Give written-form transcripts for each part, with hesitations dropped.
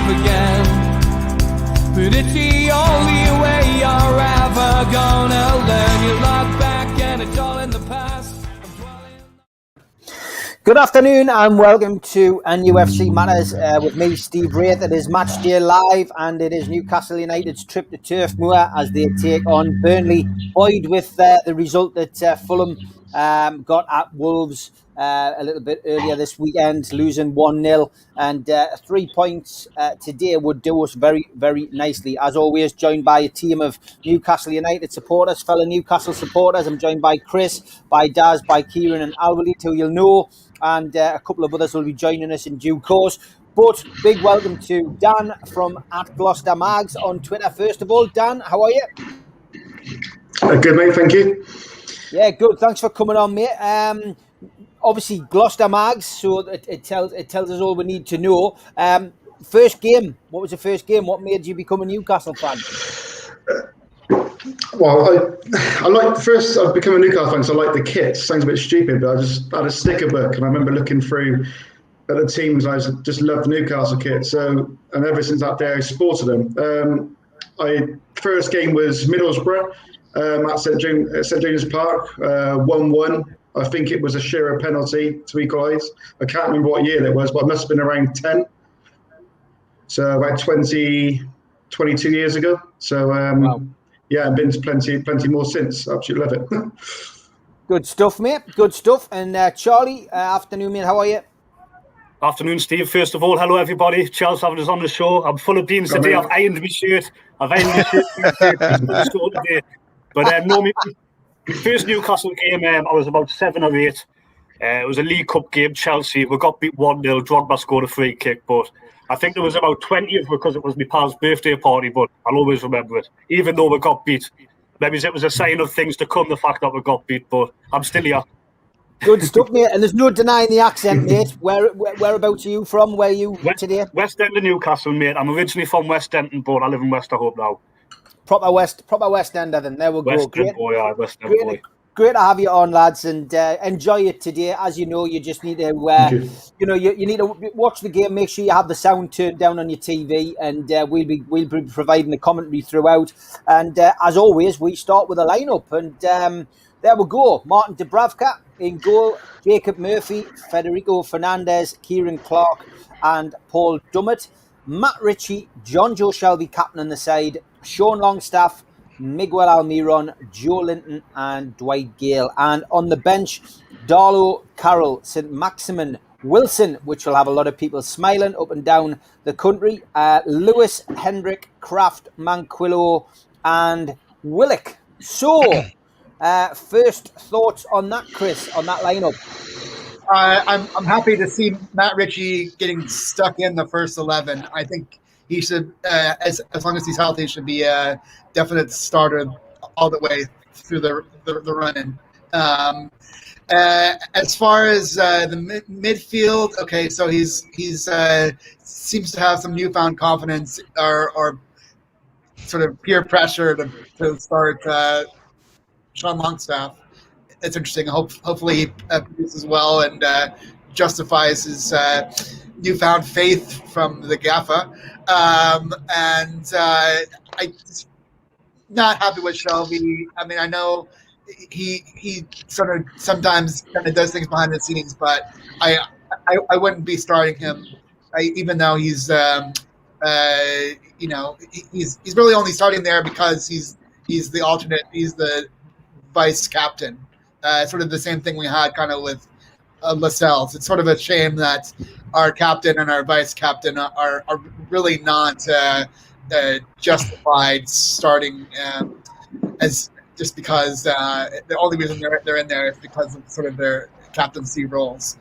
off again. But it's the only way you're ever gonna learn. You look back and it's all in the past. Good afternoon and welcome to NUFC Matters with me, Steve Wraith. It is match day live and it is Newcastle United's trip to Turf Moor as they take on Burnley. Buoyed with the result that Fulham got at Wolves a little bit earlier this weekend, losing 1-0. And 3 points today would do us very, very nicely. As always, joined by a team of Newcastle United supporters, fellow Newcastle supporters. I'm joined by Chris, by Daz, by Kieran and Alwaleed, who you'll know. And a couple of others will be joining us in due course. But big welcome to Dan from @GloucesterMags on Twitter. First of all, Dan, how are you? Good, mate. Thank you. Yeah, good. Thanks for coming on, mate. Obviously, Gloucester Mags, so it tells us all we need to know. First game. What was the first game? What made you become a Newcastle fan? Well, I like first. I've become a Newcastle fan because I like the kit. Sounds a bit stupid, but I just had a sticker book, and I remember looking through at the teams. I just loved the Newcastle kit. So, and ever since that day, I supported them. First game was Middlesbrough at St James's Park, 1-1. I think it was a Shearer penalty to equalise. I can't remember what year it was, but it must have been around 10. So about 22 years ago. So. Wow. Yeah, I've been to plenty more since. Absolutely love it. Good stuff, mate. Good stuff. And Charlie, afternoon, mate. How are you? Afternoon, Steve. First of all, hello, everybody. Charles having us on the show. I'm full of beans today. I've ironed my shirt. Today. But no, my first Newcastle game, I was about 7 or 8. It was a League Cup game, Chelsea. We got beat 1-0. Drogba scored a free kick, but I think there was about 20 of them because it was my pal's birthday party, but I'll always remember it. Even though we got beat, maybe it was a sign of things to come, the fact that we got beat, but I'm still here. Good stuff, mate. And there's no denying the accent, mate. Whereabouts are you from? Where are you today? West End of Newcastle, mate. I'm originally from West End, but I live in Westerhope now. Proper West Ender then. There we go. West End boy, yeah, West End boy. Great to have you on, lads, and enjoy it today. As you know, you just need to, you need to watch the game. Make sure you have the sound turned down on your TV, and we'll be providing the commentary throughout. And as always, we start with a lineup, and there we go. Martin Dubravka in goal, Jacob Murphy, Federico Fernandez, Kieran Clark, and Paul Dummett. Matt Ritchie, John Joe Shelby captaining the side, Sean Longstaff, Miguel Almiron, Joe Linton and Dwight Gale. And on the bench, Darlow, Carroll, St Maximin, Wilson, which will have a lot of people smiling up and down the country, Lewis, Hendrick, Kraft, Manquillo and Willock. So, first thoughts on that, Chris, on that lineup? I'm happy to see Matt Ritchie getting stuck in the first 11. I think he should, as long as he's healthy, should be a definite starter all the way through the run-in. As far as the midfield, okay, so he's seems to have some newfound confidence or sort of peer pressure to start Sean Longstaff. It's interesting. Hopefully he produces well and justifies his newfound faith from the Gaffer. I'm not happy with Shelby. I mean, I know he sort of sometimes kind of does things behind the scenes, but I wouldn't be starting him, even though he's he's really only starting there because he's the alternate. He's the vice captain. Sort of the same thing we had kind of with Lascelles. It's sort of a shame that our captain and our vice captain are really not justified starting as just because the only reason they're in there is because of sort of their captaincy roles.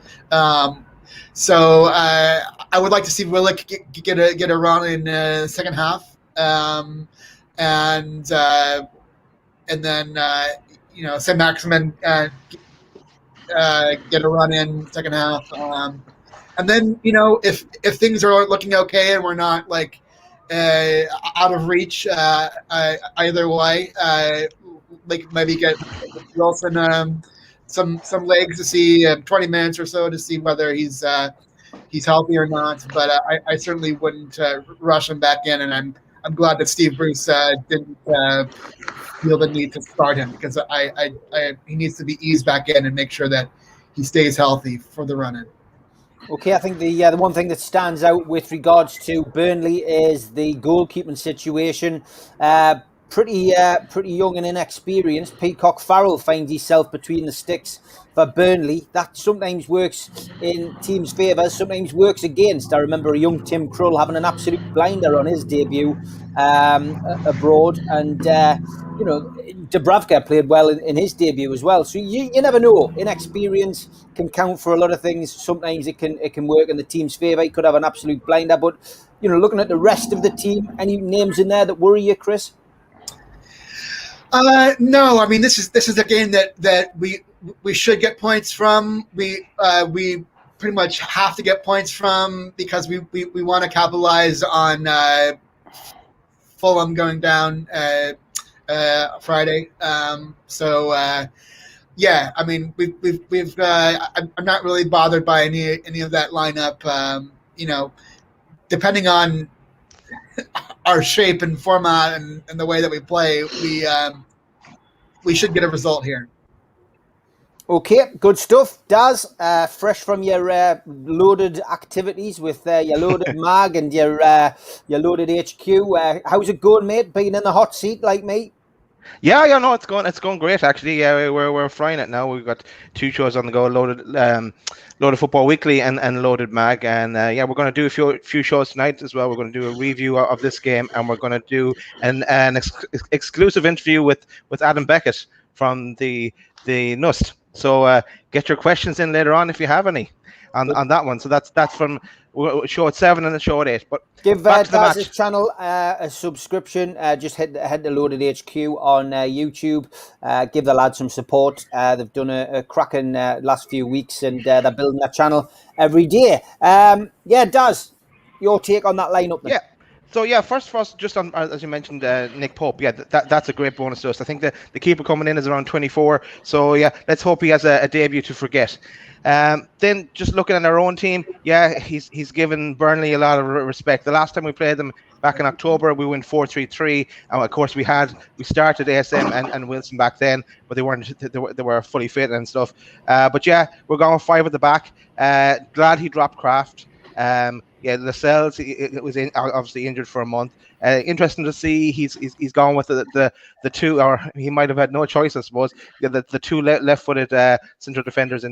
So I would like to see Willock get a run in the second half, and then St. Maximin get a run in second half, and then if things are looking okay and we're not like out of reach either way, like maybe get Wilson some legs to see 20 minutes or so to see whether he's he's healthy or not. But I certainly wouldn't rush him back in, and I'm glad that Steve Bruce didn't feel the need to start him, because he needs to be eased back in and make sure that he stays healthy for the run-in. Okay, I think the one thing that stands out with regards to Burnley is the goalkeeping situation. Pretty young and inexperienced. Peacock Farrell finds himself between the sticks for Burnley. That sometimes works in teams' favour, sometimes works against. I remember a young Tim Krull having an absolute blinder on his debut abroad, and Dubravka played well in his debut as well. So you never know. Inexperience can count for a lot of things. Sometimes it can work in the team's favour. He could have an absolute blinder, but looking at the rest of the team, any names in there that worry you, Chris? No, I mean this is a game that we should get points from. We pretty much have to get points from, because we want to capitalize on Fulham going down Friday. Yeah, I mean we've I'm not really bothered by any of that lineup. Depending on our shape and format and the way that we play, we should get a result here. Okay, good stuff. Daz, fresh from your loaded activities with your loaded mag and your loaded HQ. How's it going, mate? Being in the hot seat like me? Yeah, no, it's going great actually. Yeah, we're frying it now. We've got 2 shows on the go: loaded Football Weekly and Loaded Mag, and we're going to do a few shows tonight as well. We're going to do a review of this game, and we're going to do an exclusive interview with Adam Beckett from the NUFC. So get your questions in later on if you have any on that one. So that's from show at 7 and the show at 8. But give Daz's channel a subscription. Just head to Loaded HQ on YouTube. Give the lads some support. They've done a cracking last few weeks, and they're building that channel every day. Daz, your take on that lineup then? Yeah. So first, just on, as you mentioned, Nick Pope. Yeah, that's a great bonus to us. I think the keeper coming in is around 24. So let's hope he has a debut to forget. Then just looking at our own team, he's given Burnley a lot of respect. The last time we played them back in October, we went 4-3-3, and of course we started ASM and Wilson back then, but they were fully fit and stuff. But we're going with 5 at the back. Glad he dropped Kraft. Lascelles was obviously injured for a month. Interesting to see he's gone with the 2, or he might have had no choice, I suppose. The 2 left-footed central defenders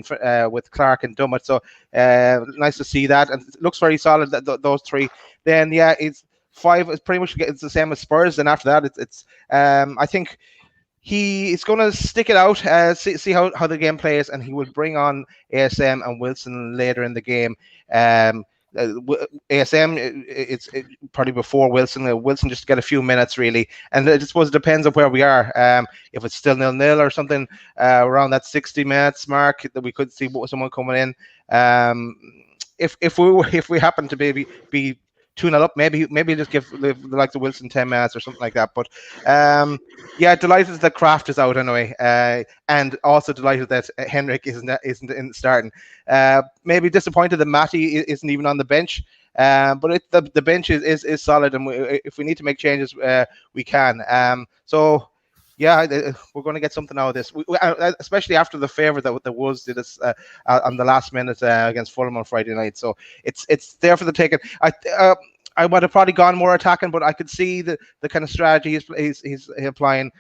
with Clark and Dummett. So nice to see that, and it looks very solid. Those 3. Then it's 5. It's pretty much it's the same as Spurs. And after that, it's I think he is going to stick it out, see how the game plays, and he will bring on ASM and Wilson later in the game. ASM, it's probably before Wilson. Wilson just get a few minutes really, and I suppose it depends on where we are. If it's still 0-0 or something around that 60 minutes mark, that we could see someone coming in. If we happen to be 2-0 up, maybe just give the likes of Wilson 10 minutes or something like that. But delighted that Kraft is out anyway, and also delighted that Henrik isn't in starting. Maybe disappointed that Matty isn't even on the bench, but the bench is solid, and if we need to make changes, we can. We're going to get something out of this, especially after the favour that Wolves did us on the last minute against Fulham on Friday night. So it's there for the taking. I would have probably gone more attacking, but I could see the kind of strategy he's applying.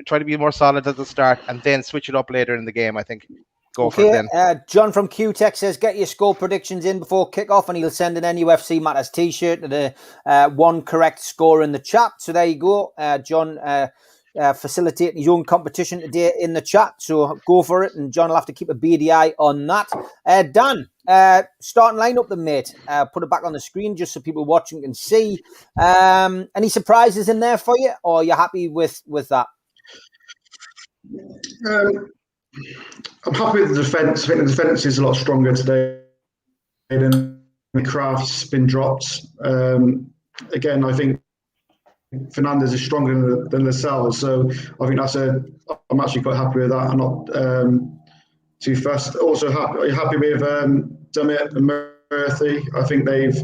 Try to be more solid at the start and then switch it up later in the game, I think. Go for it then. John from QTech says, get your score predictions in before kickoff, and he'll send an NUFC Matters t-shirt and one correct score in the chat. So there you go. John facilitating his own competition today in the chat. So go for it, and John will have to keep a beady eye on that. Dan, starting lineup then, mate. Put it back on the screen just so people watching can see. Any surprises in there for you, or are you happy with that? I'm happy with the defence. I think the defence is a lot stronger today than Kraft's been dropped. Again, I think Fernandez is stronger than Lascelles, so I think I'm actually quite happy with that. I'm not too fussed. Also happy with Dummett and Murphy. I think they've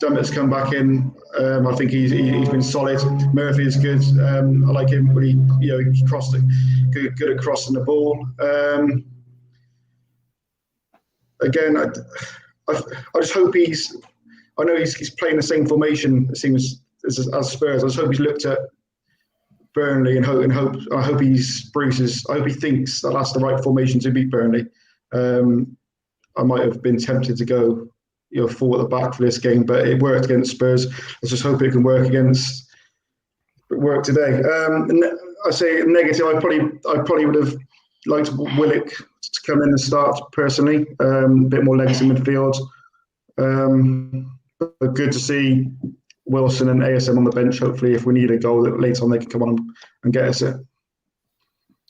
Dummett's come back in. I think he's been solid. Murphy is good. I like him when he crossed it, good at crossing the ball. Again, I just hope he's. I know he's playing the same formation. It seems as Spurs. I just hope he's looked at Burnley and I hope he thinks that that's the right formation to beat Burnley. I might have been tempted to go, four at the back for this game, but it worked against Spurs. Let's just hope it can work today. I say negative. I probably would have liked Willock to come in and start personally. A bit more legs in midfield. But good to see Wilson and ASM on the bench. Hopefully, if we need a goal later on, they can come on and get us it.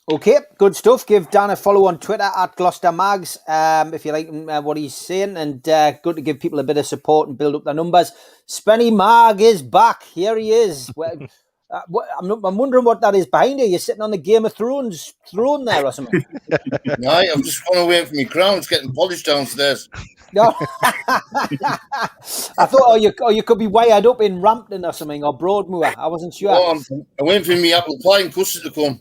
Okay, good stuff. Give Dan a follow on Twitter at Gloucester Mags if you like what he's saying, and good to give people a bit of support and build up their numbers. Spenny Mag is back. Here he is. I'm wondering what that is behind you. You're sitting on the Game of Thrones throne there or something. No, I've just gone away from my crown. It's getting polished downstairs. No, I thought, you could be wired up in Rampton or something, or Broadmoor. I wasn't sure. Oh, I went for my apple pie and custard to come.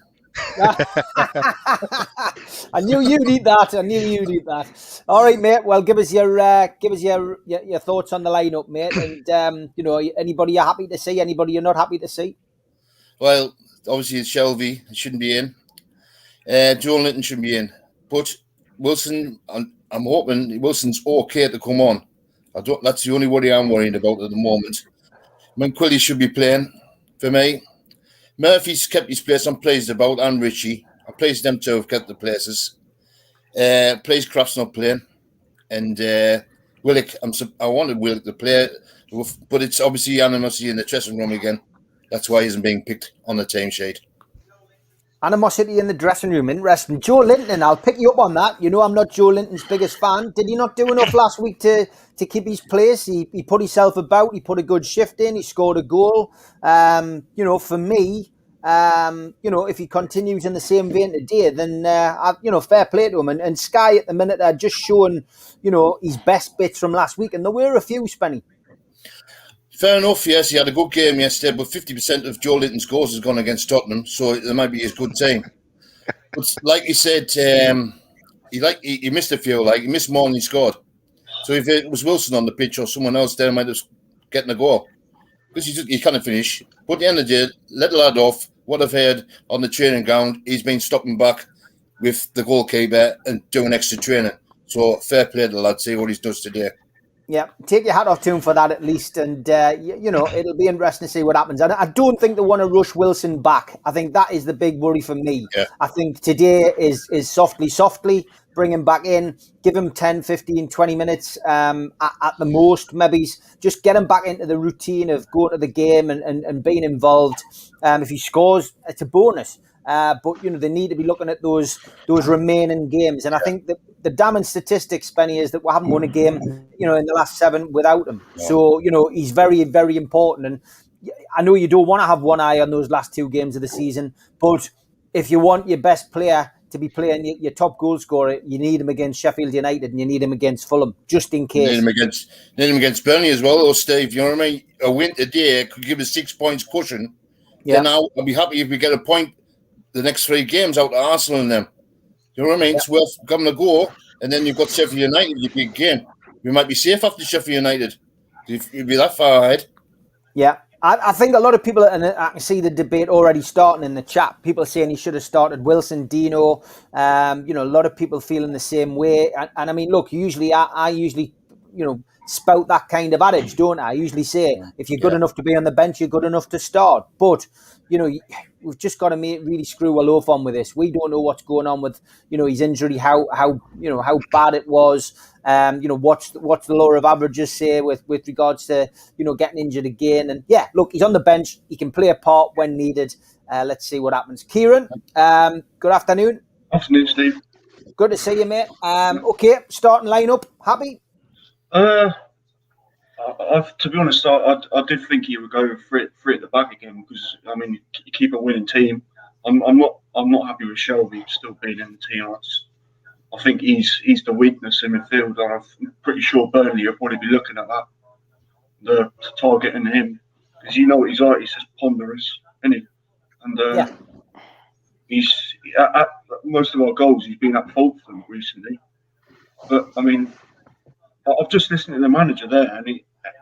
I knew you'd eat that. All right, mate. Well, give us your thoughts on the lineup, mate. And anybody you're happy to see, anybody you're not happy to see. Well, obviously it's Shelby. It shouldn't be in. Joe Linton shouldn't be in. But Wilson, I'm hoping Wilson's okay to come on. That's the only worry I'm worried about at the moment. Quilly should be playing for me. Murphy's kept his place. I'm pleased about, and Richie. I'm pleased them two have kept the places. Pleased Kraft's not playing. And Willock, I wanted Willock to play, but it's obviously animosity in the dressing room again. That's why he isn't being picked on the team sheet. Animosity in the dressing room. Interesting. Joe Linton, I'll pick you up on that. I'm not Joe Linton's biggest fan. Did he not do enough last week to keep his place? He put himself about. He put a good shift in. He scored a goal. For me, if he continues in the same vein today, then, fair play to him. And Sky at the minute are just showing, his best bits from last week. And there were a few, Spenny. Fair enough, yes, he had a good game yesterday, but 50% of Joe Linton's goals has gone against Tottenham, so it might be his good team. But like you said, he missed a few, he missed more than he scored. So if it was Wilson on the pitch or someone else there, might have gotten a goal. Because he can't finish. But at the end of the day, let the lad off. What I've heard on the training ground, he's been stopping back with the goalkeeper and doing extra training. So fair play to the lad, see what he does today. Yeah, take your hat off to him for that at least, and it'll be interesting to see what happens. I don't think they want to rush Wilson back. I think that is the big worry for me. Yeah. I think today is softly, bring him back in, give him 10, 15, 20 minutes at the most, maybe just get him back into the routine of going to the game and being involved. If he scores, it's a bonus. But they need to be looking at those remaining games, and I think that the damning statistics, Benny, is that we haven't won a game, in the last 7 without him. Yeah. So he's very, very important, and I know you don't want to have one eye on those last 2 games of the season, but if you want your best player to be playing your top goal scorer, you need him against Sheffield United and you need him against Fulham, just in case. Need him against Burnley as well, though, Steve. You know what I mean? A win today could give us 6 points cushion. Yeah. Then I'll be happy if we get a point the next 3 games out of Arsenal and them. You know what I mean? Yeah. It's worth giving a go. And then you've got Sheffield United, your big game. We might be safe after Sheffield United. You'd be that far ahead. Yeah. I think a lot of people, and I can see the debate already starting in the chat, people saying he should have started Wilson, Dino. A lot of people feeling the same way. And I mean, look, I usually, spout that kind of adage, don't I? I usually say, if you're good enough to be on the bench, you're good enough to start. But, we've just got to really screw a loaf on with this. We don't know what's going on with, his injury, how bad it was. What's the law of averages say with regards to, getting injured again. And yeah, look, he's on the bench. He can play a part when needed. Let's see what happens. Kieran, good afternoon. Afternoon, Steve. Good to see you, mate. Okay, starting lineup. Happy? To be honest, I did think he would go for it at the back again because you keep a winning team. I'm not happy with Shelby still being in the team. I think he's the weakness in midfield, and I'm pretty sure Burnley will probably be looking at that, the targeting him, because you know what he's like. He's just ponderous, isn't he? And he's at most of our goals. He's been at fault for them recently. But I mean, I've just listened to the manager there,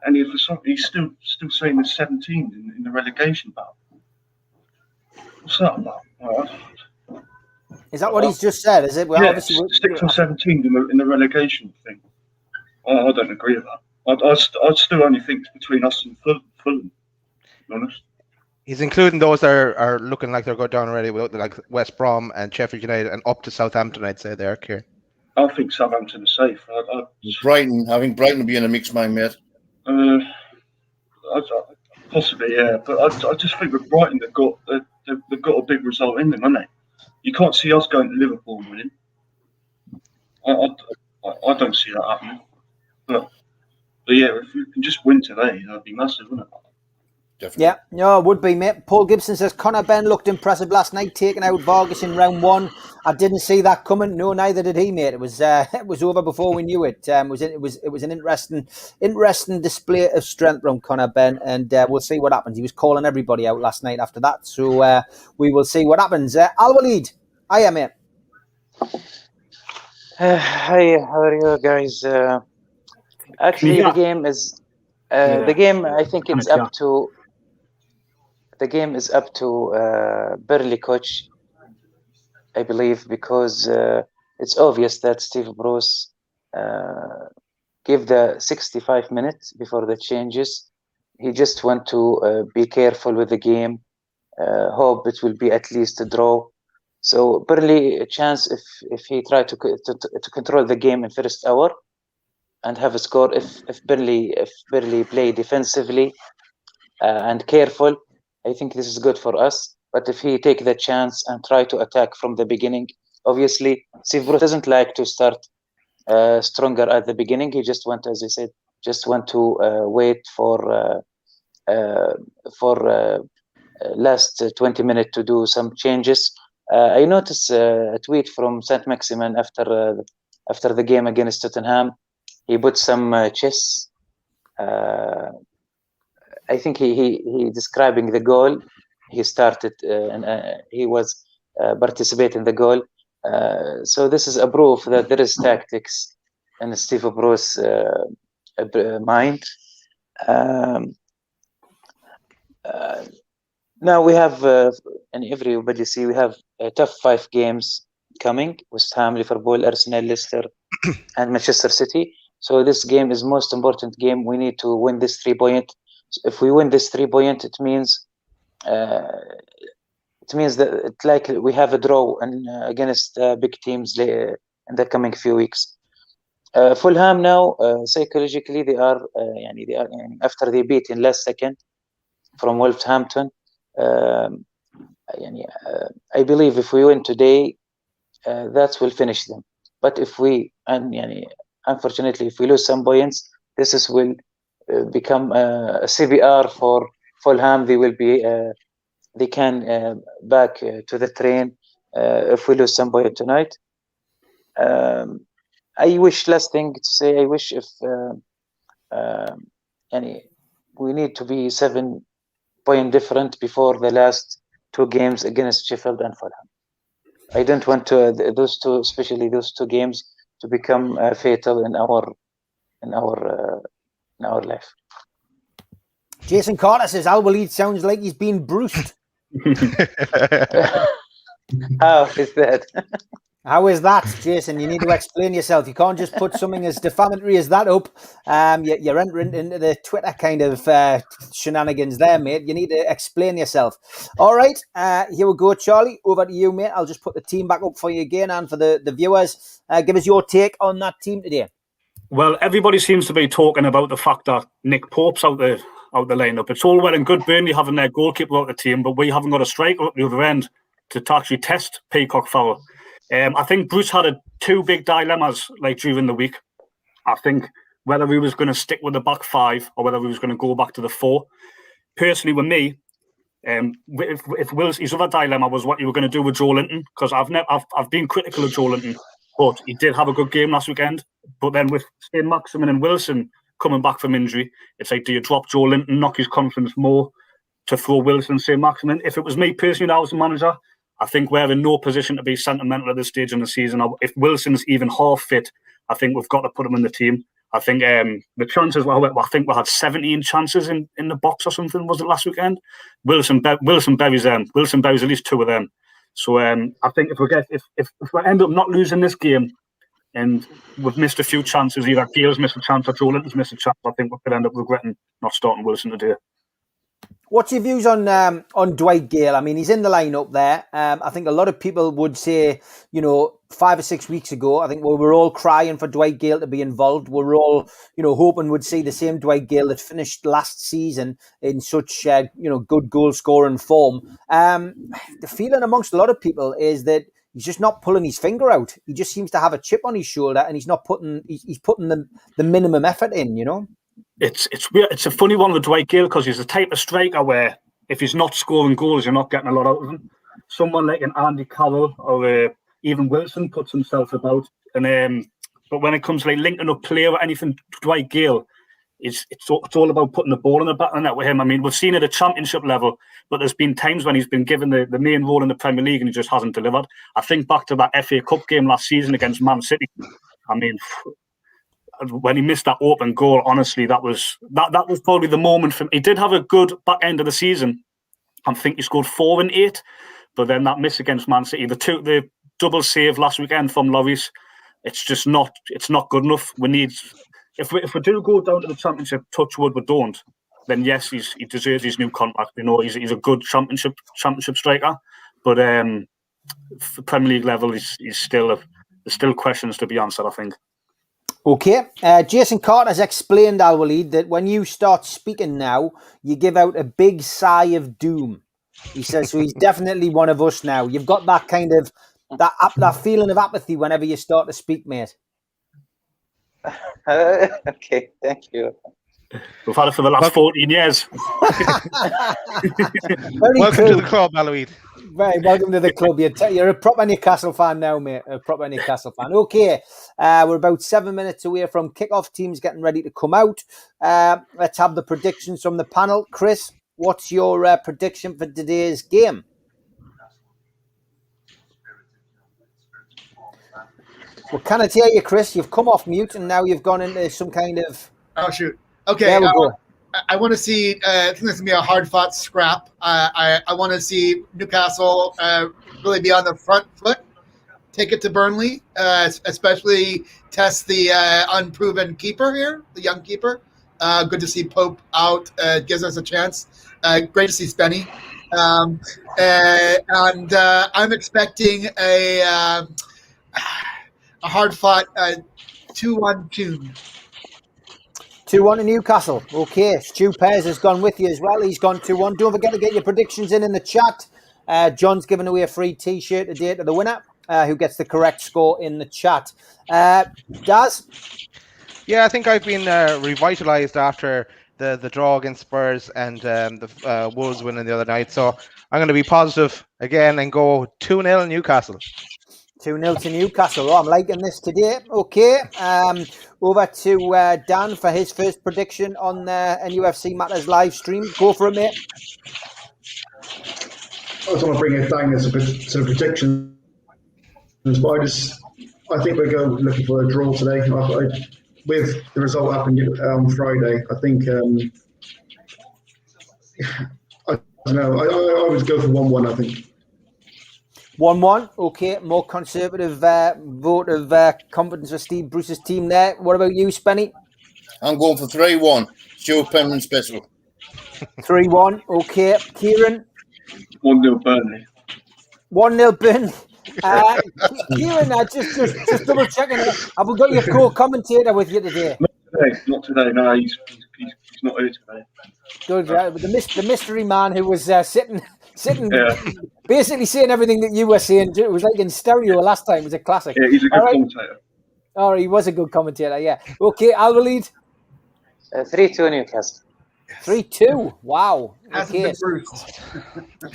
and he's still saying there's 17 in the relegation battle. What's that about? Is that what he's just said? Is it? Well, yeah, obviously, 6 or 17 in the relegation thing. I don't agree with that. I'd still only think it's between us and Fulham, to be honest. He's including those that are looking like they're going down already, like West Brom and Sheffield United, and up to Southampton, I'd say there, Kieran. I think Southampton is safe. Brighton, I think Brighton will be in the mix, my mate. Possibly, yeah. But I just think with Brighton, they've got a big result in them, haven't they? You can't see us going to Liverpool and winning. I don't see that happening. But yeah, if we can just win today, that'd be massive, wouldn't it? Definitely. Yeah, no, it would be, mate. Paul Gibson says Conor Benn looked impressive last night, taking out Vargas in round 1. I didn't see that coming. No, neither did he, mate. It was over before we knew it. It was an interesting display of strength from Conor Benn, and we'll see what happens. He was calling everybody out last night after that, so we will see what happens. Al Walid, hiya, mate. Hi, how are you guys? Actually, the game is the game. I think it's up to. The game is up to Burnley coach, I believe, because it's obvious that Steve Bruce gave the 65 minutes before the changes. He just want to be careful with the game, hope it will be at least a draw. So Burnley a chance if he tried to control the game in first hour and have a score. If Burnley play defensively and careful, I think this is good for us. But if he take the chance and try to attack from the beginning, obviously Steve Bruce doesn't like to start stronger at the beginning. He just want, as I said, to wait for last 20 minutes to do some changes. I noticed a tweet from Saint Maximin after the game against Tottenham. He put some chess. I think he describing the goal. He started and he was participating in the goal. So this is a proof that there is tactics in Steve Bruce's mind. Now we have, and everybody see, we have a tough 5 games coming: West Ham, Liverpool, Arsenal, Leicester, and Manchester City. So this game is most important game. We need to win this 3 point. If we win this 3 point, it means that it's like we have a draw against big teams in the coming few weeks. Fulham now psychologically they are after they beat in last second from Wolverhampton. I believe if we win today, that will finish them. But if we unfortunately if we lose some points, this will become a CBR for Fulham. They will be they can back to the train if we lose some point tonight. I wish, last thing to say, I wish if we need to be 7 point different before the last 2 games against Sheffield and Fulham. I don't want to especially those 2 games to become fatal in our life. Jason Carter says Al Walid sounds like he's been bruised. How is that? How is that, Jason? You need to explain yourself. You can't just put something as defamatory as that up. You're entering into the Twitter kind of shenanigans there, mate. You need to explain yourself. All right, here we go, Charlie. Over to you, mate. I'll just put the team back up for you again and for the viewers. Give us your take on that team today. Well, everybody seems to be talking about the fact that Nick Pope's out the lineup. It's all well and good Burnley having their goalkeeper out the team, but we haven't got a striker at the other end to actually test Peacock Fowler. I think Bruce had 2 big dilemmas during the week. I think whether he was going to stick with the back 5 or whether he was going to go back to the 4. Personally, with me, if Will's his other dilemma was what you were going to do with Joe Linton, because I've been critical of Joe Linton but he did have a good game last weekend. But then with St. Maximin and Wilson coming back from injury, it's like, do you drop Joe Linton, knock his confidence more to throw Wilson and St. Maximin? If it was me personally, I was the manager, I think we're in no position to be sentimental at this stage in the season. If Wilson's even half fit, I think we've got to put him in the team. I think the chances were, I think we had 17 chances in the box or something, was it last weekend? Wilson buries them. Wilson buries at least 2 of them. So I think if we end up not losing this game and we've missed a few chances, either Gale's missed a chance or Joe Linton's missed a chance, I think we could end up regretting not starting Wilson today. What's your views on Dwight Gale? I mean, he's in the lineup there. I think a lot of people would say, 5 or 6 weeks ago, I think we were all crying for Dwight Gale to be involved. We were all, hoping we'd see the same Dwight Gale that finished last season in such, good goal scoring form. The feeling amongst a lot of people is that he's just not pulling his finger out. He just seems to have a chip on his shoulder, and he's putting the minimum effort in. It's weird. It's a funny one with Dwight Gale because he's the type of striker where if he's not scoring goals, you're not getting a lot out of him. Someone like an Andy Carroll or even Wilson puts himself about. And but when it comes to linking up play or anything, Dwight Gale, it's all about putting the ball in the back of the net with him. I mean, we've seen it at Championship level, but there's been times when he's been given the main role in the Premier League and he just hasn't delivered. I think back to that FA Cup game last season against Man City. I mean, when he missed that open goal, honestly, that was probably the moment for him. He did have a good back end of the season. I think he scored 4 in 8, but then that miss against Man City, the double save last weekend from Lloris, it's not good enough. We need, if we do go down to the Championship, touch wood, we don't, then yes, he deserves his new contract. He's a good championship striker, but for Premier League level, there's still questions to be answered, I think. Okay. Jason Carter has explained, Al-Walid, that when you start speaking now, you give out a big sigh of doom. He says, so he's definitely one of us now. You've got that kind of, that feeling of apathy whenever you start to speak, mate. Okay, thank you. We've had it for the last 14 years. Welcome to the club, Al-Walid. Very welcome to the club. You're a proper Newcastle fan now, mate. A proper Newcastle fan. Okay, we're about 7 minutes away from kickoff. Teams getting ready to come out. Let's have the predictions from the panel. Chris, what's your prediction for today's game? Well, can I tell you, Chris, you've come off mute and now you've gone into some kind of... Oh, shoot. Okay. There we go. I want to see. I think this is gonna be a hard-fought scrap. I want to see Newcastle really be on the front foot, take it to Burnley, especially test the unproven keeper here, the young keeper. Good to see Pope out. Gives us a chance. Great to see Spenny. And I'm expecting a hard-fought 2-1 tune. 2-1 to Newcastle. Okay, Stu Pears has gone with you as well. He's gone 2-1. Don't forget to get your predictions in the chat. John's giving away a free T-shirt today to the winner who gets the correct score in the chat. Daz? Yeah, I think I've been revitalised after the draw against Spurs and the Wolves winning the other night. So I'm going to be positive again and go 2-0 Newcastle. 2-0 to Newcastle. Oh, I'm liking this today. Okay. Over to Dan for his first prediction on the NUFC Matters live stream. Go for it, mate. I just want to bring it down as a bit sort of predictions, but I think we'll go looking for a draw today. With the result happened on Friday, I think I don't know. I would go for 1-1. I think 1-1. Okay, more conservative vote of confidence for Steve Bruce's team there. What about you, Spenny? I'm going for 3-1. Stuart Penman special. 3-1. Okay, Kieran. 1-0 Burnley. 1-0 Burnley. Kieran, just double checking. Have we got your co-commentator with you today? Not today. No, he's not here today. Good. The mystery man who was sitting, basically saying everything that you were saying. It was like in stereo last time. It was a classic. Yeah, he's a good commentator. Oh, he was a good commentator. Yeah. Okay, Al-Walid. 3-2 Newcastle. 3-2. Wow. Hasn't Okay. been bruised.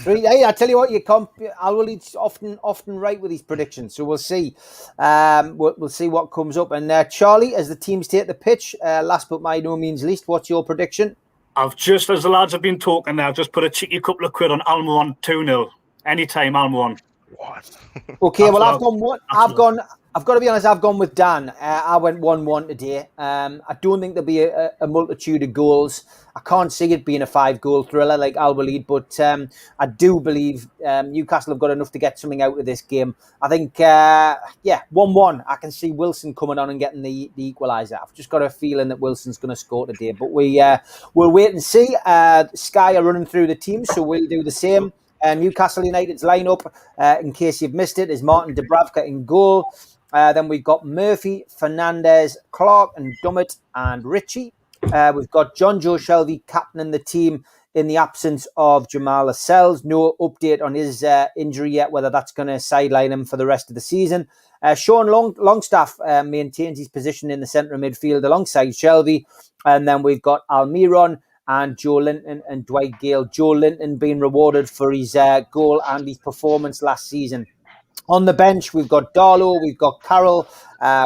Hey, I tell you what, Alwaleed's often right with these predictions, so we'll see. We'll see what comes up. And Charlie, as the teams take the pitch, last but by no means least, what's your prediction? I've just, as the lads have been talking now, I've just put a cheeky couple of quid on Almiron 2-0. Anytime Almiron. Okay, well, I've gone one. I've got to be honest, I've gone with Dan. I went 1-1 today. I don't think there'll be a multitude of goals. I can't see it being a 5-goal thriller like Alwaleed, but I do believe Newcastle have got enough to get something out of this game. I think, 1-1. I can see Wilson coming on and getting the equaliser. I've just got a feeling that Wilson's going to score today, but we'll wait and see. Sky are running through the team, so we'll do the same. Newcastle United's lineup, in case you've missed it, is Martin Dubravka in goal. Then we've got Murphy, Fernandez, Clark and Dummett and Ritchie. We've got John Joe Shelvey captaining the team in the absence of Jamal Lascelles. No update on his injury yet, whether that's going to sideline him for the rest of the season. Sean Longstaff maintains his position in the centre of midfield alongside Shelvey. And then we've got Almiron and Joe Linton and Dwight Gale. Joe Linton being rewarded for his goal and his performance last season. On the bench, we've got Darlow, we've got Carroll,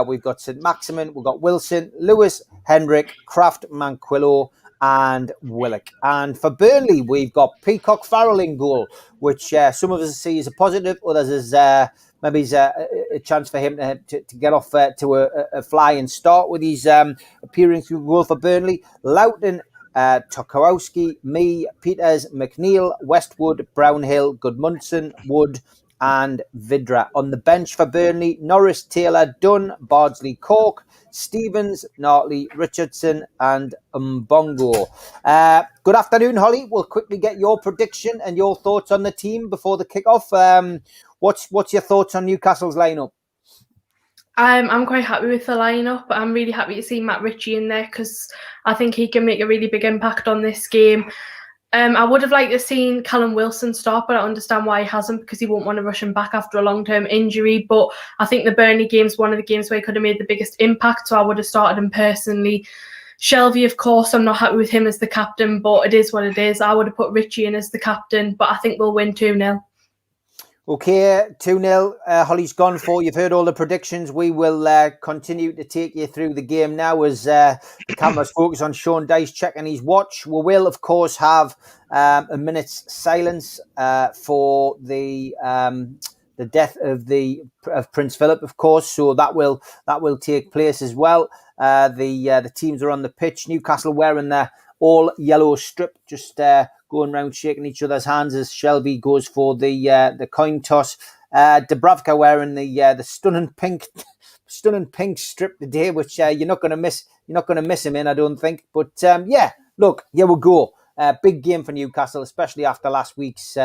we've got St. Maximin, we've got Wilson, Lewis, Hendrick, Kraft, Manquillo, and Willock. And for Burnley, we've got Peacock Farrell in goal, which some of us see as a positive, others as maybe a chance for him to get off to a flying start with his appearance in goal for Burnley. Loughton, Tokowski, Mee, Peters, McNeil, Westwood, Brownhill, Goodmunson, Wood, and Vidra. On the bench for Burnley, Norris, Taylor, Dunn, Bardsley, Cork, Stevens, Nartley, Richardson, and Mbongo. Good afternoon, Holly. We'll quickly get your prediction and your thoughts on the team before the kickoff. What's your thoughts on Newcastle's lineup? I'm quite happy with the lineup. I'm really happy to see Matt Ritchie in there because I think he can make a really big impact on this game. I would have liked to have seen Callum Wilson start, but I understand why he hasn't because he won't want to rush him back after a long-term injury. But I think the Burnley game is one of the games where he could have made the biggest impact, so I would have started him personally. Shelvey, of course, I'm not happy with him as the captain, but it is what it is. I would have put Ritchie in as the captain, but I think we'll win 2-0. Okay, 2-0. Holly's gone for. You've heard all the predictions. We will continue to take you through the game now as the cameras focus on Sean Dyche checking his watch. We will, of course, have a minute's silence for the death of Prince Philip, of course. So that will take place as well. The teams are on the pitch. Newcastle wearing their all yellow strip, just going around shaking each other's hands as Shelvey goes for the coin toss. Dubravka wearing the stunning pink strip today, which you're not going to miss. You're not going to miss him in, I don't think. But look, here we go. Big game for Newcastle, especially after last week's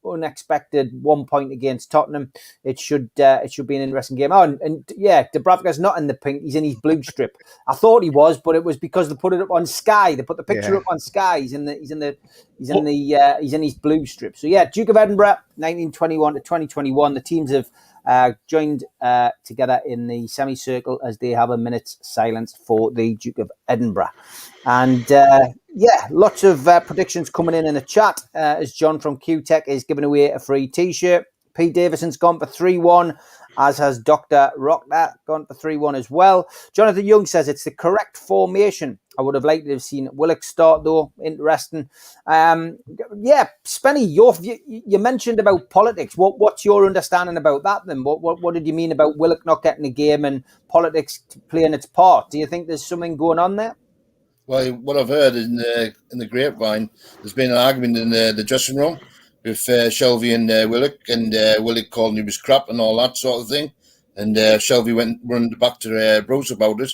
unexpected 1 point against Tottenham. It should be an interesting game. Dubravka's not in the pink; he's in his blue strip. I thought he was, but it was because they put it up on Sky. They put the picture up on Sky. He's in his blue strip. So Duke of Edinburgh, 1921 to 2021. The teams have joined together in the semicircle as they have a minute's silence for the Duke of Edinburgh. And lots of predictions coming in the chat as John from QTech is giving away a free T-shirt. Pete Davidson's gone for 3-1, as has Dr. Rockner gone for 3-1 as well. Jonathan Young says it's the correct formation. I would have liked to have seen Willock start, though. Interesting. Spenny, you mentioned about politics. What's your understanding about that then? What did you mean about Willock not getting a game and politics playing its part? Do you think there's something going on there? Well, what I've heard in the grapevine, there's been an argument in the dressing room with Shelvey and Willock, and Willock called him he was crap and all that sort of thing. And Shelvey went run back to Bruce about it.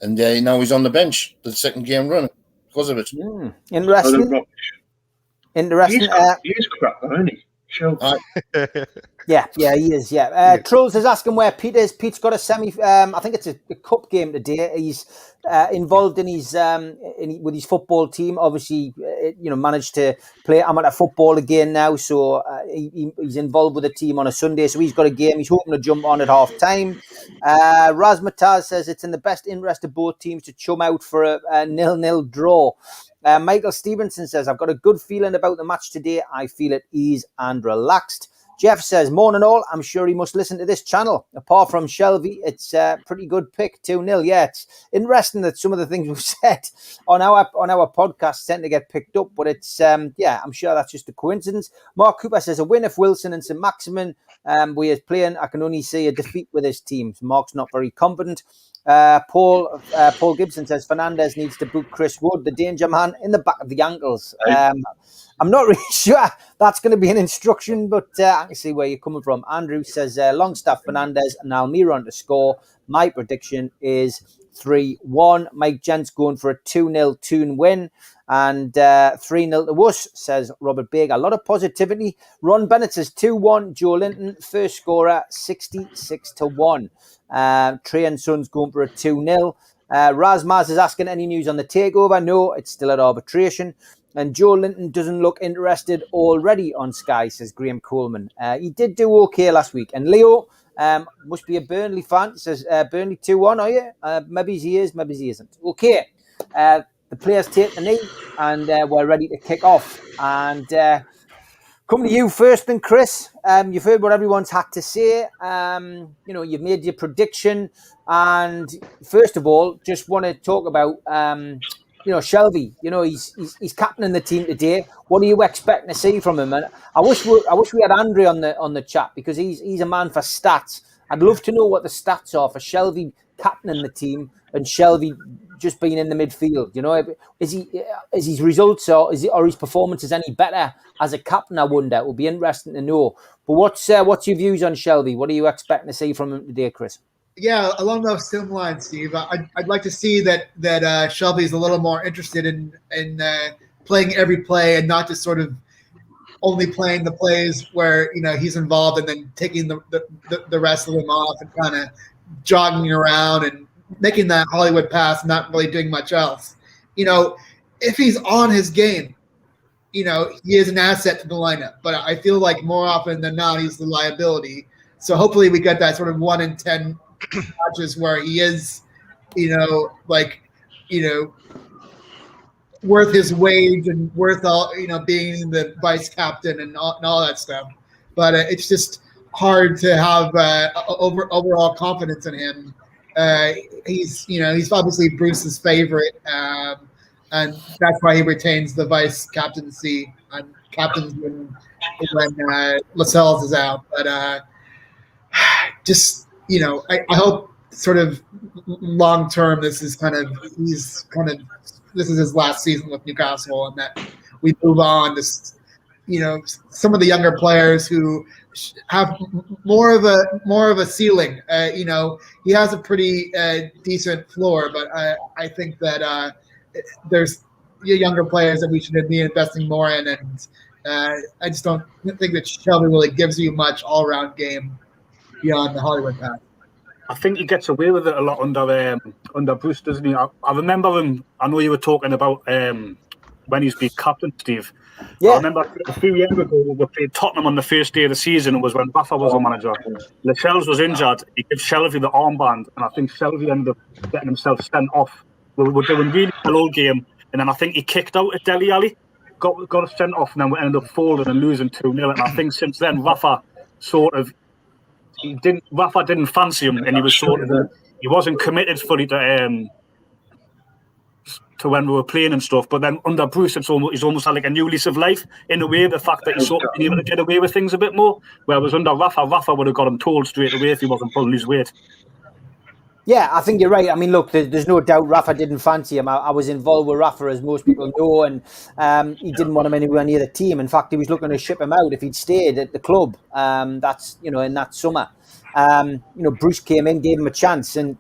And now he's on the bench, the second game running, because of it. Interesting. Interesting. He is crap, though, isn't he? Sure. Yeah, he is. Yeah, Trolls is asking where Pete is. Pete's got a semi. I think it's a cup game today. He's involved in his with his football team. Obviously, managed to play amateur football again now. So he's involved with the team on a Sunday. So he's got a game. He's hoping to jump on at half time. Razmataz says it's in the best interest of both teams to chum out for a 0-0 draw. Michael Stevenson says, I've got a good feeling about the match today. I feel at ease and relaxed. Jeff says, morning all, I'm sure he must listen to this channel. Apart from Shelby, it's a pretty good pick, 2-0. Yeah, it's interesting that some of the things we've said on our podcast tend to get picked up, but it's, I'm sure that's just a coincidence. Mark Cooper says, a win if Wilson and St. Maximin we is playing. I can only see a defeat with his team. Mark's not very confident. Paul Gibson says, Fernandez needs to boot Chris Wood, the danger man, in the back of the ankles. I'm not really sure that's going to be an instruction, but I can see where you're coming from. Andrew says, Longstaff, Fernandez, and Almiron to score. My prediction is 3-1. Mike Gent's going for a 2-0 Toon win. And 3-0 to us, says Robert Baker. A lot of positivity. Ron Bennett says 2-1. Joe Linton, first scorer, 66-1. Trey and Sons going for a 2-0. Razmaz is asking any news on the takeover. No, it's still at arbitration. And Joe Linton doesn't look interested already on Sky, says Graham Coleman. He did do okay last week. And Leo must be a Burnley fan. Says Burnley 2-1, are you? Maybe he is, maybe he isn't. Okay. The players take the knee and we're ready to kick off. And come to you first then, Chris. You've heard what everyone's had to say. You've made your prediction. And first of all, just want to talk about... Shelby, he's captaining the team today. What are you expecting to see from him? And I wish we had Andre on the chat, because he's a man for stats. I'd love to know what the stats are for Shelby captaining the team and Shelby just being in the midfield. Is his results or his performances any better as a captain? I wonder. It would be interesting to know. But what's your views on Shelby? What are you expecting to see from him today, Chris? Yeah, along those same lines, Steve. I'd like to see that Shelby's a little more interested in playing every play and not just sort of only playing the plays where he's involved and then taking the rest of them off and kind of jogging around and making that Hollywood pass, and not really doing much else. If he's on his game, he is an asset to the lineup. But I feel like more often than not, he's the liability. So hopefully we get that sort of 1 in 10 matches where he is, worth his wage and worth all, being the vice captain and all that stuff. But it's just hard to have overall confidence in him. He's obviously Bruce's favorite, and that's why he retains the vice captaincy and captains when Lascelles is out. But I hope sort of long term this is this is his last season with Newcastle, and that we move on to some of the younger players who have more of a ceiling. He has a pretty decent floor, but I think that there's younger players that we should be investing more in, and I just don't think that Shelby really gives you much all-around game beyond the Hollywood path. I think he gets away with it a lot under Bruce, doesn't he? I remember him. I know you were talking about when he's been captain, Steve. Yeah. I remember a few years ago we played Tottenham on the first day of the season. It was when Rafa was the manager. Lascelles was injured. He gave Shelby the armband, and I think Shelby ended up getting himself sent off. We were doing really well all game, and then I think he kicked out at Dele Alli, got us sent off, and then we ended up folding and losing 2-0. And I think since then Rafa didn't fancy him, and he was he wasn't committed fully to when we were playing and stuff. But then under Bruce, he's almost had like a new lease of life in a way. The fact that he's sort of been able to get away with things a bit more, whereas under Rafa would have got him told straight away if he wasn't pulling his weight. Yeah, I think you're right. I mean, look, there's no doubt Rafa didn't fancy him. I was involved with Rafa, as most people know, and he didn't want him anywhere near the team. In fact, he was looking to ship him out if he'd stayed at the club. That's in that summer. Bruce came in, gave him a chance, and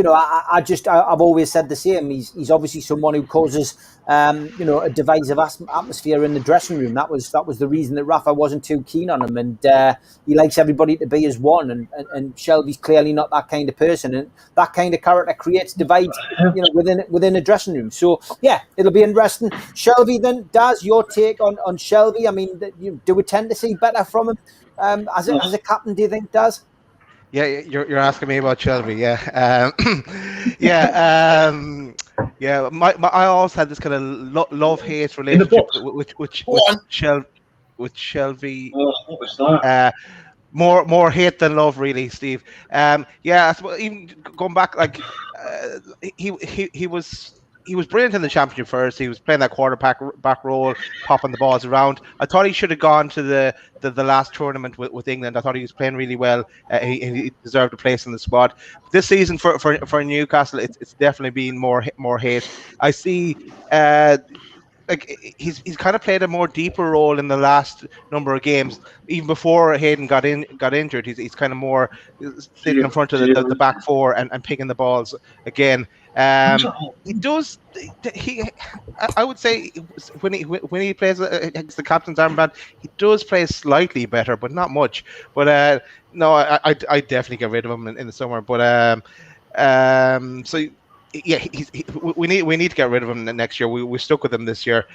I've always said the same. He's obviously someone who causes, a divisive atmosphere in the dressing room. That was the reason that Rafa wasn't too keen on him, and he likes everybody to be as one. And Shelby's clearly not that kind of person, and that kind of character creates divides, within a dressing room. So yeah, it'll be interesting. Shelby, then, Daz, your take on Shelby? I mean, do we tend to see better from him as a captain? Do you think, Daz? Yeah, you're asking me about Shelby, yeah. I always had this kind of love-hate relationship with Shelby. What was that? More hate than love, really, Steve. I suppose even going back, like he was brilliant in the championship first. He was playing that quarterback role, popping the balls around. I thought he should have gone to the last tournament with England. I thought he was playing really well. He deserved a place in the squad. This season for Newcastle, it's definitely been more hate. I see. He's kind of played a more deeper role in the last number of games. Even before Hayden got injured, he's kind of more sitting in front of the back four and picking the balls again. He does. I would say when he plays against the captain's armband, he does play slightly better, but not much. But no, I definitely get rid of him in the summer. But yeah, we need to get rid of him next year. We stuck with him this year.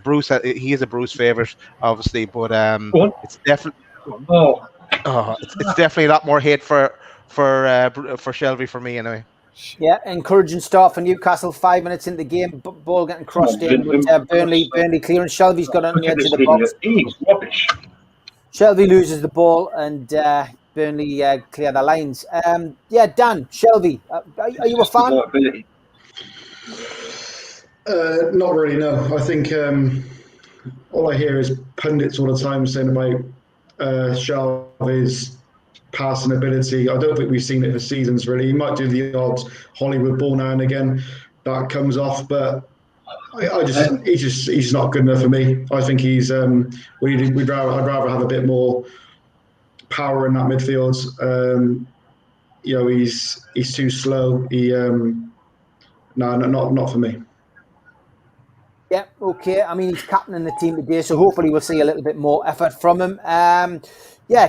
Bruce, he is a Bruce favorite, obviously, but it's definitely it's definitely a lot more hate for Shelby for me anyway. Yeah, encouraging start for Newcastle. 5 minutes in the game, ball getting crossed in, but Burnley clearing. Shelby's got on the edge of the box. He's rubbish. Shelby loses the ball and Burnley clear the lines. Dan, Shelby, are you a fan? Not really, no. I think all I hear is pundits all the time saying about Shelby's passing ability. I don't think we've seen it for seasons, really. He might do the odd Hollywood ball now and again. That comes off, but he's not good enough for me. I think I'd rather have a bit more power in that midfield. He's too slow. Not for me. Yeah, okay. I mean, he's captaining the team today, so hopefully we'll see a little bit more effort from him.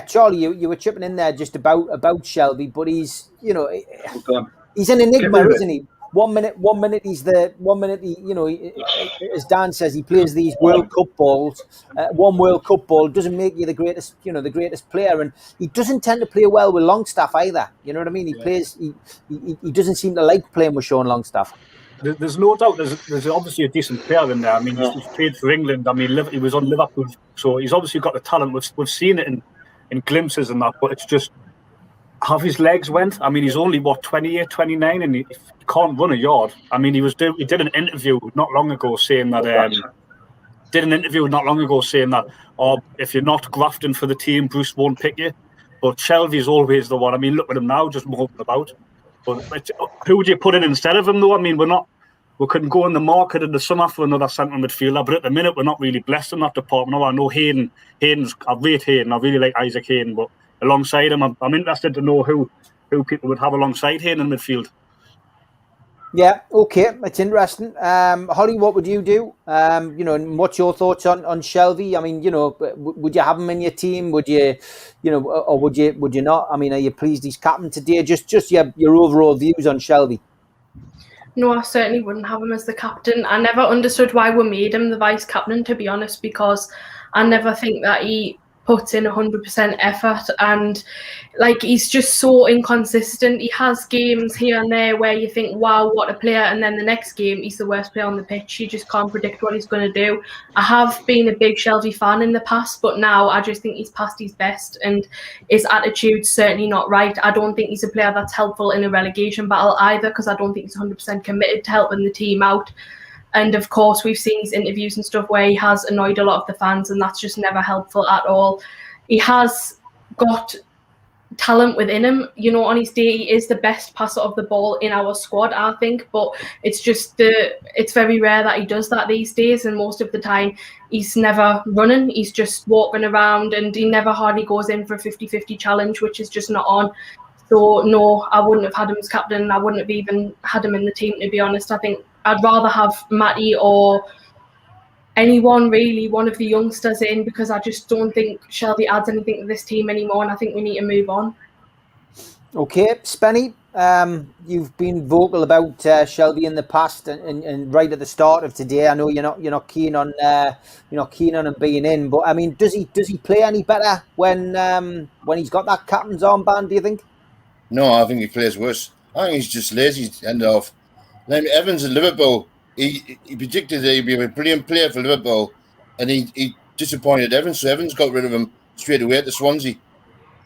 Charlie, you were chipping in there just about Shelby, but he's he's an enigma, isn't he? One minute he's as Dan says, he plays these World Cup balls. One World Cup ball doesn't make you the greatest player, and he doesn't tend to play well with Longstaff either. You know what I mean? He doesn't seem to like playing with Sean Longstaff. There's no doubt. There's obviously a decent player in there. I mean, he's played for England. I mean, he was on Liverpool, so he's obviously got the talent. We've seen it in glimpses and that, but it's just how his legs went. I mean, he's only 28, 29, and he can't run a yard. I mean, he did an interview not long ago saying that if you're not grafting for the team, Bruce won't pick you. But Shelby's always the one. I mean, look at him now, just moping about. But who would you put in instead of him, though? I mean, we couldn't go in the market in the summer for another central midfielder, but at the minute we're not really blessed in that department. I know I rate Hayden. I really like Isaac Hayden, but alongside him, I'm interested to know who people would have alongside Hayden in midfield. Yeah, okay, it's interesting. Holly, what would you do? And what's your thoughts on Shelby? I mean, would you have him in your team? Would you, or would you not? I mean, are you pleased he's captain today? Just your overall views on Shelby. No, I certainly wouldn't have him as the captain. I never understood why we made him the vice captain, to be honest, because I never think that he puts in 100% effort, and he's just so inconsistent. He has games here and there where you think, wow, what a player, and then the next game he's the worst player on the pitch. You just can't predict what he's going to do. I have been a big Shelby fan in the past, but now I just think he's past his best, and his attitude's certainly not right. I don't think he's a player that's helpful in a relegation battle either, because I don't think he's 100% committed to helping the team out. And of course, we've seen his interviews and stuff where he has annoyed a lot of the fans, and that's just never helpful at all. He has got talent within him. On his day, he is the best passer of the ball in our squad, I think. But it's just it's very rare that he does that these days, and most of the time he's never running. He's just walking around, and he never hardly goes in for a 50-50 challenge, which is just not on. So no, I wouldn't have had him as captain, and I wouldn't have even had him in the team, to be honest. I think I'd rather have Matty or anyone really, one of the youngsters in, because I just don't think Shelby adds anything to this team anymore, and I think we need to move on. Okay, Spenny, you've been vocal about Shelby in the past, and right at the start of today, I know you're not keen on him being in, but I mean, does he play any better when he's got that captain's armband? Do you think? No, I think he plays worse. I think he's just lazy to end off. Like Evans at Liverpool, he predicted that he'd be a brilliant player for Liverpool, and he disappointed Evans, so Evans got rid of him straight away to Swansea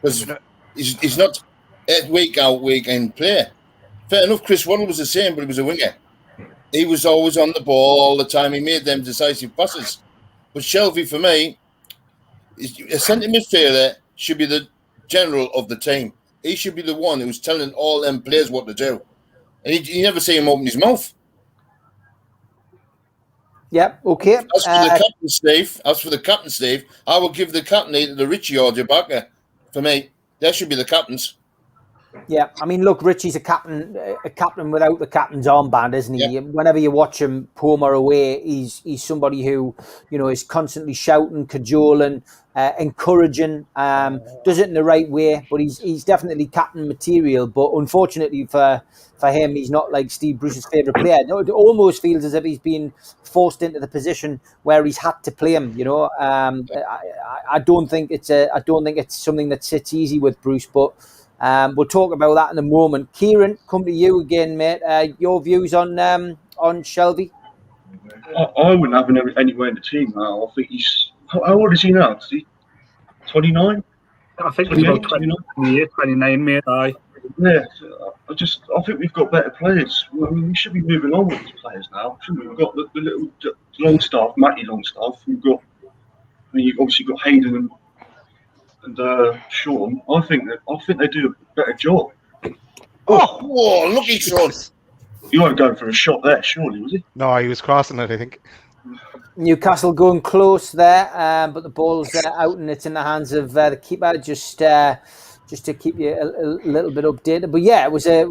because he's not a week out, week in player. Fair enough, Chris Waddle was the same, but he was a winger. He was always on the ball all the time. He made them decisive passes. But Shelby, for me, a centre midfielder should be the general of the team. He should be the one who's telling all them players what to do. And you never see him open his mouth. Yep, okay. As for the captain, Steve, I would give the captain either the Richie or Jabaka. For me, they should be the captains. Yeah, I mean, look, Richie's a captain without the captain's armband, isn't he? Yep. Whenever you watch him home or away, he's somebody who, is constantly shouting, cajoling, encouraging, does it in the right way. But he's definitely captain material. But unfortunately for him, he's not like Steve Bruce's favourite player. It almost feels as if he's been forced into the position where he's had to play him. I don't think it's something that sits easy with Bruce, but. We'll talk about that in a moment. Kieran, come to you again, mate. Your views on Shelby? I wouldn't have him anywhere in the team now. I think he's... How old is he now? Is he 29? I think he's about 29, mate. Aye. Yeah, I think we've got better players. I mean, we should be moving on with these players now, shouldn't we? We've got the little Longstaff, Matty Longstaff. You've obviously got Hayden and Sean. I think they do a better job. Oh, whoa, look at Sean. You weren't going for a shot there, surely, was he? No, he was crossing it, I think. Newcastle going close there, but the ball's out and it's in the hands of the keeper. Just to keep you a little bit updated, but yeah, it was a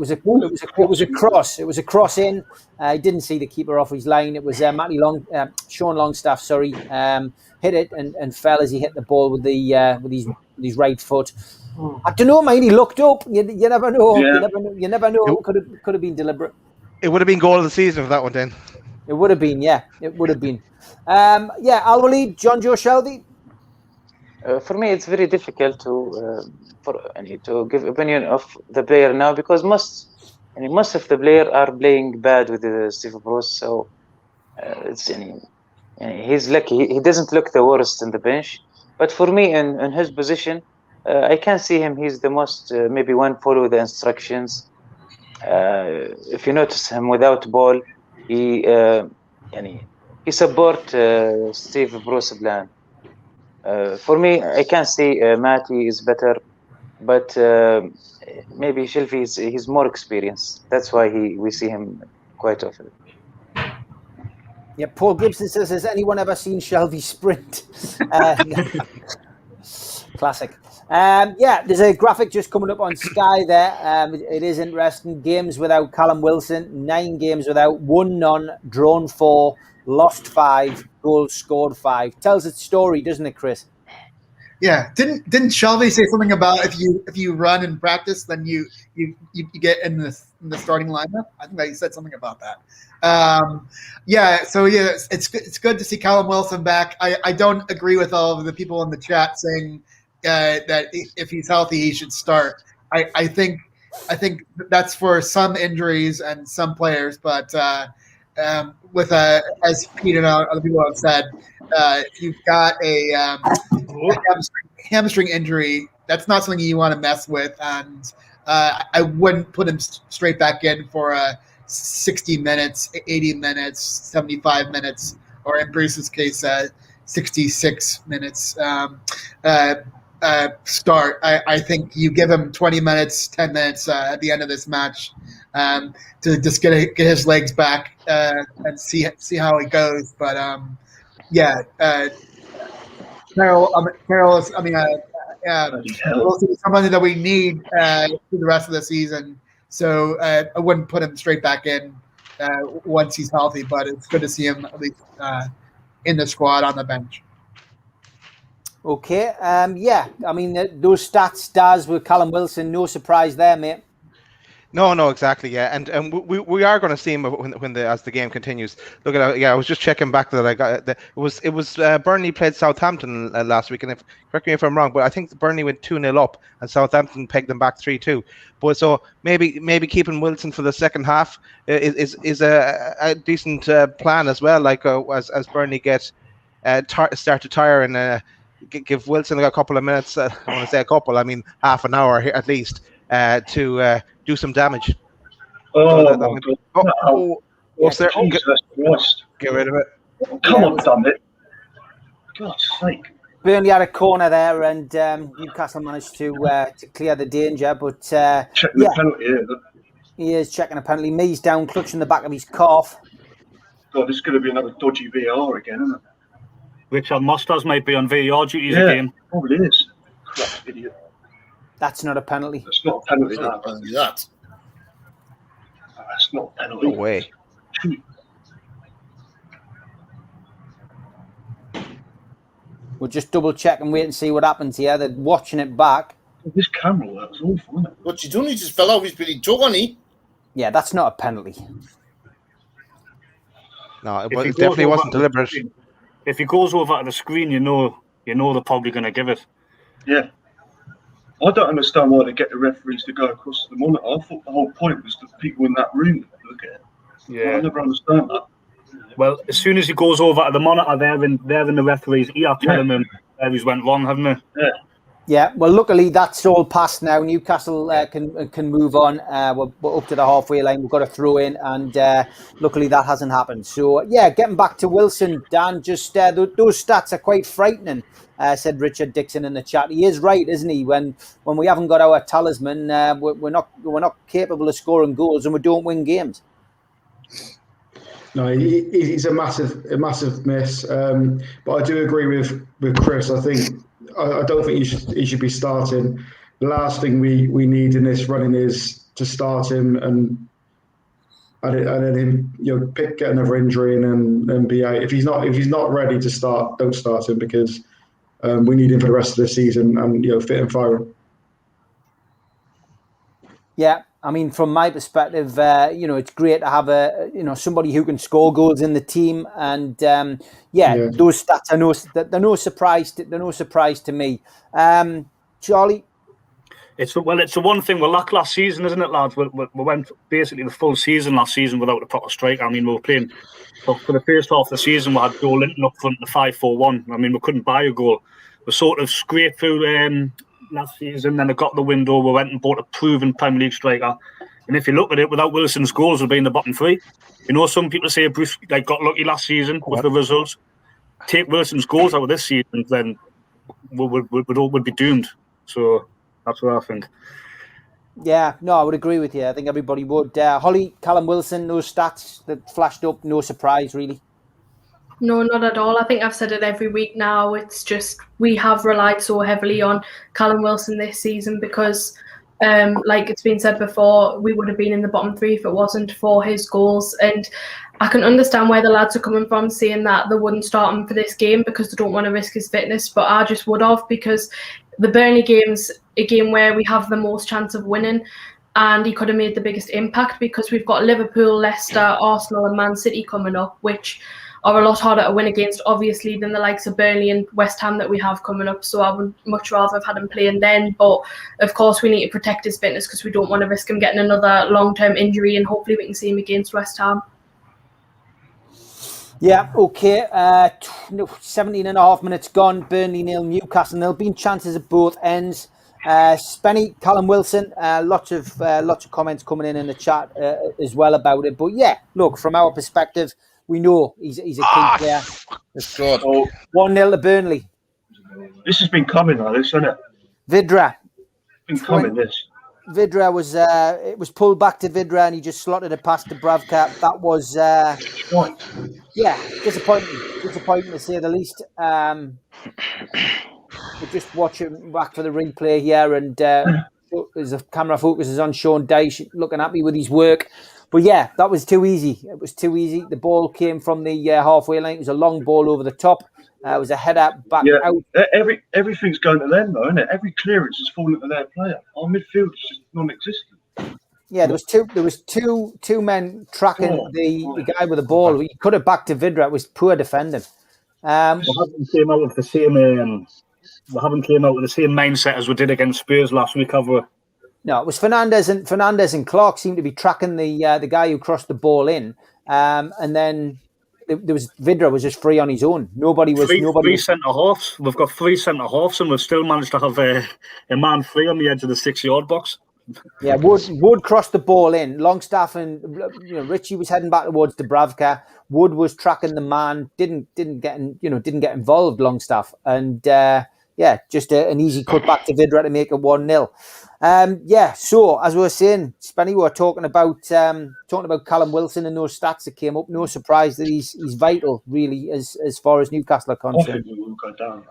cross. It was a cross in. I didn't see the keeper off his line. It was Sean Longstaff. Sorry, hit it and fell as he hit the ball with his right foot. I don't know, man. He looked up. You never know. Yeah. You never know. Could have been deliberate. It would have been goal of the season for that one, then. It would have been. Yeah, it would have been. Al Walid, John Joe Shelby. For me, it's very difficult to give opinion of the player now because most of the players are playing bad with Steve Bruce. So he's lucky. He doesn't look the worst in the bench. But for me, in his position, I can see him. He's the most maybe one follow the instructions. If you notice him without ball, he support Steve Bruce plan. For me, I can see Matty is better, but maybe Shelby he's more experienced. That's why we see him quite often. Yeah, Paul Gibson says, has anyone ever seen Shelby sprint? Classic. There's a graphic just coming up on Sky there. It is interesting. Games without Callum Wilson, 9 games without, 1 none, drawn 4, lost 5, goals scored 5. Tells its story, doesn't it, Chris? Yeah. Didn't Shelby say something about if you run in practice, then you get in the starting lineup? I think he said something about that. It's good to see Callum Wilson back. I don't agree with all of the people in the chat saying that if he's healthy he should start. I think that's for some injuries and some players, but with as Pete and other people have said, if you've got a hamstring injury, that's not something you want to mess with, and I wouldn't put him straight back in for 60 minutes, 80 minutes, 75 minutes, or in Bruce's case, 66 minutes start. I think you give him 20 minutes, 10 minutes at the end of this match to just get his legs back and see how it goes. But somebody that we need through the rest of the season. So I wouldn't put him straight back in once he's healthy, but it's good to see him at least in the squad on the bench. Okay. Yeah. I mean, those stats, Daz, with Callum Wilson, no surprise there, mate. No, exactly, yeah, and we are going to see him as the game continues. Look at I was just checking back that I got it was Burnley played Southampton last week, and correct me if I'm wrong, but I think Burnley went 2-0 up, and Southampton pegged them back 3-2. But so maybe keeping Wilson for the second half is a decent plan as well. Like as Burnley get start to tire and give Wilson a couple of minutes. I want to say a couple. I mean half an hour at least to do some damage. What's there? Get rid of it. Come on, damn it. God's sake. Burnley had a corner there, and Newcastle managed to clear the danger. But checking the penalty here. He is checking a penalty. Mees down, clutching the back of his calf. God, this is going to be another dodgy VAR again, isn't it? Richard Mosters might be on VAR duties Yeah, again. Probably is. Crap idiot. That's not a penalty. That's not a penalty. It's not a penalty, that. That's not a penalty. No way. We'll just double check and wait and see what happens here. They're watching it back. This camera works awful, isn't it? What you done? He just fell out his bloody toe, hasn't he? Yeah, that's not a penalty. No, it definitely wasn't deliberate. If he goes over to the screen, you know they're probably going to give it. Yeah. I don't understand why they get the referees to go across the monitor. I thought the whole point was the people in that room to look at it. Yeah. I never understand that. Well, as soon as he goes over to the monitor, they're in the referee's ear telling him where he's went wrong, haven't they? Yeah. Yeah, well, luckily that's all past now. Newcastle can move on. We're up to the halfway line. We've got a throw in, and luckily that hasn't happened. So, yeah, getting back to Wilson, Dan, just those stats are quite frightening, said Richard Dixon in the chat. He is right, isn't he? When we haven't got our talisman, we're not capable of scoring goals, and we don't win games. No, he's a massive miss. But I do agree with Chris. I don't think he should be starting. The last thing we need in this running is to start him and then him get another injury and then be out. If he's not ready to start, don't start him, because we need him for the rest of the season and fit and firing. Yeah. I mean, from my perspective, it's great to have somebody who can score goals in the team, and those stats they're no surprise to me. Charlie, it's the one thing we lacked last season, isn't it, lads? We went basically the full season last season without a proper striker. I mean, we were playing for the first half of the season. We had Joe Linton up front in the 5-4-1. I mean, we couldn't buy a goal. We sort of scraped through last season, then I got the window. We went and bought a proven Premier League striker, and if you look at it, without Wilson's goals, we'd be in the bottom three. Some people say Bruce got lucky last season with the results. Take Wilson's goals out of this season, then we'd be doomed. So that's what I think. Yeah, no, I would agree with you. I think everybody would. Holly, Callum Wilson, those stats that flashed up, no surprise really. No, not at all. I think I've said it every week now. It's just we have relied so heavily on Callum Wilson this season because, like it's been said before, we would have been in the bottom three if it wasn't for his goals. And I can understand where the lads are coming from, saying that they wouldn't start him for this game because they don't want to risk his fitness. But I just would have, because the Burnley game's a game where we have the most chance of winning. And he could have made the biggest impact because we've got Liverpool, Leicester, Arsenal and Man City coming up, which are a lot harder to win against, obviously, than the likes of Burnley and West Ham that we have coming up. So I would much rather have had him playing then. But, of course, we need to protect his fitness because we don't want to risk him getting another long-term injury, and hopefully we can see him against West Ham. Yeah, okay. 17 and a half minutes gone. Burnley 0, Newcastle 0. Been chances at both ends. Spenny, Callum Wilson, lots of comments coming in the chat as well about it. But yeah, look, from our perspective, we know he's a key player. It's good. 1-0 to Burnley. This has been coming, though, isn't it? Vidra. It's been coming, this. Vidra was it was pulled back to Vidra and he just slotted it past the Bravka. That was disappointing to say the least. we're just watching back for the replay here, and as the camera focuses on Sean Dyche looking happy with his work. But yeah, that was too easy. It was too easy. The ball came from the halfway line. It was a long ball over the top. It was a header back out. Everything's going to them, though, isn't it? Every clearance is falling to their player. Our midfield is just non-existent. Yeah, there was two men tracking the guy with the ball. He could have backed to Vidra. It was poor defending. We haven't came out with the same. We haven't came out with the same mindset as we did against Spurs last week, have we? No, it was Fernandez and Clark seemed to be tracking the guy who crossed the ball in, and then there was Vidra was just free on his own. Nobody was three centre halves. We've got 3 centre halves, and we've still managed to have a man free on the edge of the 6-yard box. Yeah, Wood crossed the ball in. Longstaff and Richie was heading back towards Dubravka. Wood was tracking the man. Didn't get involved. Longstaff and just an easy cut back to Vidra to make it 1-0. So as we were saying, Spenny, we were talking about Callum Wilson and those stats that came up. No surprise that he's vital, really, as far as Newcastle are concerned. I think we will go down.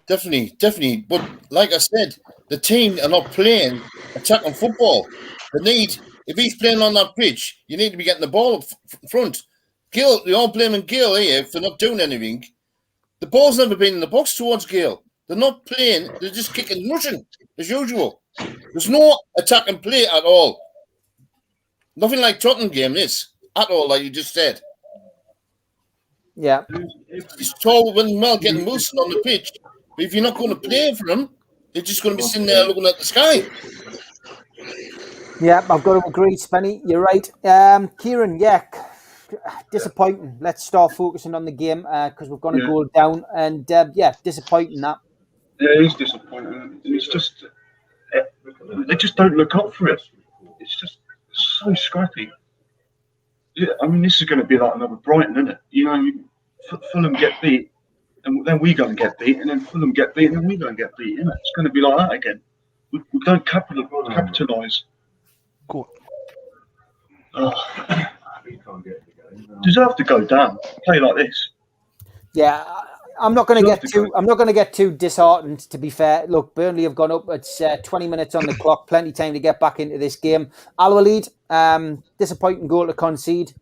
Definitely. But like I said, the team are not playing attacking football. If he's playing on that pitch, you need to be getting the ball up front. Gill, you're all blaming Gill here for not doing anything. The ball's never been in the box towards Gill. They're not playing. They're just kicking and rushing as usual. There's no attack and play at all. Nothing like Tottenham game, this at all, like you just said. Yeah. It's all well getting Wilson on the pitch, but if you're not going to play for him, they're just going to be sitting there looking at the sky. Yeah, I've got to agree, Spenny. You're right. Kieran, disappointing. Let's start focusing on the game because we've got to go down. And disappointing that. Yeah, it is disappointing. It's just they just don't look up for it. It's just so scrappy. Yeah, I mean, this is going to be like another Brighton, isn't it? Fulham get beat, and then we go and get beat, and then Fulham get beat, and then we go and get beat. Isn't it? It's going to be like that again. We don't capitalise. Cool. Deserve to go down. Play like this. Yeah, I'm not going to get too disheartened. To be fair, look, Burnley have gone up. It's 20 minutes on the clock. Plenty of time to get back into this game. Al-Walid, disappointing goal to concede.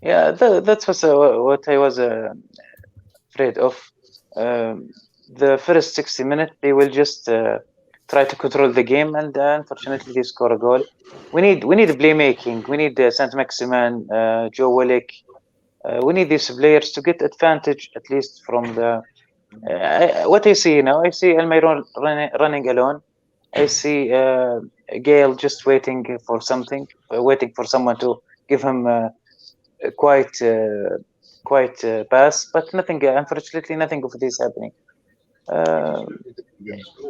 Yeah, that was what I was afraid of. The first 60 minutes, they will just try to control the game, and unfortunately, they score a goal. We need playmaking. We need Saint-Maximin, Joe Willock. We need these players to get advantage, at least from the. What I see now, I see Almiron running alone. I see Gale just waiting for something, waiting for someone to give him quite pass, but nothing. Unfortunately, nothing of this happening.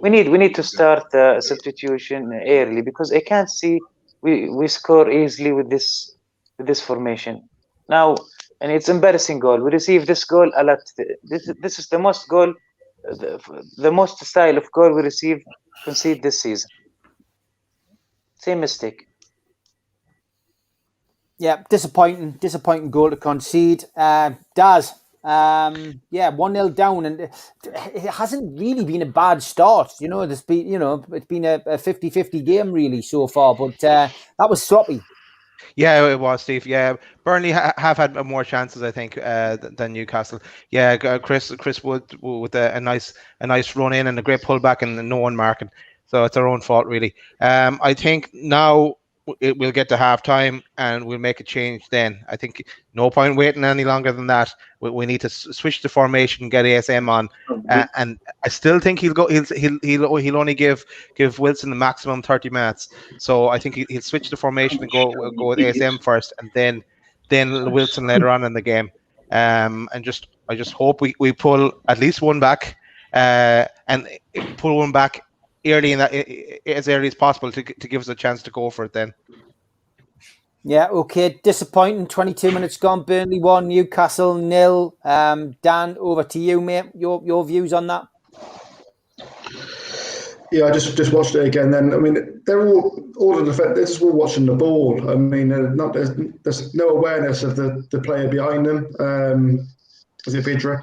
We need to start substitution early because I can't see we score easily with this formation now. And it's embarrassing goal. We receive this goal a lot. This is the most goal, the most style of goal we concede this season. Same mistake. Yeah, disappointing goal to concede. Daz, 1-0 down, and it hasn't really been a bad start. It's been a 50-50 game really so far, but that was sloppy. Yeah, it was, Steve. Yeah, Burnley have had more chances, I think, than Newcastle. Yeah, Chris Wood with a nice run in and a great pullback and no one marking. So it's our own fault, really. I think now we'll get to half time and we'll make a change then. I think no point waiting any longer than that. We need to switch the formation, get ASM on, and I still think he'll only give Wilson the maximum 30 minutes. So I think he'll switch the formation and go with ASM first, and then Wilson later on in the game. I just hope we pull at least one back, and pull one back early as early as possible to give us a chance to go for it then. Yeah, okay. Disappointing. 22 minutes gone. Burnley 1, Newcastle 0. Dan, over to you, mate. Your views on that? Yeah, I just watched it again. Then I mean, they're all the defense. They're just all watching the ball. I mean, there's no awareness of the player behind them. Is it Vidra?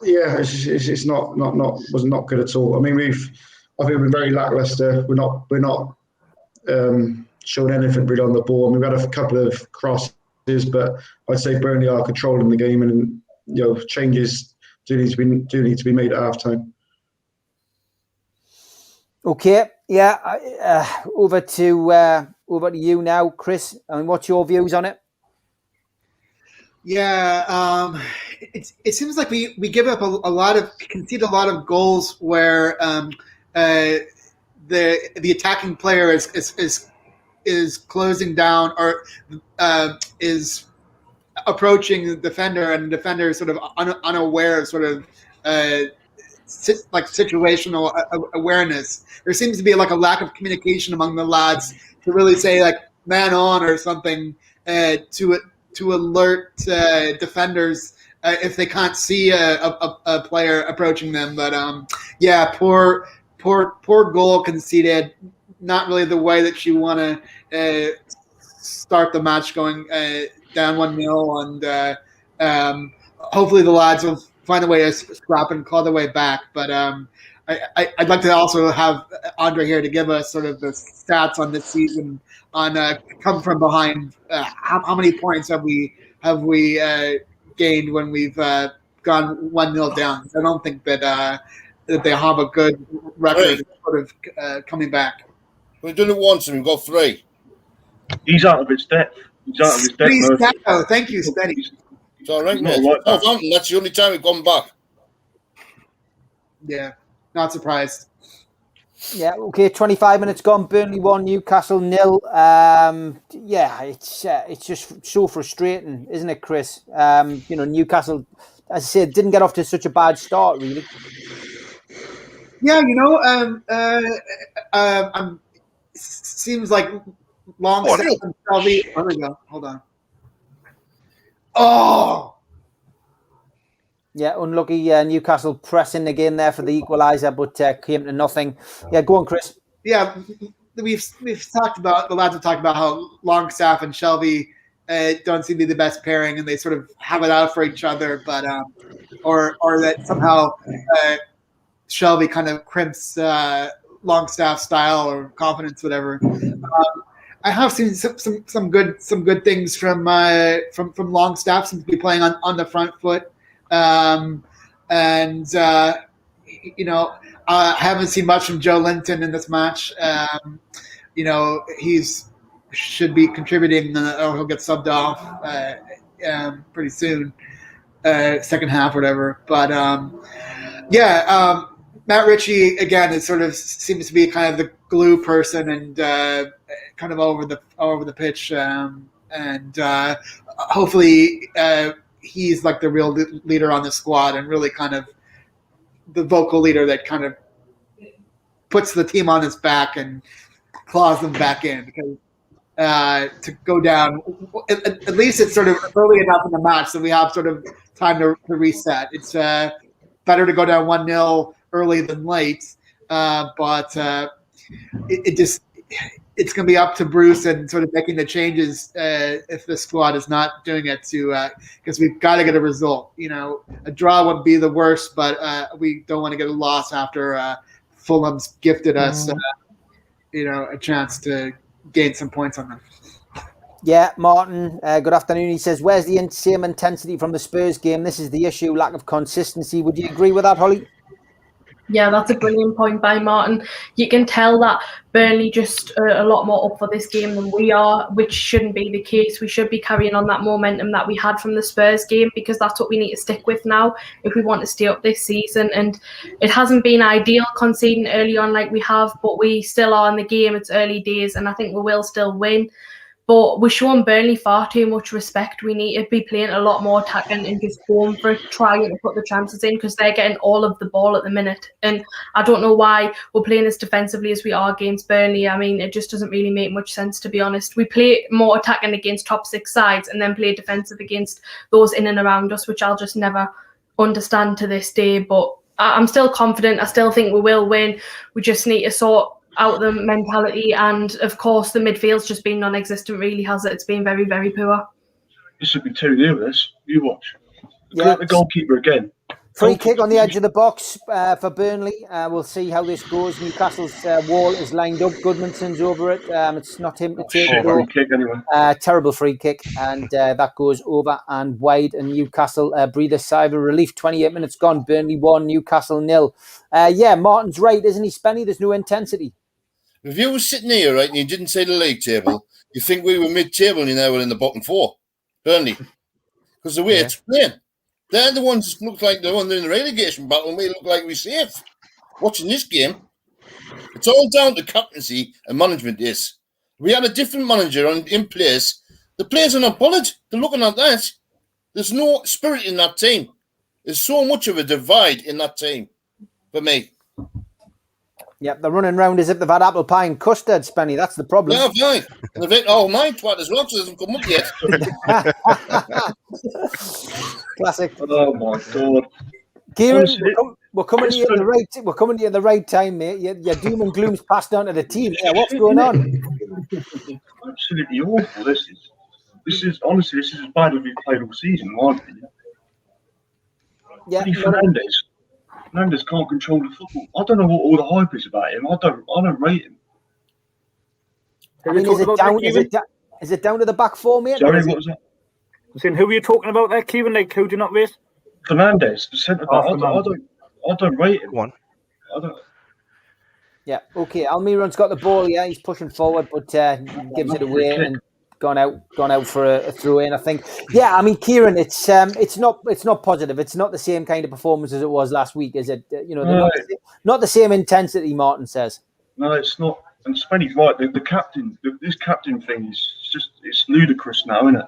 Yeah, it's not was not good at all. I mean, I think we've been very lackluster. We're not showing anything really on the ball. And we've had a couple of crosses, but I'd say Burnley are controlling the game, and changes do need to be made at halftime. Okay, yeah. Over to you now, Chris. I mean, what's your views on it? Yeah, it seems like we give up concede a lot of goals where the attacking player is closing down or is approaching the defender, and the defender is sort of unaware, sort of like situational awareness. There seems to be like a lack of communication among the lads to really say like man on or something to alert defenders if they can't see a player approaching them. But yeah, poor goal conceded. Not really the way that you want to start the match, going down 1-0, and hopefully the lads will find a way to scrap and claw their way back. But I'd like to also have Andre here to give us sort of the stats on this season on come from behind. How many points have we gained when we've gone 1-0 down? I don't think that they have a good record sort of coming back. We've done it once and we've got 3. He's out of his depth. Thank you, Steady. It's all right, mate. That's the only time we've gone back. Yeah, not surprised. Yeah, okay, 25 minutes gone, Burnley 1, Newcastle 0. Yeah, it's just so frustrating, isn't it, Chris? Newcastle, as I said, didn't get off to such a bad start, really. Yeah, seems like Longstaff and Shelby. Oh, there we go. Hold on. Oh! Yeah, unlucky Newcastle pressing again there for the equaliser, but came to nothing. Yeah, go on, Chris. Yeah, we've talked about, the lads have talked about how Longstaff and Shelby don't seem to be the best pairing, and they sort of have it out for each other, but or that somehow Shelby kind of crimps Longstaff style or confidence, whatever. I have seen some good things from Longstaff. Seems to be playing on the front foot, I haven't seen much from Joe Linton in this match. He's should be contributing, or he'll get subbed off pretty soon, second half, or whatever. But Matt Ritchie again is sort of seems to be kind of the glue person and kind of over the pitch, and hopefully he's like the real leader on the squad and really kind of the vocal leader that kind of puts the team on his back and claws them back in, because to go down, at least it's sort of early enough in the match so we have sort of time to reset. It's better to go down 1-0 early than late, but it's going to be up to Bruce and sort of making the changes if the squad is not doing it, because we've got to get a result. A draw wouldn't be the worst, but we don't want to get a loss after Fulham's gifted us a chance to gain some points on them. Yeah, Martin, good afternoon. He says, where's the same intensity from the Spurs game? This is the issue, lack of consistency. Would you agree with that, Holly? Yeah, that's a brilliant point by Martin. You can tell that Burnley just a lot more up for this game than we are, which shouldn't be the case. We should be carrying on that momentum that we had from the Spurs game, because that's what we need to stick with now if we want to stay up this season. And it hasn't been ideal conceding early on like we have, but we still are in the game. It's early days, and I think we will still win. But we're showing Burnley far too much respect. We need to be playing a lot more attacking and just going for it, trying to put the chances in, because they're getting all of the ball at the minute. And I don't know why we're playing as defensively as we are against Burnley. I mean, it just doesn't really make much sense, to be honest. We play more attacking against top 6 sides and then play defensive against those in and around us, which I'll just never understand to this day. But I'm still confident. I still think we will win. We just need to sort out the mentality, and of course the midfield's just been non-existent, really, has it? It's been very, very poor. This should be 2-0 this. You watch. Yeah. The goalkeeper again. Free kick on the edge of the box for Burnley. We'll see how this goes. Newcastle's wall is lined up. Goodmanson's over it. It's not him to take it. Free kick anyway. Terrible free kick, and that goes over and wide. And Newcastle breathe a sigh of relief. 28 minutes gone. Burnley 1, Newcastle 0. Martin's right, isn't he, Spenny? There's no intensity. If you were sitting here, right, and you didn't say the league table, you think we were mid-table and you now we're in the bottom 4, Burnley. Because the way it's playing. They're the ones that look like the one in the relegation battle, and we look like we're safe. Watching this game, it's all down to captaincy and management. Yes, we had a different manager in place. The players are not bothered. They're looking at that. There's no spirit in that team. There's so much of a divide in that team. For me, Yep, they're running around as if they've had apple pie and custard, Spenny. That's the problem. Yeah, right. And they've eaten my twat as well, so it hasn't come up yet. Classic. Oh my God. Kieran, we're coming to you at the right time, mate. Your doom and gloom's passed on to the team. Yeah, what's going on? Absolutely awful. This is honestly, this is as bad as we've played all season, in my opinion. Yeah, Fernandes can't control the football. I don't know what all the hype is about him. I don't rate him. I mean, is it down to the back four, mate? Sorry, what was that? Saying, who are you talking about there, Kieran? Like, who do you not rate? Fernandes, the centre back. I don't rate him. One. I don't. Yeah, okay. Almiron's got the ball. Yeah, he's pushing forward, but gives it away and gone out for a throw in. I think. Yeah, I mean, Kieran, it's not positive. It's not the same kind of performance as it was last week, is it? Not the same intensity. Martin says. No, it's not. And Spenny's right. The captain, this captain thing it's ludicrous now, isn't it?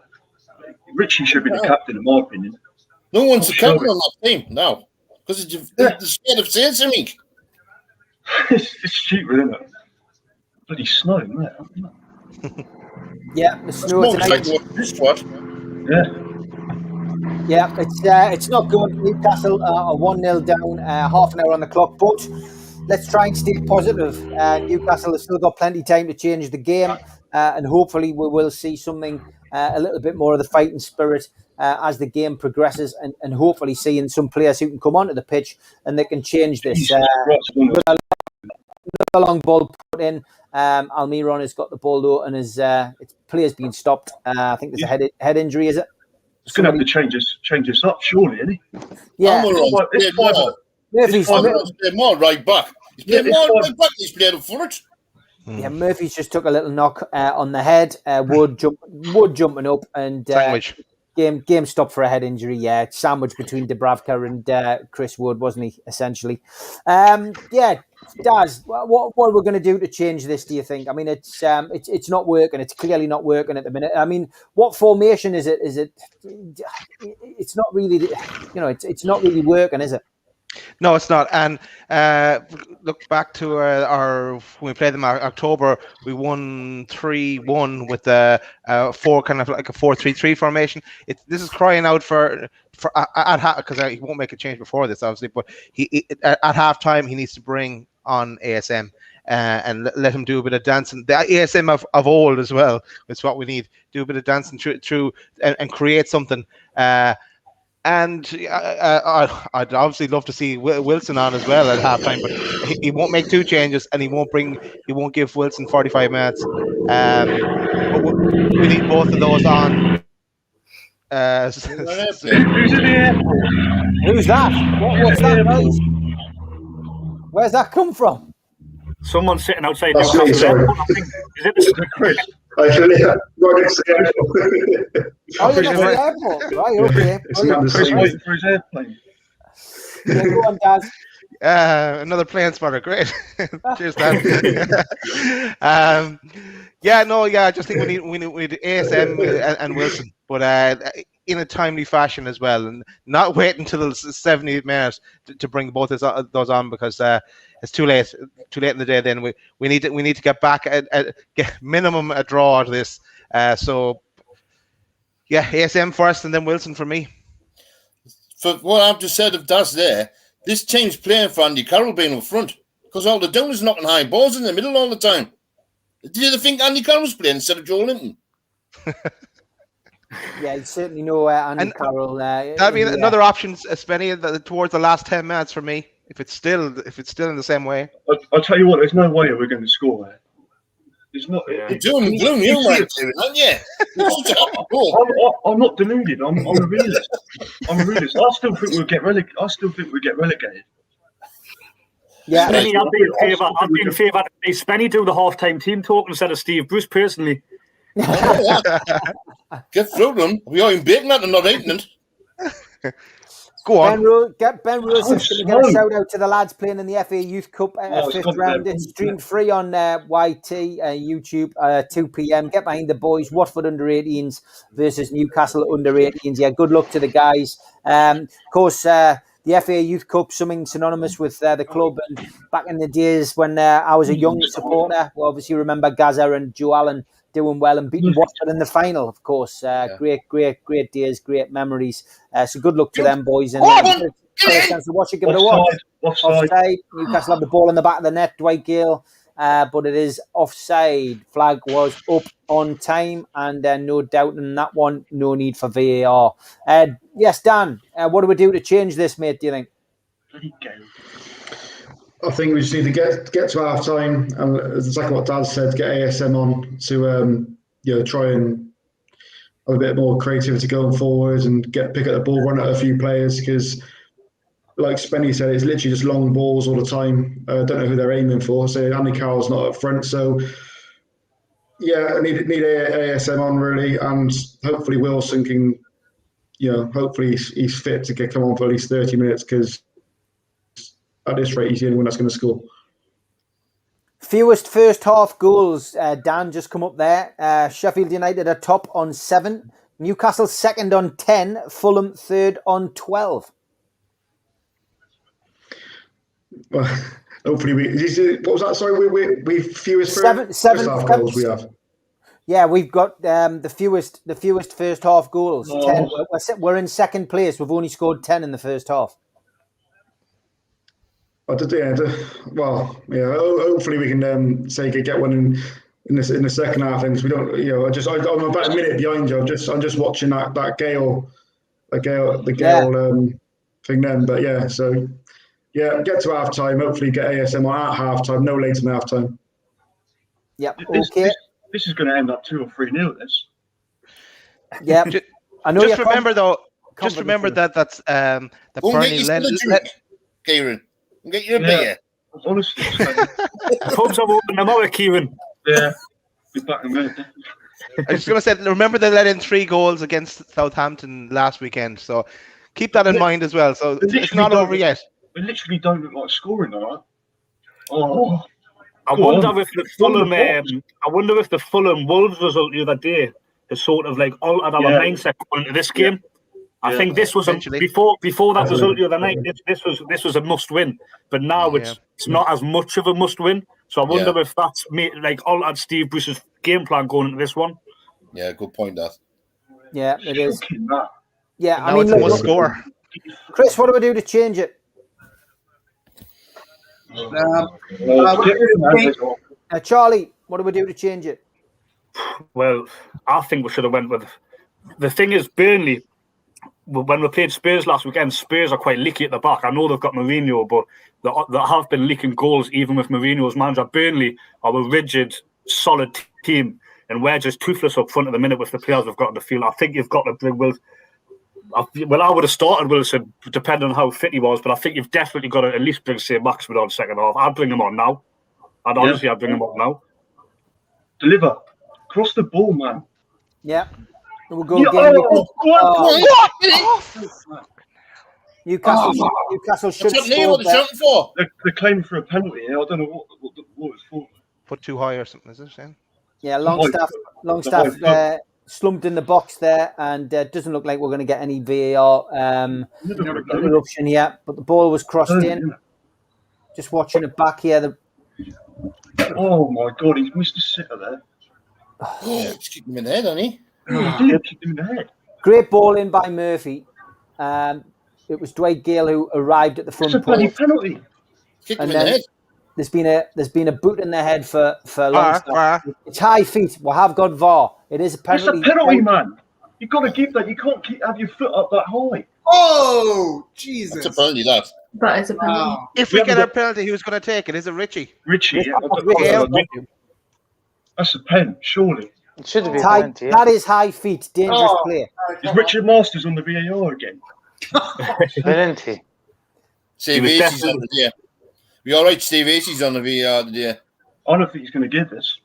Richie should be the captain, in my opinion. No one's the captain on that team now because they're scared of saying something. It's stupid, isn't it? Bloody snow, isn't it? Yeah, the snow tonight. Yeah, it's not good. Newcastle are 1-0 down, half an hour on the clock, but let's try and stay positive. Newcastle has still got plenty of time to change the game, and hopefully we will see something a little bit more of the fighting spirit as the game progresses, and hopefully seeing some players who can come onto the pitch and they can change this. A long ball put in. Almiron has got the ball though, and his player's been stopped. I think there's a head injury, is it? He's going to have to change this up, surely, isn't he? Yeah. Murphy's played more right back. He's played more right back. He's played up front. Yeah, Murphy's just took a little knock on the head. Wood jumping up, and game stopped for a head injury. Yeah, sandwich between Dubravka and Chris Wood, wasn't he? Essentially, Daz, what are we going to do to change this? Do you think? I mean, it's not working. It's clearly not working at the minute. I mean, what formation is it? It's not really, it's not really working, is it? No, it's not. And look back to our when we played them in October, we won 3-1 with a 4-3-3 formation. This is crying out for because he won't make a change before this, obviously. But at halftime he needs to bring on ASM and let him do a bit of dancing. The ASM of old as well. It's what we need. Do a bit of dancing through and create something. And I'd obviously love to see Wilson on as well at halftime, but he won't make two changes, and he won't give Wilson 45 minutes. But we need both of those on. Who's that? What's that noise? Where's that come from? Someone's sitting outside. That's me, sorry. Is it Chris? Right next to the airport. Oh, you're next to the airport. Right, okay. Chris waiting for his airplane. Yeah, go on, Daz. Another plane spotter, great. Cheers, Dan. I just think we need ASM and Wilson, but in a timely fashion as well, and not wait until the 70th minute to bring both those on, because it's too late in the day. Then we need to get back get minimum a draw out of this. ASM first, and then Wilson for me. For what I've just said of Daz there, this team's playing for Andy Carroll being up front, because all they're doing is knocking high balls in the middle all the time. Do you think Andy Carroll's playing instead of Joe Linton? Yeah, you certainly know Andy And Carroll. That'd be another option, Spenny, towards the last 10 minutes for me. If it's still in the same way. I'll tell you what. There's no way we're going to score there. It's not. You're doom and gloom, you might do, aren't you? I'm not deluded. I'm a realist. I'm a realist. I still think we'll get relegated. Yeah, Spenny, I'd be in favour to see Spenny do the half-time team talk instead of Steve Bruce, personally. Get through them. We are in bacon and not eating it. Go on. Ben Rose is going to get a shout out to the lads playing in the FA Youth Cup fifth round. It's streamed free on YT, YouTube, 2 p.m. Get behind the boys. Watford under 18s versus Newcastle under 18s. Yeah, good luck to the guys. Of course, the FA Youth Cup, something synonymous with the club. And back in the days when I was a young supporter, we obviously remember Gaza and Joe Allen doing well and beating Watford in the final, of course. Great days, great memories. So good luck to them, boys. And chance to watch it, give it a watch. Offside. Newcastle have the ball in the back of the net, Dwight Gale. But it is offside. Flag was up on time, and no doubt in that one, no need for VAR. Yes, Dan, what do we do to change this, mate, do you think? I think we just need to get to half time, and exactly what Dad said, get ASM on to try and have a bit more creativity going forward and pick up the ball, run at a few players, because like Spenny said, it's literally just long balls all the time. Don't know who they're aiming for. So Andy Carroll's not up front, so yeah, I need ASM on really, and hopefully Wilson can, hopefully he's fit to come on for at least 30 minutes, because at this rate, he's the only one that's going to score. Fewest first half goals, Dan, just come up there. Sheffield United are top on 7. Newcastle second on 10. Fulham third on 12. Well, hopefully what was that? Sorry, we fewest first half goals we have. Yeah, we've got the fewest first half goals. 10. We're in second place. We've only scored 10 in the first half. Hopefully we can get one in the second half, and we don't. I'm about a minute behind you. I'm just watching that Gale thing then. But yeah, so yeah, get to half time. Hopefully get ASM on at half time, no later than half time. Yep. Okay. This is going to end up 2 or 3-0. This. Yeah. I know. Just remember that that's the Burnley Kieran. Get your beer. Honestly. Pubs have opened them out, Kieran. Yeah. Be back in a minute. I was going to say, remember they let in 3 goals against Southampton last weekend, so keep that in mind as well. So it's not over yet. They literally don't look like scoring, all right? Oh. I wonder if the Fulham Wolves result the other day has sort of like altered our mindset going into this game. I think this was before that result the other night. This was a must win, but now it's not as much of a must win. So I wonder if that's altered Steve Bruce's game plan going into this one. Yeah, good point. That. Yeah, it is. Yeah, I mean, it's a must score. Chris, what do we do to change it? Charlie, what do we do to change it? Well, I think we should have went with. The thing is, Burnley. When we played Spurs last weekend, Spurs are quite leaky at the back. I know they've got Mourinho, but they have been leaking goals even with Mourinho as manager. Burnley are a rigid, solid team, and we're just toothless up front at the minute with the players we've got in the field. I think you've got to bring Wilson. Well, I would have started Wilson, depending on how fit he was, but I think you've definitely got to at least bring Maximin on second half. I'd bring him on now. I'd bring him on now. Deliver. Cross the ball, man. Yeah. We'll go again. Newcastle should score there. They're claiming for a penalty. I don't know what it's for. Put too high or something, is it, Shane? Yeah, Longstaff slumped in the box there, and doesn't look like we're going to get any VAR interruption yet. But the ball was crossed in. Just watching it back here. Oh my God, he's missed a sitter there. Just kicked him in the head, hasn't he? Great ball in by Murphy. It was Dwight Gale who arrived at the front post. It's a penalty. And then there's been a boot in the head for Longstaff. It's high feet. We have got VAR. It is a penalty. It's a penalty, man. You've got to give that. You can't have your foot up that high. Oh, Jesus. That's a penalty, that. That is a penalty. Wow. If we get our penalty, who's going to take it? Is it Richie? Richie, that's a pen, surely. It should be High, penalty. that is high feet, dangerous play. Is Richard Masters on the VAR again? Penalty. Steve Acey's on the day. We all right, Steve Acey's on the VAR today. I don't think he's going to give this.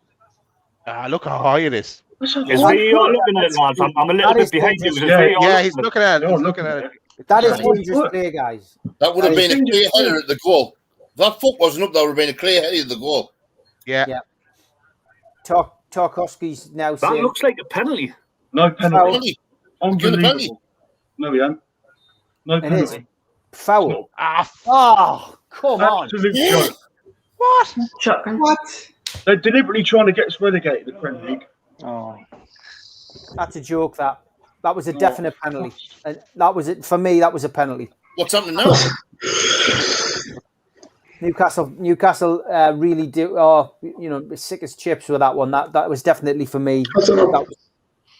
Look how high it is. Is VAR looking at it, lads? I'm a little bit behind you. Yeah, he's looking at it. He's looking at it. That is dangerous play, guys. That would have been a clear header at the goal. If that foot wasn't up, that would have been a clear header at the goal. Yeah. Tarkowski's now that saying... looks like a penalty. No penalty. Unbelievable. No, we haven't. No penalty. Foul. Oh, come on. Absolute joke. What? Shotgun. What? They're deliberately trying to get us relegated to the Premier League. Oh. That's a joke, that. That was a definite penalty. That was it. For me, that was a penalty. What's happening now? Newcastle really do, sick as chips with that one. That was definitely, for me,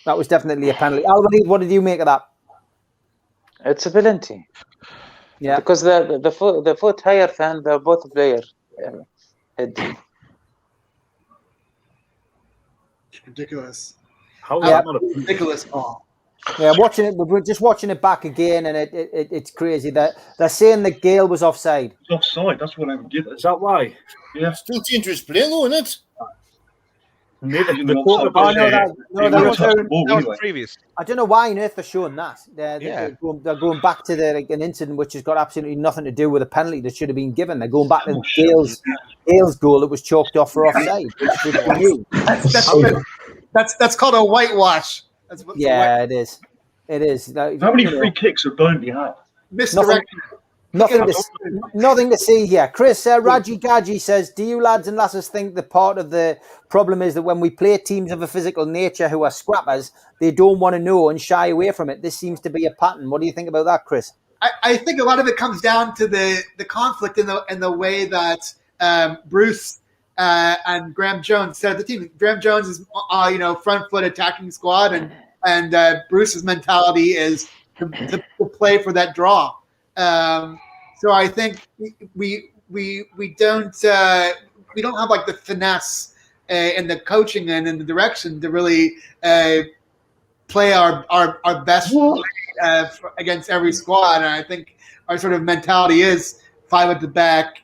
that was definitely a penalty. Albany, what did you make of that? It's a penalty. Yeah. Because the foot higher than the both player head. Ridiculous. How is that not a Ridiculous ball. Yeah, we're just watching it back again, and it's crazy that they're saying that Gale was offside. It's offside. That's what I would give it. Is that why? Yeah. Still dangerous play, though, isn't it? The quarterback. That was previous. I don't know why on earth they're showing that. They're going back to an incident which has got absolutely nothing to do with a penalty that should have been given. They're going back to Gale's goal that was chalked off for offside. That's called a whitewash. It is. It is. How many free kicks have Burnley had? Misdirection. Nothing to see here. Chris, Raji Gaji says, do you lads and lasses think that part of the problem is that when we play teams of a physical nature who are scrappers, they don't want to know and shy away from it? This seems to be a pattern. What do you think about that, Chris? I think a lot of it comes down to the conflict in the way that Bruce and Graham Jones set the team. Graham Jones is front foot attacking squad, and Bruce's mentality is to play for that draw. So I think we don't have like the finesse and the coaching and in the direction to really play our best against every squad. And I think our sort of mentality is 5 at the back.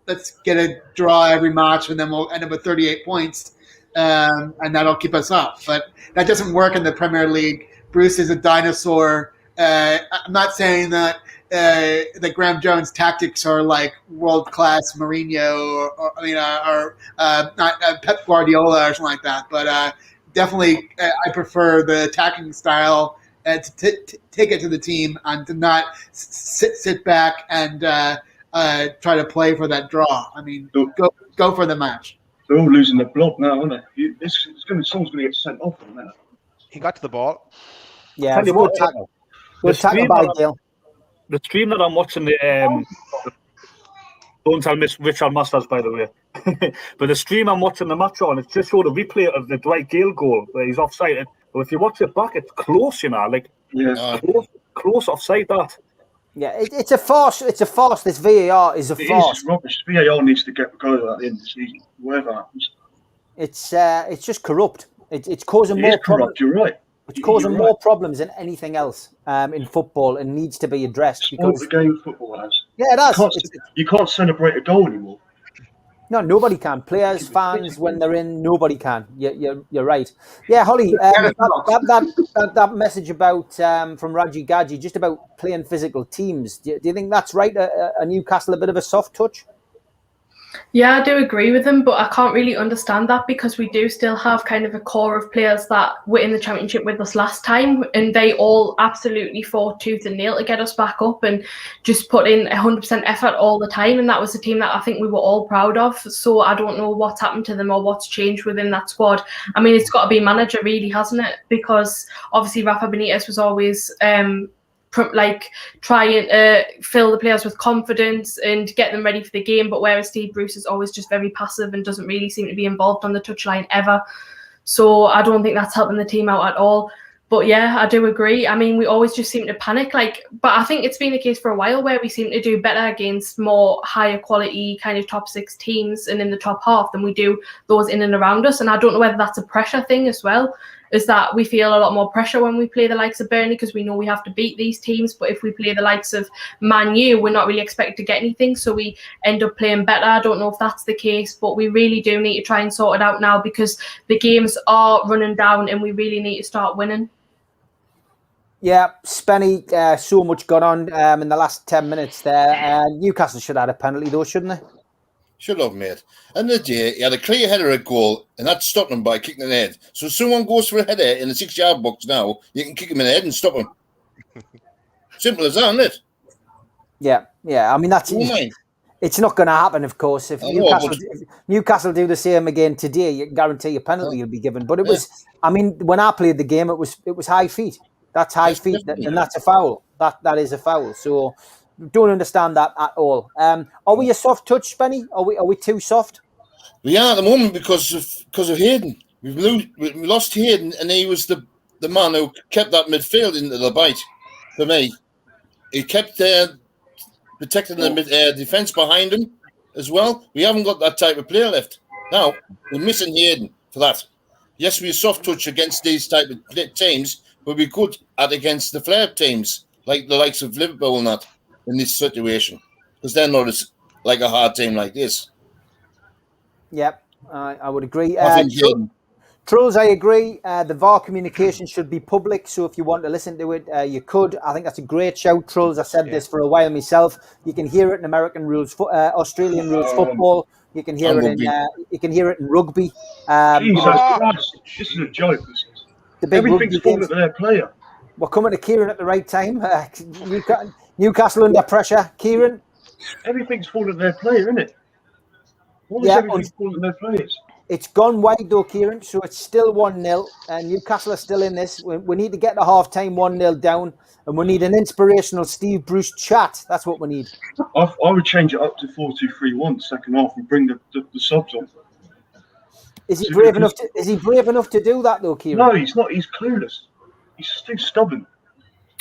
Let's get a draw every match, and then we'll end up with 38 points, and that'll keep us up. But that doesn't work in the Premier League. Bruce is a dinosaur. I'm not saying that Graham Jones' tactics are like world-class Mourinho or not Pep Guardiola or something like that. But definitely, I prefer the attacking style to take it to the team and to not sit back and try to play for that draw. I mean, go for the match. They're all losing their blood now, aren't they? Someone's going to get sent off from that. He got to the ball. Yeah, it was a good tackle. Good tackle by Gale. The stream that I'm watching, don't tell Miss Richard Masters, by the way, but the stream I'm watching the match on, it's just showed a replay of the Dwight Gale goal where he's offside. But if you watch it back, it's close, close offside that. Yeah, it's a farce. It's a farce. This VAR is a farce. It's rubbish. VAR needs to go to that in the season, whatever happens. It's just corrupt. It's causing more problems. You're right. It's causing more problems than anything else in football, and needs to be addressed. Because the game football has. Yeah, it has. You can't celebrate a goal anymore. No, nobody can. Players, fans, when they're in, nobody can. You're right. Yeah, Holly, that message about from Raji Gaji, just about playing physical teams. Do you think that's right? A Newcastle a bit of a soft touch? Yeah, I do agree with him, but I can't really understand that because we do still have kind of a core of players that were in the Championship with us last time, and they all absolutely fought tooth and nail to get us back up and just put in 100% effort all the time, and that was a team that I think we were all proud of. So I don't know what's happened to them or what's changed within that squad. I mean, it's got to be manager really, hasn't it? Because obviously Rafa Benitez was always trying to fill the players with confidence and get them ready for the game, but whereas Steve Bruce is always just very passive and doesn't really seem to be involved on the touchline ever. So I don't think that's helping the team out at all. But yeah, I do agree. I mean, we always just seem to panic. But I think it's been the case for a while where we seem to do better against more higher quality kind of top 6 teams and in the top half than we do those in and around us. And I don't know whether that's a pressure thing as well, is that we feel a lot more pressure when we play the likes of Burnley because we know we have to beat these teams. But if we play the likes of Man U, we're not really expected to get anything. So we end up playing better. I don't know if that's the case, but we really do need to try and sort it out now because the games are running down and we really need to start winning. Yeah, Spenny, so much gone on in the last 10 minutes there. Newcastle should have had a penalty though, shouldn't they? Should have, mate. And the day, he had a clear header at goal, and that stopped him by kicking the head. So if someone goes for a header in the 6-yard box now, you can kick him in the head and stop him. Simple as that, isn't it? Yeah. I mean, it's not going to happen, of course. If Newcastle do the same again today, you can guarantee a penalty will be given. But it was, I mean, when I played the game, it was high feet. That's high feet, and that's a foul. That is a foul. So don't understand that at all. Are we a soft touch, Spenny? Are we too soft? We are at the moment because of Hayden. We lost Hayden, and he was the man who kept that midfield into the bite. For me, he kept protecting the defence behind him as well. We haven't got that type of player left now. We're missing Hayden for that. Yes, we're soft touch against these type of teams, but we're good against the flare teams like the likes of Liverpool and that in this situation because they're not as like a hard team like this. Yep, I would agree. Trolls, I agree. The VAR communication should be public, so if you want to listen to it, you could. I think that's a great shout, Trolls. I said this for a while myself. You can hear it in American rules, Australian rules football. You can hear it in rugby. Jesus Christ, this is a joke. Everything's falling to their player. We're coming to Kieran at the right time. Newcastle under pressure. Kieran? Everything's falling to their player, isn't it? Everything's falling to their players. It's gone wide though, Kieran, so it's still 1-0. And Newcastle are still in this. We need to get to half-time 1-0 down. And we need an inspirational Steve Bruce chat. That's what we need. I would change it up to 4-2-3-1 second half and bring the subs on. Is he brave enough to do that though, Kieran? No, he's not. He's clueless. He's too stubborn.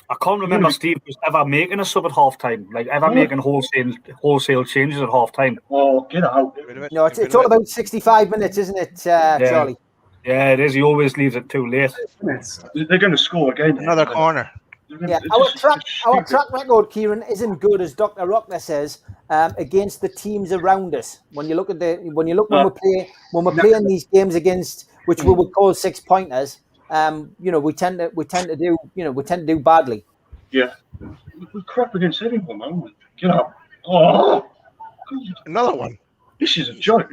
I can't remember Steve was ever making a sub at half time, making wholesale changes at half time. Oh, get out. No, it's all about 65 minutes, isn't it, Charlie? Yeah, it is. He always leaves it too late. They're going to score again. Another corner. Yeah, our track record, Kieran, isn't good, as Dr. Rockner says, against the teams around us. When you look at when we're playing these games against which we would call 6-pointers, we tend to do badly. Yeah, we crap against everyone, man. Get up! Oh, another one. This is a joke.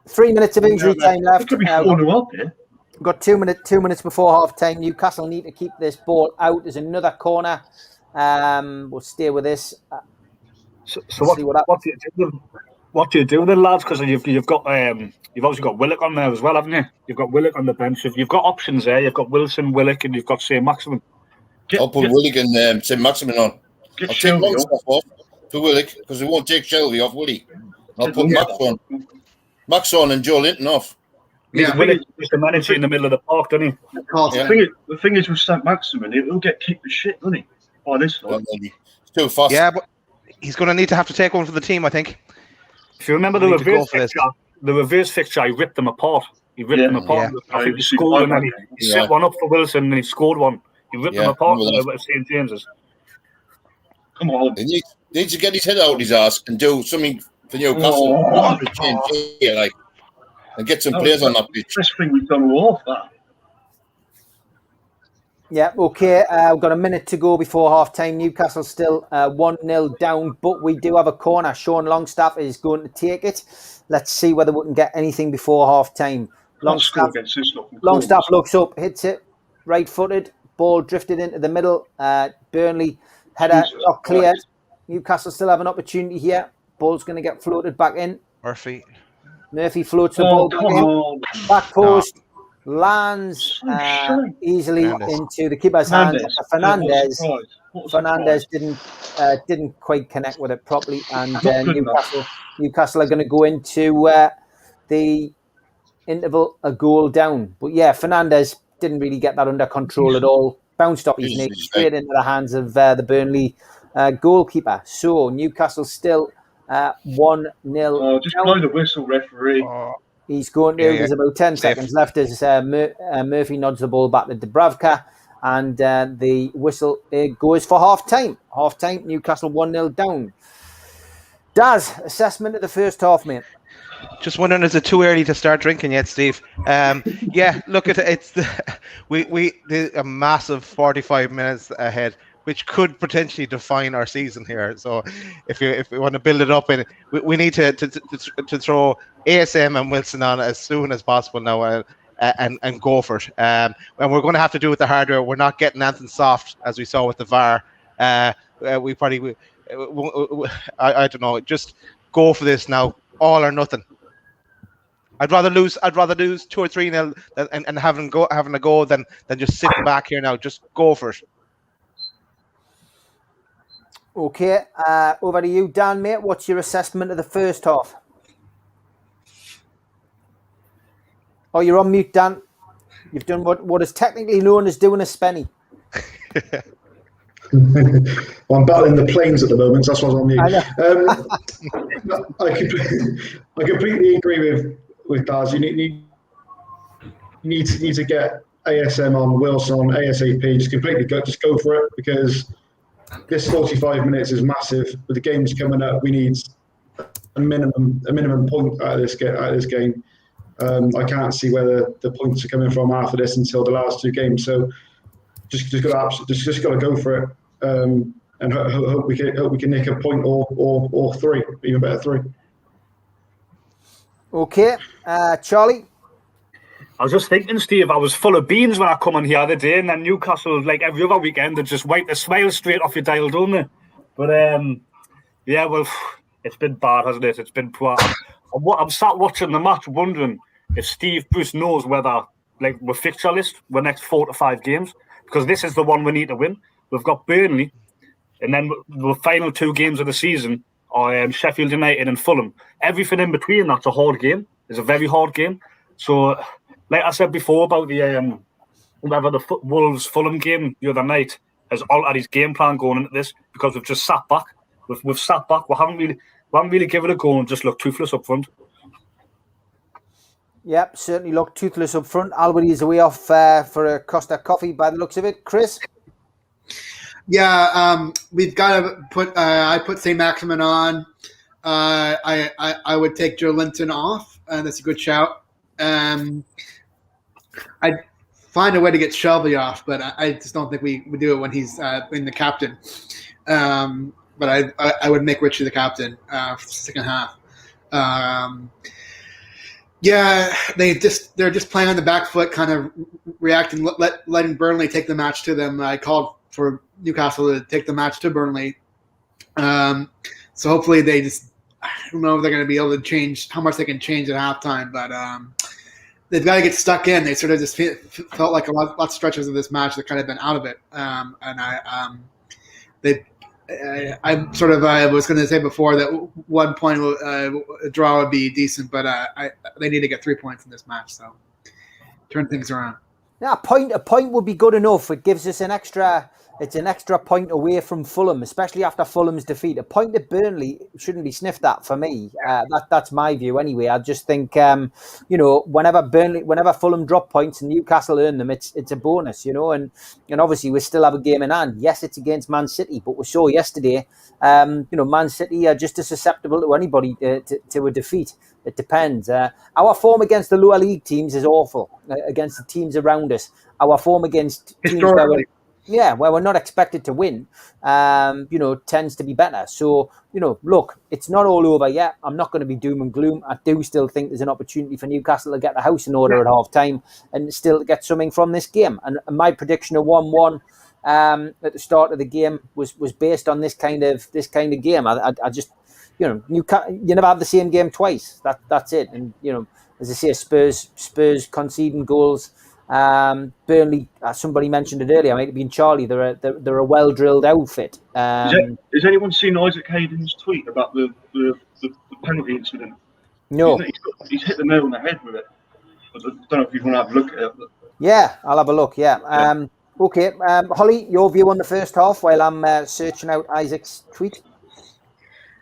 3 minutes of injury time left. It could be 4-0 up here. We've got 2 minutes before half time. Newcastle need to keep this ball out. There's another corner. We'll stay with this. So what do you do then, lads? Because you've got you've obviously got Willock on there as well, haven't you? You've got Willock on the bench. You've got options there. You've got Wilson, Willock, and you've got St. Maximin. I'll put Willock and St. Maximin on. I'll take Longstaff off for Willock because we won't take Shelby off, will he? I'll put Max on and Joe Linton off. Yeah, Willock is the manager in the middle of the park, doesn't he? The thing is with St. Maximin, he'll get kicked to shit, doesn't he? By this one. It's too fast. Yeah, but he's going to have to take one for the team, I think. If you remember the reverse fixture, he ripped them apart. He ripped them apart. Yeah. I think he scored and then he set one up for Wilson and he scored one. He ripped them apart at St. James's. Come on. He needs to get his head out his ass and do something for Newcastle. And get some players on that pitch. Best thing we've done all off that. Yeah, okay. We've got a minute to go before half time. Newcastle still 1-0 down, but we do have a corner. Sean Longstaff is going to take it. Let's see whether we can get anything before half time. Longstaff looks up, hits it, right footed. Ball drifted into the middle. Burnley header not cleared. Newcastle still have an opportunity here. Ball's going to get floated back in. Murphy floats the ball back in. Back post. Lands easily into the keeper's hands. Fernandez didn't quite connect with it properly, and Newcastle are going to go into the interval a goal down. But yeah, Fernandez didn't really get that under control at all. Bounced off his knee, straight into the hands of the Burnley goalkeeper. So Newcastle still 1-0. Just blow the whistle, referee. He's going to. There's about 10 seconds left as Murphy nods the ball back to Dubravka, and the whistle goes for half time. Half time, Newcastle 1-0 down. Daz, assessment of the first half, mate. Just wondering, is it too early to start drinking yet, Steve? Yeah, look at it. It's a massive 45 minutes ahead, which could potentially define our season here. So, if we want to build it up, and we need to throw ASM and Wilson on as soon as possible now, and go for it. And we're going to have to do it the hardware. We're not getting anything soft, as we saw with the VAR. We probably, I don't know. Just go for this now, all or nothing. I'd rather lose 2 or 3-0 and having a go than just sitting back here now. Just go for it. Okay, over to you, Dan, mate. What's your assessment of the first half? Oh, you're on mute, Dan. You've done what is technically known as doing a spenny. Well, I'm battling the planes at the moment, so that's why I was on mute. I completely agree with Daz. You need to get ASM on, Wilson on ASAP. Just go for it, because this 45 minutes is massive. With the games coming up, we need a minimum point out of this game. I can't see where the points are coming from after this until the last 2 games. So just got to go for it, and hope we can nick a point or 3, even better 3. Okay, Charlie. I was just thinking, Steve, I was full of beans when I come on here the other day, and then Newcastle, like every other weekend, they just wipe the smile straight off your dial, don't they? But yeah, well, it's been bad, hasn't it? It's been poor. I'm sat watching the match, wondering if Steve Bruce knows whether, like, we're fixture list, we're next 4 to 5 games, because this is the one we need to win. We've got Burnley, and then the final 2 games of the season are Sheffield United and Fulham. Everything in between, that's a hard game. It's a very hard game. So, like I said before about the Wolves Fulham game the other night, has altered his game plan going into this, because we've just sat back. We've sat back. We haven't really given it a go and just looked toothless up front. Yep, certainly looked toothless up front. Albert is away off for a Costa coffee by the looks of it. Chris? Yeah, we've got to put. I put St. Maximin on. I would take Joe Linton off, and that's a good shout. I'd find a way to get Shelby off, but I just don't think we do it when he's in the captain. But I would make Richie the captain for the second half. Yeah, they're just playing on the back foot, kind of reacting, letting Burnley take the match to them. I called for Newcastle to take the match to Burnley. So hopefully I don't know if they're going to be able to change how much they can change at halftime, but they've got to get stuck in. They sort of just felt like a lot of stretches of this match that kind of been out of it. I sort of was going to say before that 1 point a draw would be decent, but they need to get 3 points in this match, so turn things around. Yeah, a point would be good enough. It gives us an extra point away from Fulham, especially after Fulham's defeat. A point at Burnley shouldn't be sniffed at for me. That's my view anyway. I just think whenever Fulham drop points and Newcastle earn them, it's a bonus, and obviously we still have a game in hand. Yes, it's against Man City, but we saw yesterday, Man City are just as susceptible to anybody to a defeat. It depends. Our form against the lower league teams is awful. Against the teams around us, our form against teams where we're not expected to win, tends to be better. So, look, it's not all over yet. I'm not going to be doom and gloom. I do still think there's an opportunity for Newcastle to get the house in order at half time and still get something from this game. And my prediction of 1-1 at the start of the game was based on this kind of game. I just, you never have the same game twice. That's it. And as I say, Spurs conceding goals. Burnley, somebody mentioned it earlier. Might have been Charlie. They're a well drilled outfit. Has anyone seen Isaac Hayden's tweet about the penalty incident? No, He's hit the nail on the head with it. I don't know if you want to have a look at it. Yeah, I'll have a look. Yeah. Okay. Holly, your view on the first half while I'm searching out Isaac's tweet.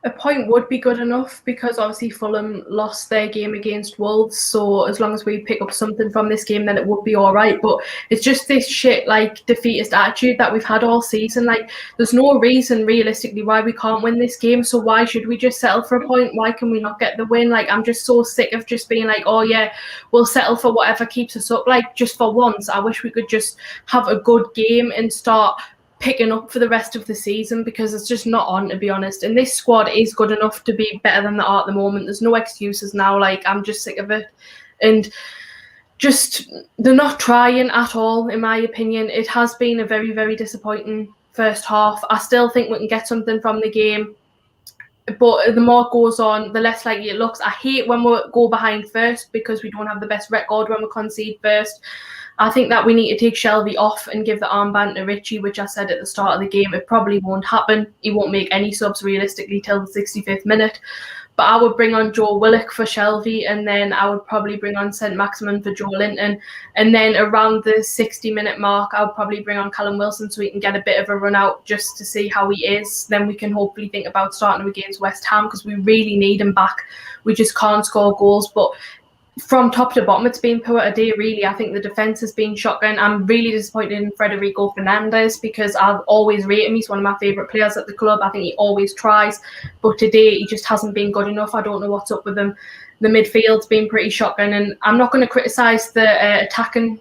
A point would be good enough because obviously Fulham lost their game against Wolves. So as long as we pick up something from this game, then it would be all right. But it's just this shit, like, defeatist attitude that we've had all season. Like, there's no reason realistically why we can't win this game. So why should we just settle for a point? Why can we not get the win? Like, I'm just so sick of just being like, oh yeah, we'll settle for whatever keeps us up. Like, just for once, I wish we could just have a good game and start picking up for the rest of the season, because it's just not on, to be honest. And this squad is good enough to be better than they are at the moment. There's no excuses now. Like, I'm just sick of it. And just, they're not trying at all, in my opinion. It has been a very, very disappointing first half. I still think we can get something from the game, but the more it goes on, the less likely it looks. I hate when we go behind first because we don't have the best record when we concede first. I think that we need to take Shelvey off and give the armband to Richie, which I said at the start of the game. It probably won't happen. He won't make any subs realistically till the 65th minute. But I would bring on Joe Willock for Shelvey, and then I would probably bring on St Maximin for Joe Linton. And then around the 60-minute mark, I would probably bring on Callum Wilson so he can get a bit of a run out just to see how he is. Then we can hopefully think about starting him against West Ham, because we really need him back. We just can't score goals. But from top to bottom, it's been poor today, really. I think the defence has been shocking. I'm really disappointed in Federico Fernandez because I've always rate him. He's one of my favourite players at the club. I think he always tries. But today, he just hasn't been good enough. I don't know what's up with him. The midfield's been pretty shocking. And I'm not going to criticise the attacking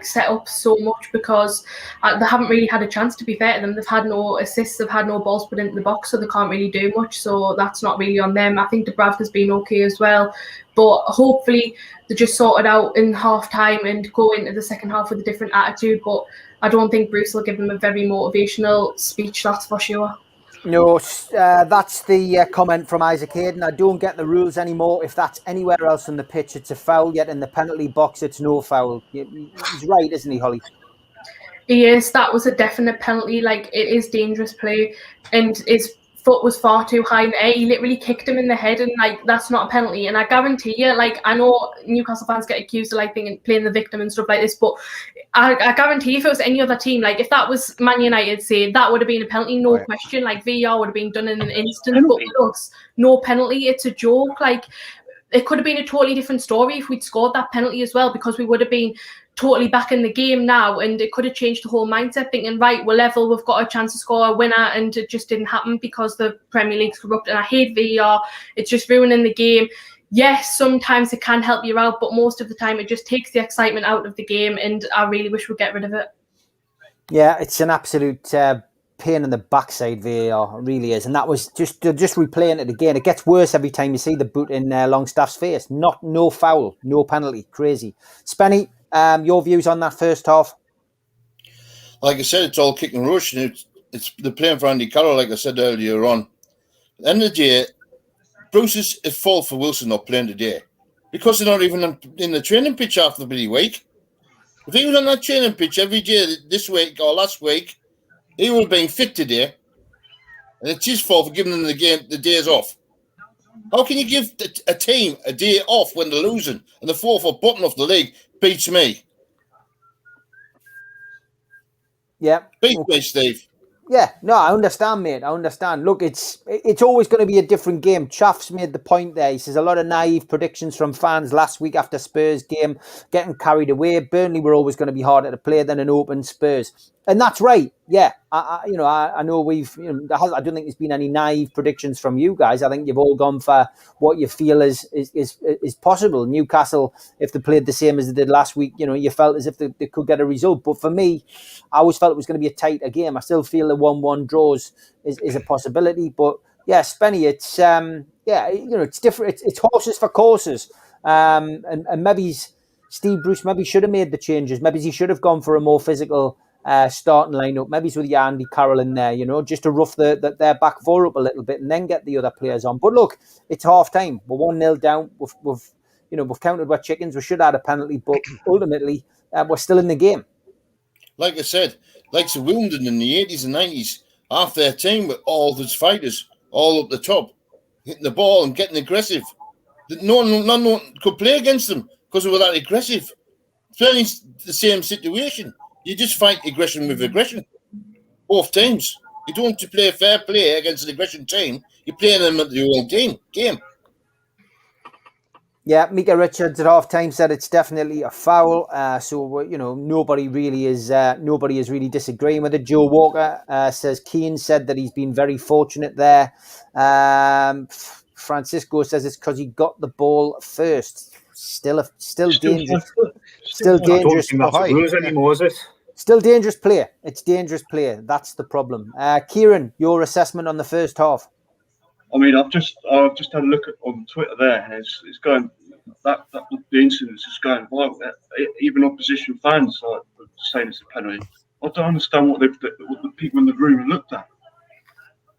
set up so much because they haven't really had a chance, to be fair to them. They've had no assists, they've had no balls put into the box, so they can't really do much. So that's not really on them. I think Dubravka's been okay as well. But hopefully they just sort it out in half time and go into the second half with a different attitude. But I don't think Bruce will give them a very motivational speech, that's for sure. No, that's the comment from Isaac Hayden. I don't get the rules anymore. If that's anywhere else on the pitch, it's a foul. Yet in the penalty box, it's no foul. He's right, isn't he, Holly? He is. That was a definite penalty. Like, it is dangerous play, and his foot was far too high in the air. He literally kicked him in the head, and that's not a penalty. And I guarantee you, I know Newcastle fans get accused of playing the victim and stuff like this, but I guarantee you, if it was any other team, if that was Man United, say, that would have been a penalty, no question. VAR would have been done in an instant. But with us, no penalty. It's a joke. It could have been a totally different story if we'd scored that penalty as well, because we would have been totally back in the game now, and it could have changed the whole mindset, thinking, right, we're level, we've got a chance to score a winner, and it just didn't happen because the Premier League's corrupt. And I hate VAR. It's just ruining the game. Yes, sometimes it can help you out, but most of the time it just takes the excitement out of the game, and I really wish we'd get rid of it. Yeah, it's an absolute pain in the backside, VAR. It really is. And that was just replaying it again. It gets worse every time you see the boot in Longstaff's face. No foul, no penalty. Crazy. Spenny, your views on that first half? Like I said, it's all kick and rush. And it's the playing for Andy Carroll, like I said earlier on. At the end of the day, Bruce is at fault for Wilson not playing today, because they're not even in the training pitch after the bloody week. If he was on that training pitch every day this week or last week, he would have been fit today. And it's his fault for giving them the days off. How can you give a team a day off when they're losing and the 4th bottom of the league? Beats me. Yeah. Beats me, Steve. Yeah, no, I understand, mate. I understand. Look, it's always going to be a different game. Chaff's made the point there. He says a lot of naive predictions from fans last week after Spurs game, getting carried away. Burnley were always going to be harder to play than an open Spurs. And that's right. Yeah, I know we've. I don't think there's been any naive predictions from you guys. I think you've all gone for what you feel is possible. Newcastle, if they played the same as they did last week, you felt as if they could get a result. But for me, I always felt it was going to be a tighter game. I still feel the 1-1 draws is a possibility. But yeah, Spenny, it's it's different. It's horses for courses. And maybe Steve Bruce should have made the changes. Maybe he should have gone for a more physical starting lineup. Maybe it's with Andy Carroll in there, just to rough their back four up a little bit and then get the other players on. But look, it's half time. We're 1-0 down. We've counted our chickens. We should have had a penalty, but ultimately we're still in the game. Like I said, like the Wimbledon in the 80s and 90s, half their team with all those fighters all up the top, hitting the ball and getting aggressive. No one could play against them because they were that aggressive. It's the same situation. You just fight aggression with aggression. Both teams. You don't play fair play against an aggression team. You're playing them at their own game. Yeah, Mika Richards at half time said it's definitely a foul. So nobody is really disagreeing with it. Joe Walker says Keane said that he's been very fortunate there. Francisco says it's because he got the ball first. Still dangerous. Still dangerous. Anymore, is it? Still dangerous play. It's dangerous play. That's the problem. Kieran, your assessment on the first half? I mean, I've just had a look on Twitter there, and it's going that the incident is going viral. Even opposition fans are saying it's a penalty. I don't understand what the people in the room looked at.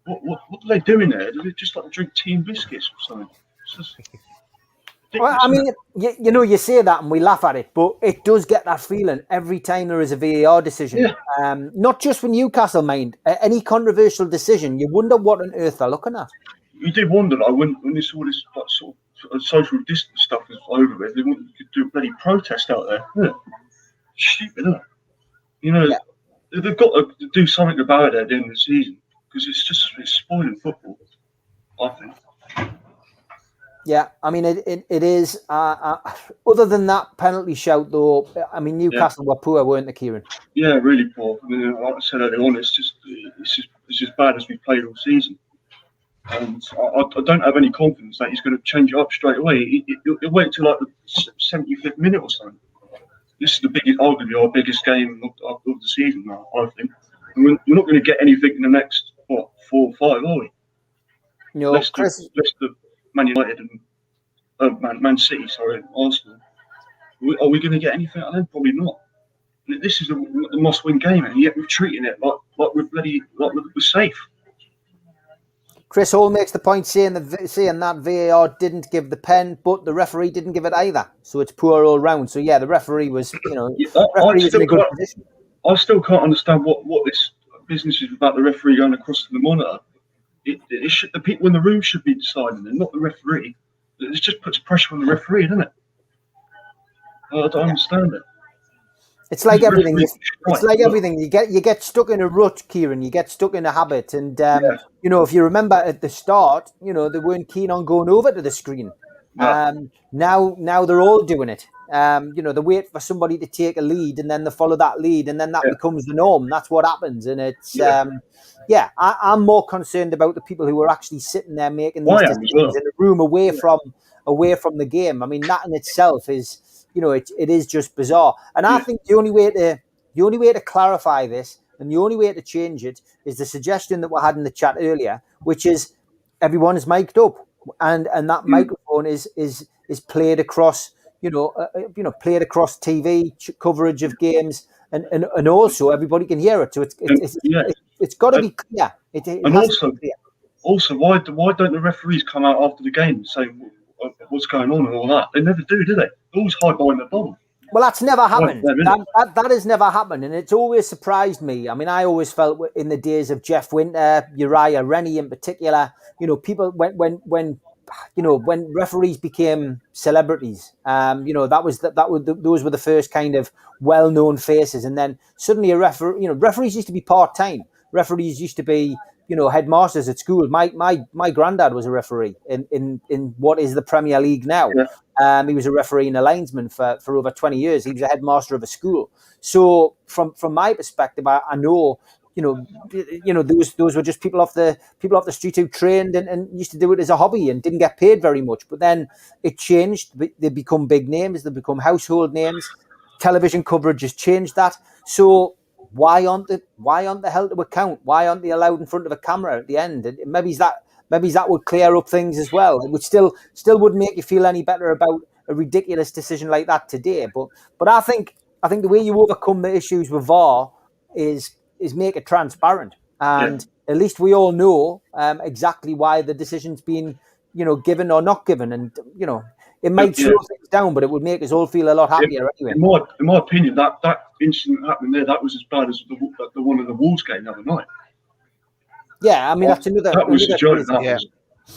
What are they doing there? Do they just like drink tea and biscuits or something? It's just well, I mean, you say that and we laugh at it, but it does get that feeling every time there is a VAR decision. Yeah. Not just for Newcastle, mind. Any controversial decision, you wonder what on earth they're looking at. You did wonder, like, when they saw this sort of social distance stuff was over with, they wanted to do a bloody protest out there. Yeah. Stupid, isn't it? They've got to do something about it at the end of the season because it's spoiling football, I think. Yeah, I mean, it is. Other than that penalty shout, though, I mean, Newcastle were poor, weren't they, Kieran? Yeah, really poor. I mean, like I said earlier on, it's just as bad as we played all season. And I don't have any confidence that he's going to change it up straight away. He'll wait till like the 75th minute or something. This is arguably our biggest game of the season now, I think. And we're not going to get anything in the next 4 or 5, are we? No, less the Man United and Man City, Arsenal. Are we going to get anything out of them? Probably not. This is the must-win game, and yet we're treating it like we're safe. Chris Hall makes the point saying that VAR didn't give the pen, but the referee didn't give it either. So it's poor all round. So yeah, the referee was, was in a good position. I still can't understand what this business is about the referee going across to the monitor. The people in the room should be deciding it, not the referee. It just puts pressure on the referee, doesn't it? I don't understand it. It's like everything. It's like everything. You get stuck in a rut, Kieran. You get stuck in a habit, and if you remember at the start, they weren't keen on going over to the screen. No. Now they're all doing it. They wait for somebody to take a lead, and then they follow that lead, and then that becomes the norm. That's what happens, and it's I'm more concerned about the people who are actually sitting there making these decisions in a room away from the game. I mean, that in itself is. It is just bizarre. And I think the only way to clarify this and the only way to change it is the suggestion that we had in the chat earlier, which is everyone is mic'd up and that microphone is played across, played across TV coverage of games and also everybody can hear it. So it's got to be clear. Also, why don't the referees come out after the game and say what's going on and all that? They never do they? They always hide behind the ball. Well, that's never happened. That has never happened, and it's always surprised me. I mean, I always felt in the days of Jeff Winter, Uriah Rennie in particular, people when referees became celebrities, those were the first kind of well-known faces, and then suddenly referees used to be part-time. Referees used to be headmasters at school. My granddad was a referee in what is the Premier League now. Yeah. He was a referee and a linesman for over 20 years. He was a headmaster of a school. So from my perspective, I know those were just people off the street who trained and used to do it as a hobby and didn't get paid very much. But then it changed. They become big names. They become household names. Television coverage has changed that. So why aren't they held to account? Why aren't they allowed in front of a camera at the end? And maybe that would clear up things as well. It would still wouldn't make you feel any better about a ridiculous decision like that today. But I think the way you overcome the issues with VAR is make it transparent, and at least we all know exactly why the decision's been given or not given, and it might slow things down, but it would make us all feel a lot happier anyway. In my opinion, that incident happening there, that was as bad as the one in the Wolves game the other night. Yeah, I mean that's another. That was a joke. I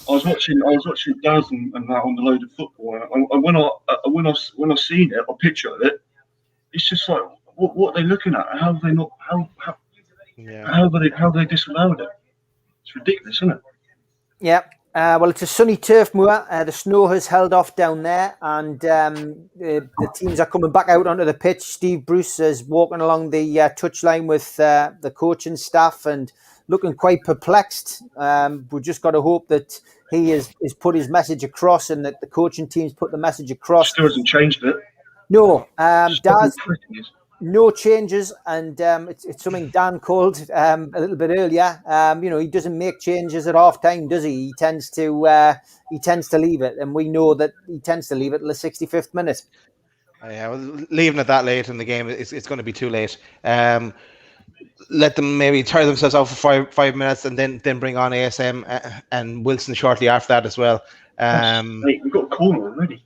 was watching Daz and that on the load of football, and when I seen it, a picture of it, It's just like, what are they looking at? How are they not? How have they disallowed it? It's ridiculous, isn't it? Yeah. Well, it's a sunny Turf Moor. The snow has held off down there, and the teams are coming back out onto the pitch. Steve Bruce is walking along the touchline with the coaching staff and looking quite perplexed. We've just got to hope that he has put his message across and that the coaching team's put the message across. Still hasn't changed it. No, Daz, no changes, and it's something Dan called a little bit earlier. He doesn't make changes at half time, does he? He tends to leave it, and we know that he tends to leave it till the 65th minute. Yeah, well, leaving it that late in the game, it's going to be too late. Let them maybe tire themselves out for five minutes, and then bring on ASM and Wilson shortly after that as well. We've got a corner already.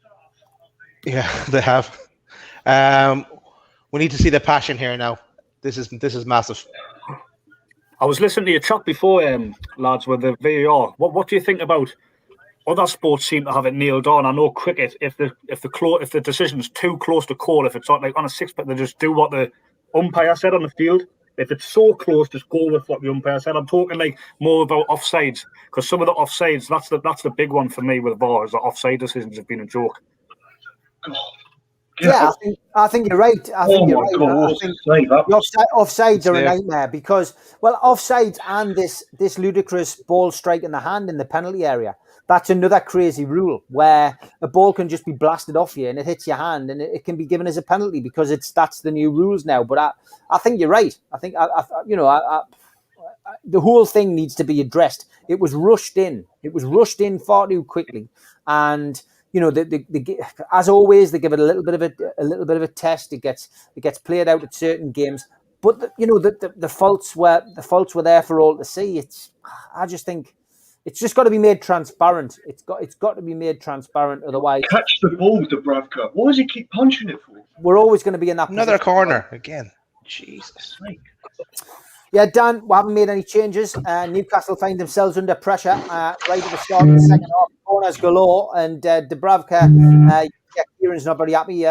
Yeah, they have. We need to see the passion here now. This is massive. I was listening to your chat before, lads, with the VAR. What do you think about other sports? Seem to have it nailed on. I know cricket, if the decision's too close to call, if it's not like on a six-bet, they just do what the umpire said on the field. If it's so close, just go with what the umpire said. I'm talking like more about offsides, because some of the offsides, that's the big one for me with VAR, is that offside decisions have been a joke. Yeah, I think you're right. I think the offsides are a nightmare because, well, offsides and this ludicrous ball strike in the hand in the penalty area. That's another crazy rule where a ball can just be blasted off you and it hits your hand and it can be given as a penalty because that's the new rules now. But I think you're right. I think the whole thing needs to be addressed. It was rushed in. It was rushed in far too quickly, and as always, they give it a little bit of a test. It gets played out at certain games, but the faults were there for all to see. I just think it's just got to be made transparent. It's got to be made transparent. Otherwise, catch the ball, Dubravka. Why does he keep punching it for? We're always going to be in that another corner again. Jesus. Yeah, Dan, we haven't made any changes. Newcastle find themselves under pressure right at the start of the second half. Corners galore, and Dubravka, Kieran's not very happy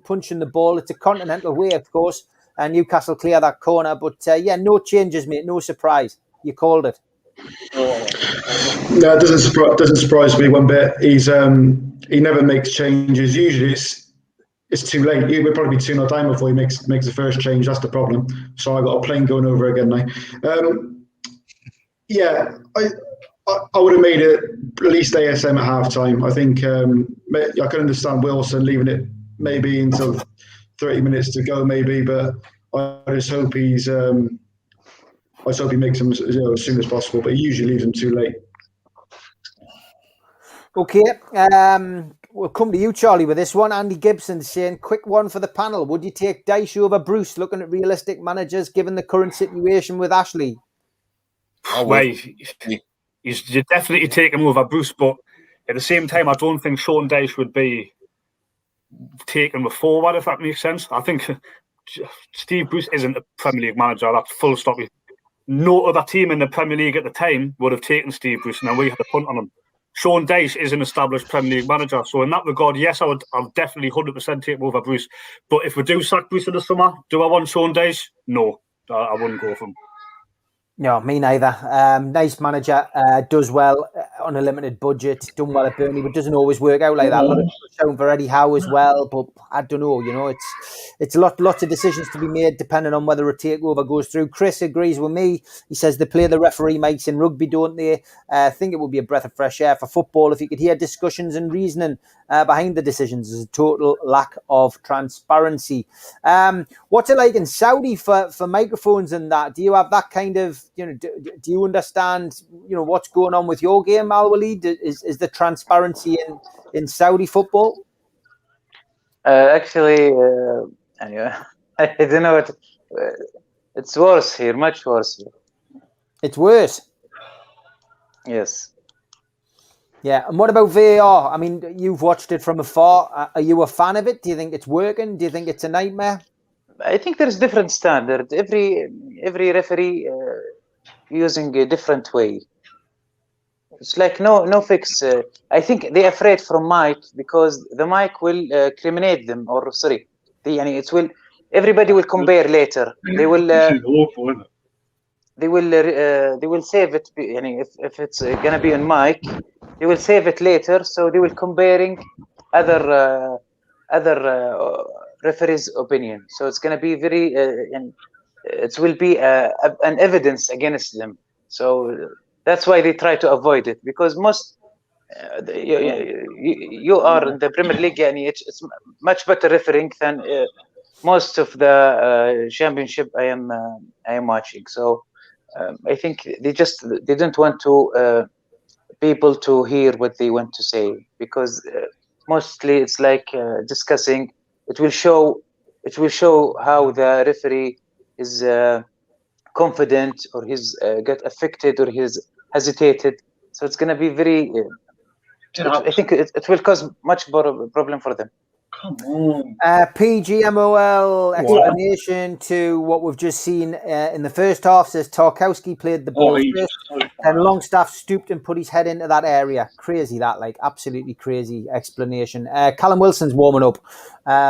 punching the ball. It's a continental way, of course, and Newcastle clear that corner. But no changes, mate. No surprise. You called it. No, it doesn't surprise me one bit. He never makes changes. Usually it's too late. We'll probably be 2-0 down before he makes the first change. That's the problem. So I got a plane going over again now. I would have made it at least ASM at half time. I think I can understand Wilson leaving it maybe until 30 minutes to go, maybe, but I just hope he makes them as soon as possible. But he usually leaves them too late. Okay, we'll come to you, Charlie, with this one. Andy Gibson saying, quick one for the panel. Would you take Dyche over Bruce, looking at realistic managers, given the current situation with Ashley? You definitely take him over Bruce, but at the same time, I don't think Sean Dyche would be taken with forward, if that makes sense. I think Steve Bruce isn't a Premier League manager. That's full stop. No other team in the Premier League at the time would have taken Steve Bruce, and then we had a punt on him. Sean Dyche is an established Premier League manager, so in that regard, yes, I'll definitely 100% take him over Bruce. But if we do sack Bruce in the summer, do I want Sean Dyche? No, I wouldn't go for him. No, me neither. Nice manager, does well on a limited budget, done well at Burnley, but doesn't always work out like that. A lot of shown for Eddie Howe as well, but I don't know. It's lots of decisions to be made depending on whether a takeover goes through. Chris agrees with me. He says they play the referee makes in rugby, don't they? I think it would be a breath of fresh air for football if you could hear discussions and reasoning behind the decisions. There's a total lack of transparency. What's it like in Saudi for microphones and that? Do you have that kind of, do you understand, what's going on with your game, Al Walid? Is the transparency in Saudi football? Actually, anyway, I don't know. It's worse here, much worse here. It's worse? Yes. Yeah, and what about VAR? I mean, you've watched it from afar. Are you a fan of it? Do you think it's working? Do you think it's a nightmare? I think there's different standard. Every referee using a different way. It's like no fix. I think they're afraid from mic because the mic will criminate them, or sorry, it will everybody will compare later. They will. This is awful, isn't it? They will save it. If it's gonna be on mic, they will save it later. So they will comparing other referees' opinion. So it's gonna be very and it will be an evidence against them. So that's why they try to avoid it, because most you are in the Premier League, and it's much better refereeing than most of the championship I am watching. So I think they don't want to people to hear what they want to say, because mostly it's like discussing. It will show how the referee is confident, or he's got affected, or he's hesitated. So it's going to be very. I think it will cause much more problem for them. Come on. PGMOL explanation to what we've just seen in the first half says Tarkowski played the ball first, and Longstaff stooped and put his head into that area. Crazy that, like, absolutely crazy explanation. Callum Wilson's warming up,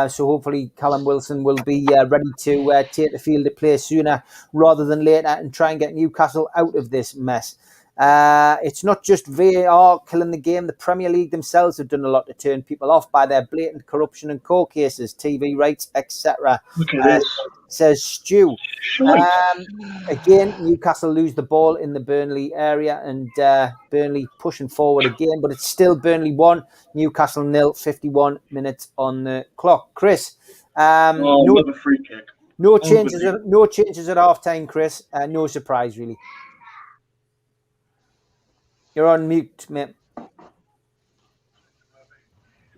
so hopefully Callum Wilson will be ready to take the field of play sooner rather than later and try and get Newcastle out of this mess. It's not just VAR killing the game. The Premier League themselves have done a lot to turn people off by their blatant corruption and court cases, TV rights, etc. Says Stu. Again, Newcastle lose the ball in the Burnley area, and Burnley pushing forward again, but it's still Burnley 1, Newcastle 0, 51 minutes on the clock. Chris, another free kick. No changes at half time, Chris. No surprise, really. You're on mute, mate.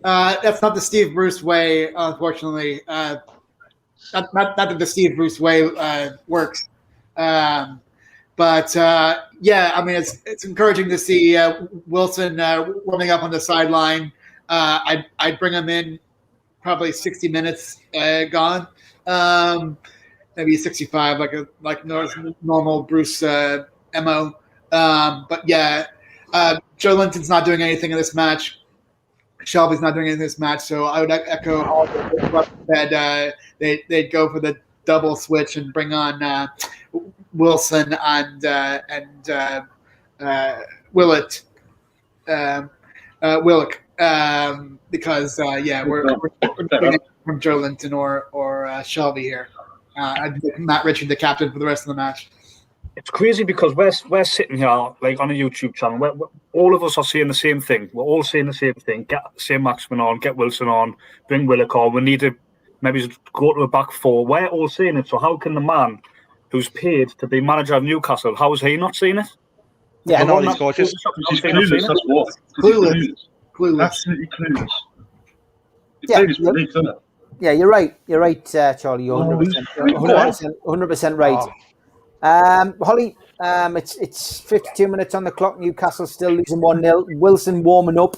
That's not the Steve Bruce way, unfortunately. Not that the Steve Bruce way works. But yeah, I mean, it's encouraging to see Wilson warming up on the sideline. I'd bring him in probably 60 minutes gone, maybe 65, like normal Bruce MO. But yeah. Joe Linton's not doing anything in this match. Shelby's not doing anything in this match. So I would echo all that they'd go for the double switch and bring on Wilson and Willock. Because we're doing it from Joe Linton or Shelby here. I'd make Matt Ritchie the captain for the rest of the match. It's crazy because we're sitting here like on a YouTube channel. We're all of us are saying the same thing. We're all saying the same thing. Get Maximin on, get Wilson on, bring Willock on. We need to maybe go to a back four. We're all saying it. So how can the man who's paid to be manager of Newcastle, how is he not seeing it? Yeah, and all these coaches. He's clueless. That's what. Clueless. Absolutely clueless. Yeah, you're right. You're right, Charlie. You're 100% right. Holly, it's 52 minutes on the clock. Newcastle still losing 1-0. Wilson warming up.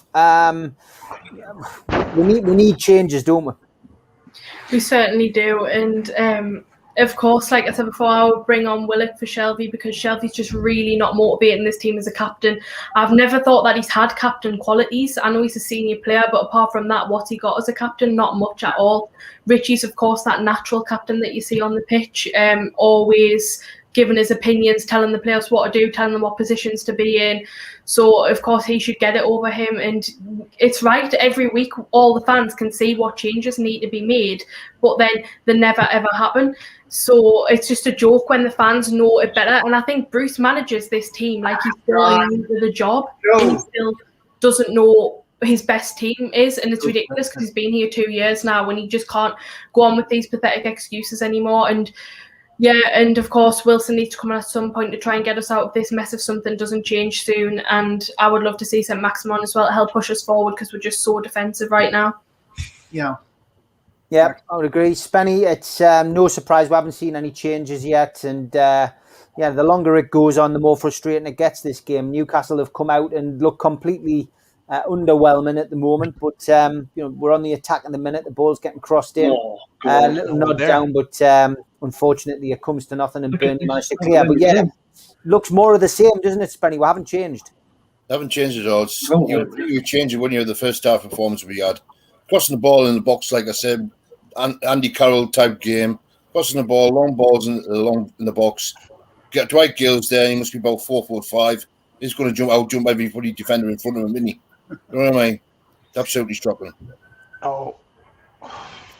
We need changes, don't we? We certainly do, and of course, like I said before, I would bring on Willock for Shelby, because Shelby's just really not motivating this team as a captain. I've never thought that he's had captain qualities. I know he's a senior player, but apart from that, what he got as a captain, not much at all. Richie's, of course, that natural captain that you see on the pitch, always giving his opinions, telling the players what to do, telling them what positions to be in. So, of course, he should get it over him. And it's right, every week all the fans can see what changes need to be made, but then they never, ever happen. So it's just a joke when the fans know it better. And I think Bruce manages this team like he's still new to the job. He still doesn't know his best team is, and it's ridiculous because he's been here 2 years now, when he just can't go on with these pathetic excuses anymore. And yeah, and of course, Wilson needs to come in at some point to try and get us out of this mess if something doesn't change soon. And I would love to see St. Maximin as well to help push us forward, because we're just so defensive right now. Yeah, I would agree. Spenny, it's no surprise we haven't seen any changes yet. And the longer it goes on, the more frustrating it gets, this game. Newcastle have come out and look completely underwhelming at the moment, but we're on the attack in the minute. The ball's getting crossed in, a little nod down, but unfortunately it comes to nothing, and Burnley managed to clear. But yeah, looks more of the same, doesn't it, Spenny? We haven't changed. Haven't changed at all. You change it when you're the first half performance we had. Crossing the ball in the box, like I said, Andy Carroll type game, crossing the ball, long balls in the box. Get Dwight Gill's there. He must be about 4'5". He's going to jump everybody defender in front of him, isn't he? You know what I mean? It's absolutely shocking. Oh.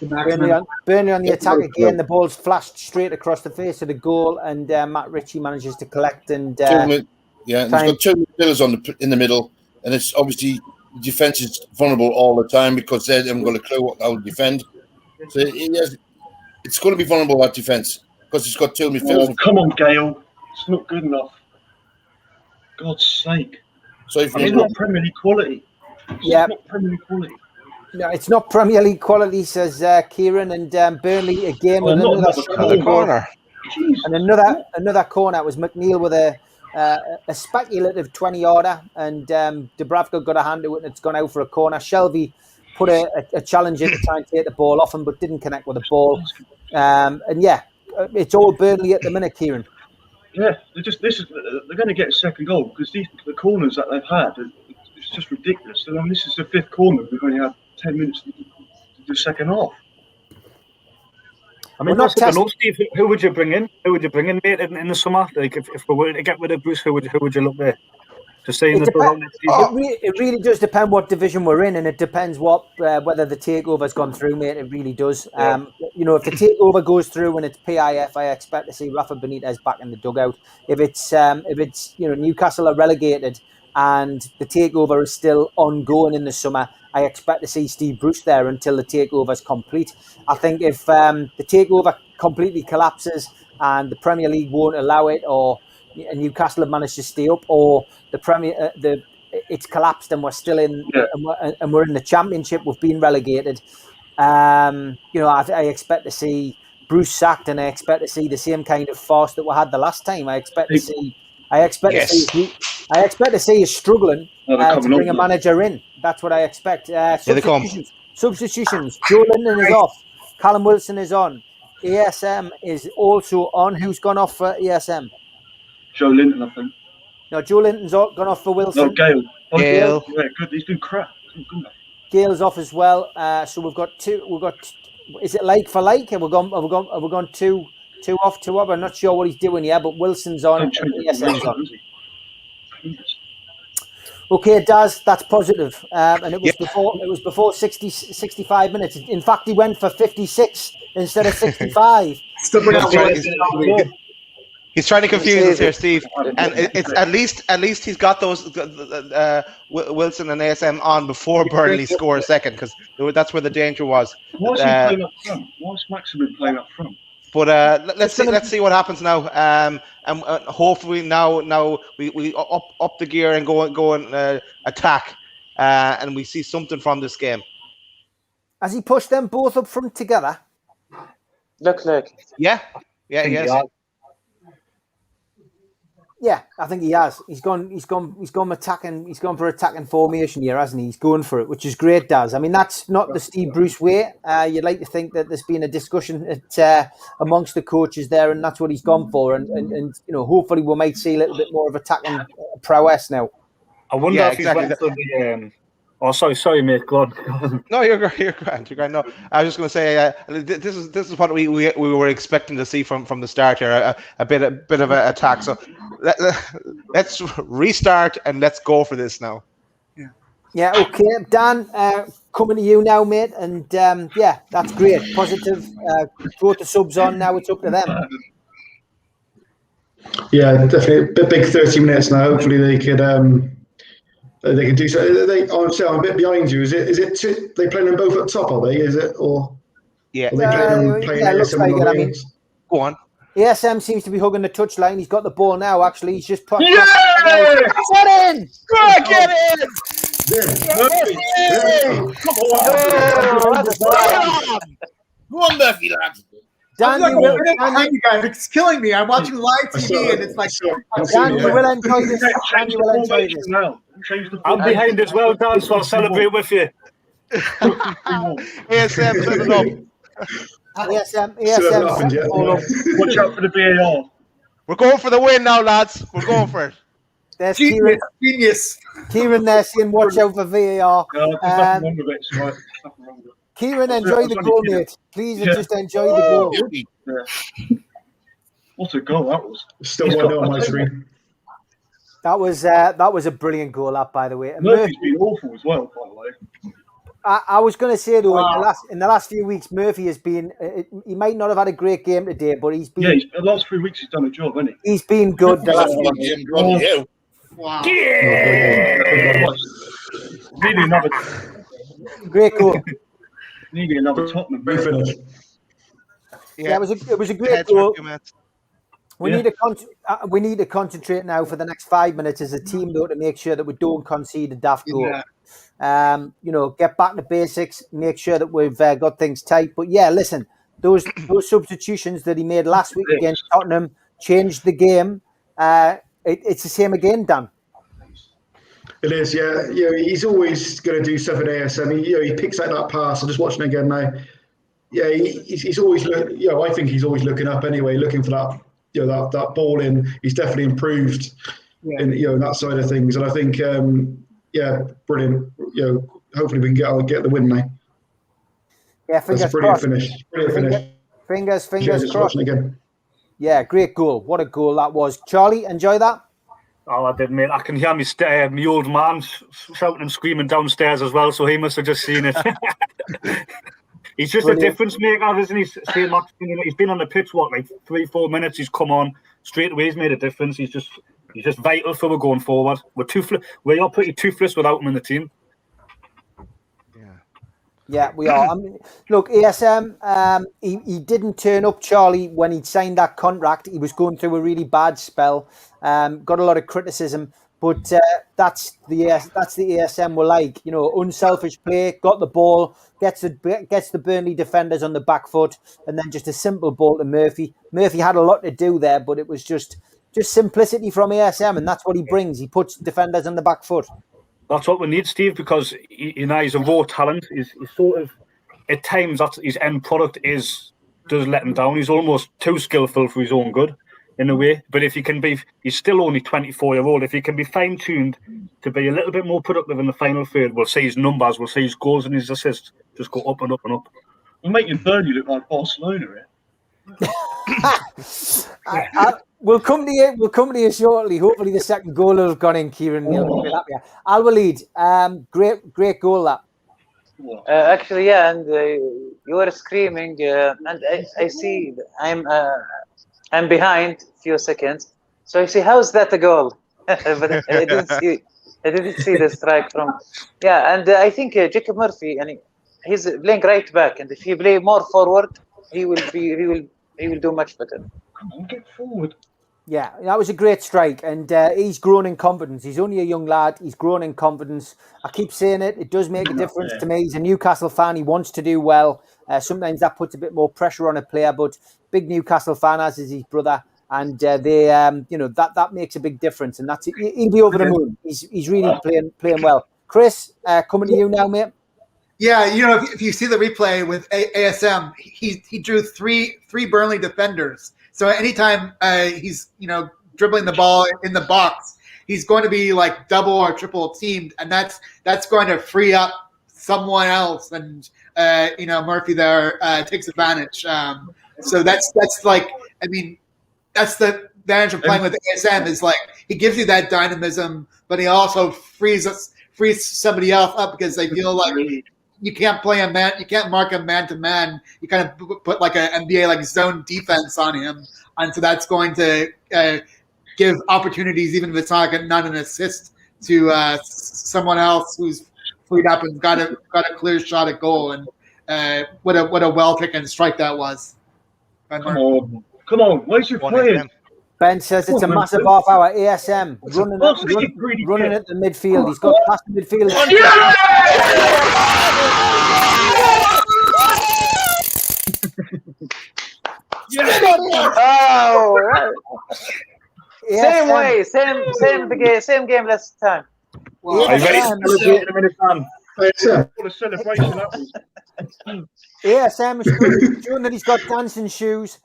Burnley on the attack again. The ball's flashed straight across the face of the goal, and Matt Ritchie manages to collect and and he's got two midfielders in the middle, and it's obviously the defense is vulnerable all the time because they haven't got a clue how to defend. So it's going to be vulnerable, that defense, because it's got two midfielders. Oh, come on, Gale. It's not good enough. God's sake. So it's not Premier League quality. It's not Premier League quality. No, it's not Premier League quality, says Kieran, and Burnley again with another corner. And another corner. It was McNeil with a speculative 20-yarder, and Dubravka got a hand to it, and it's gone out for a corner. Shelvey put a challenge in to try and take the ball off him, but didn't connect with the ball. It's all Burnley at the minute, Kieran. Yeah, they're going to get a second goal because the corners that they've had, it's just ridiculous. I mean, this is the fifth corner. We've only had 10 minutes to do the second half. I mean, Steve, who would you bring in? Who would you bring in, mate, in the summer? Like, if we were to get rid of Bruce, who would you look there to stay in the It really does depend what division we're in, and it depends whether the takeover's gone through, mate. It really does. Yeah. If the takeover goes through and it's PIF, I expect to see Rafa Benitez back in the dugout. If it's Newcastle are relegated and the takeover is still ongoing in the summer, I expect to see Steve Bruce there until the takeover is complete. I think if the takeover completely collapses and the Premier League won't allow it, or Newcastle have managed to stay up, or it's collapsed and we're still in, and we're in the Championship, we've been relegated. I expect to see Bruce sacked, and I expect to see the same kind of farce that we had the last time. I expect to see us struggling to bring a manager in. That's what I expect. Substitutions. Joe Linton is off. Callum Wilson is on. ASM is also on. Who's gone off for ASM? Joe Linton, I think. No, Joe Linton's gone off for Wilson. No, Gale. Gale. Yeah, good. He's been crap. Gale's off as well. So we've got two. Is it like for like? Have we gone two off, two up? I'm not sure what he's doing here, but Wilson's on. And ASM's on. Okay, Daz, that's positive. And it was before 65 minutes. In fact, he went for 56 instead of 65. He's trying to confuse us here, Steve. And it's at least he's got those Wilson and ASM on before Burnley score a second, because that's where the danger was. Why is he playing up front? Why is Maximin playing up front? But let's see what happens now. And hopefully now we up the gear and go and attack, and we see something from this game. Has he pushed them both up front together? Look like. Yeah, he has. Yeah, I think he has. He's gone attacking. He's gone for attacking formation here, hasn't he? He's going for it, which is great, Daz. I mean, that's not the Steve Bruce way. You'd like to think that there's been a discussion amongst the coaches there, and that's what he's gone for. And hopefully we might see a little bit more of attacking prowess now. I wonder if he's went for the. Oh, sorry, mate. Go on. No, you're grand. No, I was just going to say this is what we were expecting to see from the start here, a bit of an attack. So let's restart and let's go for this now. Yeah. Okay, Dan, coming to you now, mate. And that's great. Positive. Brought the subs on. Now it's up to them. Yeah, definitely a big 30 minutes now. Hopefully they could. They can do so. I'm a bit behind you. Is it? They playing them both at top? Are they? Is it or? Yeah. Are they playing looks like it. I mean, go on. ASM seems to be hugging the touchline. He's got the ball now. Actually, he's just put. Get in! Get in! Go on, Murphy, lads. It's killing me. I'm watching live TV and it's like. Dan, you will enjoy this. Dan, you will enjoy this. I'm behind as well, Dan, so I'll celebrate with you. ASM, set it up. ASM. Watch out for the VAR. We're going for the win now, lads. We're going for it. There's Genius. Kieran there saying, watch out for VAR. No, there's nothing wrong with it. It's right. There's nothing wrong with it. Kieran, enjoy the goal, mate. Please just enjoy the goal. Yeah. What a goal that was! Still 1-0 on my screen. That was a brilliant goal, that, by the way. And Murphy's been awful as well, by the way. I was going to say though, in the last few weeks, Murphy has been. He might not have had a great game today, but he's been. Yeah, the last 3 weeks he's done a job, hasn't he? He's been good. The last few weeks. Wow. Yeah. Maybe another. Great goal. Maybe another Tottenham. Great finish. Yeah, it was a great goal. We need to concentrate now for the next 5 minutes as a team, though, to make sure that we don't concede a daft goal. Get back to basics, make sure that we've got things tight. But yeah, listen, those substitutions that he made last week against Tottenham changed the game. It's the same again, Dan. It is, yeah. He's always going to do stuff at ASM. He picks out that pass. I'm just watching it again now. Yeah, he's always I think he's always looking up anyway, looking for that. That ball in. He's definitely improved in that side of things, and I think brilliant. Hopefully we can get the win now. Yeah, fingers That's a brilliant crossed. finish. Fingers crossed. Again. Yeah, great goal. What a goal that was. Charlie, enjoy that? Oh, I did, mate. I can hear my old man shouting and screaming downstairs as well, so he must have just seen it. He's just a difference maker, isn't he? He's been on the pitch, 3-4 minutes. He's come on straight away. He's made a difference. He's just vital for we're going forward. We are pretty toothless without him in the team. Yeah, we are. I mean, look, ASM, he didn't turn up, Charlie, when he'd signed that contract. He was going through a really bad spell. Got a lot of criticism, but that's the ASM we're like. Unselfish play, got the ball, gets the Burnley defenders on the back foot, and then just a simple ball to Murphy. Murphy had a lot to do there, but it was just simplicity from ASM, and that's what he brings. He puts defenders on the back foot. That's what we need, Steve, because he's a raw talent. He's sort of, at times, his end product does let him down. He's almost too skillful for his own good, in a way. But if he can be, he's still only 24-year-old. If he can be fine-tuned to be a little bit more productive in the final third, we'll see his numbers, we'll see his goals and his assists just go up and up and up. We're making Burnley look like Barcelona here. We'll come to you shortly. Hopefully the second goal will have gone in, Kieran. Al-Walid, great goal that. Actually, yeah, and you were screaming, and I see I'm behind a few seconds, so I see how's that a goal? But I didn't see the strike from. Yeah, and I think Jacob Murphy, and he's playing right back, and if he play more forward, he will do much better. Come on, get forward. Yeah, that was a great strike, and he's grown in confidence. He's only a young lad. He's grown in confidence. I keep saying it. It does make a difference to me. He's a Newcastle fan. He wants to do well. Sometimes that puts a bit more pressure on a player, but big Newcastle fan, as is his brother, and that makes a big difference. And he'll be over the moon. He's really playing well. Chris, coming to you now, mate. Yeah, if you see the replay with ASM, he drew three Burnley defenders. So anytime he's dribbling the ball in the box, he's going to be like double or triple teamed, and that's going to free up someone else. And Murphy there takes advantage. So that's like, I mean, that's the advantage of playing with ASM is like he gives you that dynamism, but he also frees somebody else up because they feel like you can't play a man, you can't mark him man to man. You kind of put like an NBA like zone defense on him, and so that's going to give opportunities, even if it's not an assist, to someone else who's freed up and got a clear shot at goal. And what a well taken strike that was. Come on, where's your playing? Ben says it's a massive half-hour. ASM running at the midfield. He's got past the midfield. Oh, same way, same game last time. Well, are you ready to celebrate in a minute, man? What a celebration that was. ASM showing that he's got dancing shoes.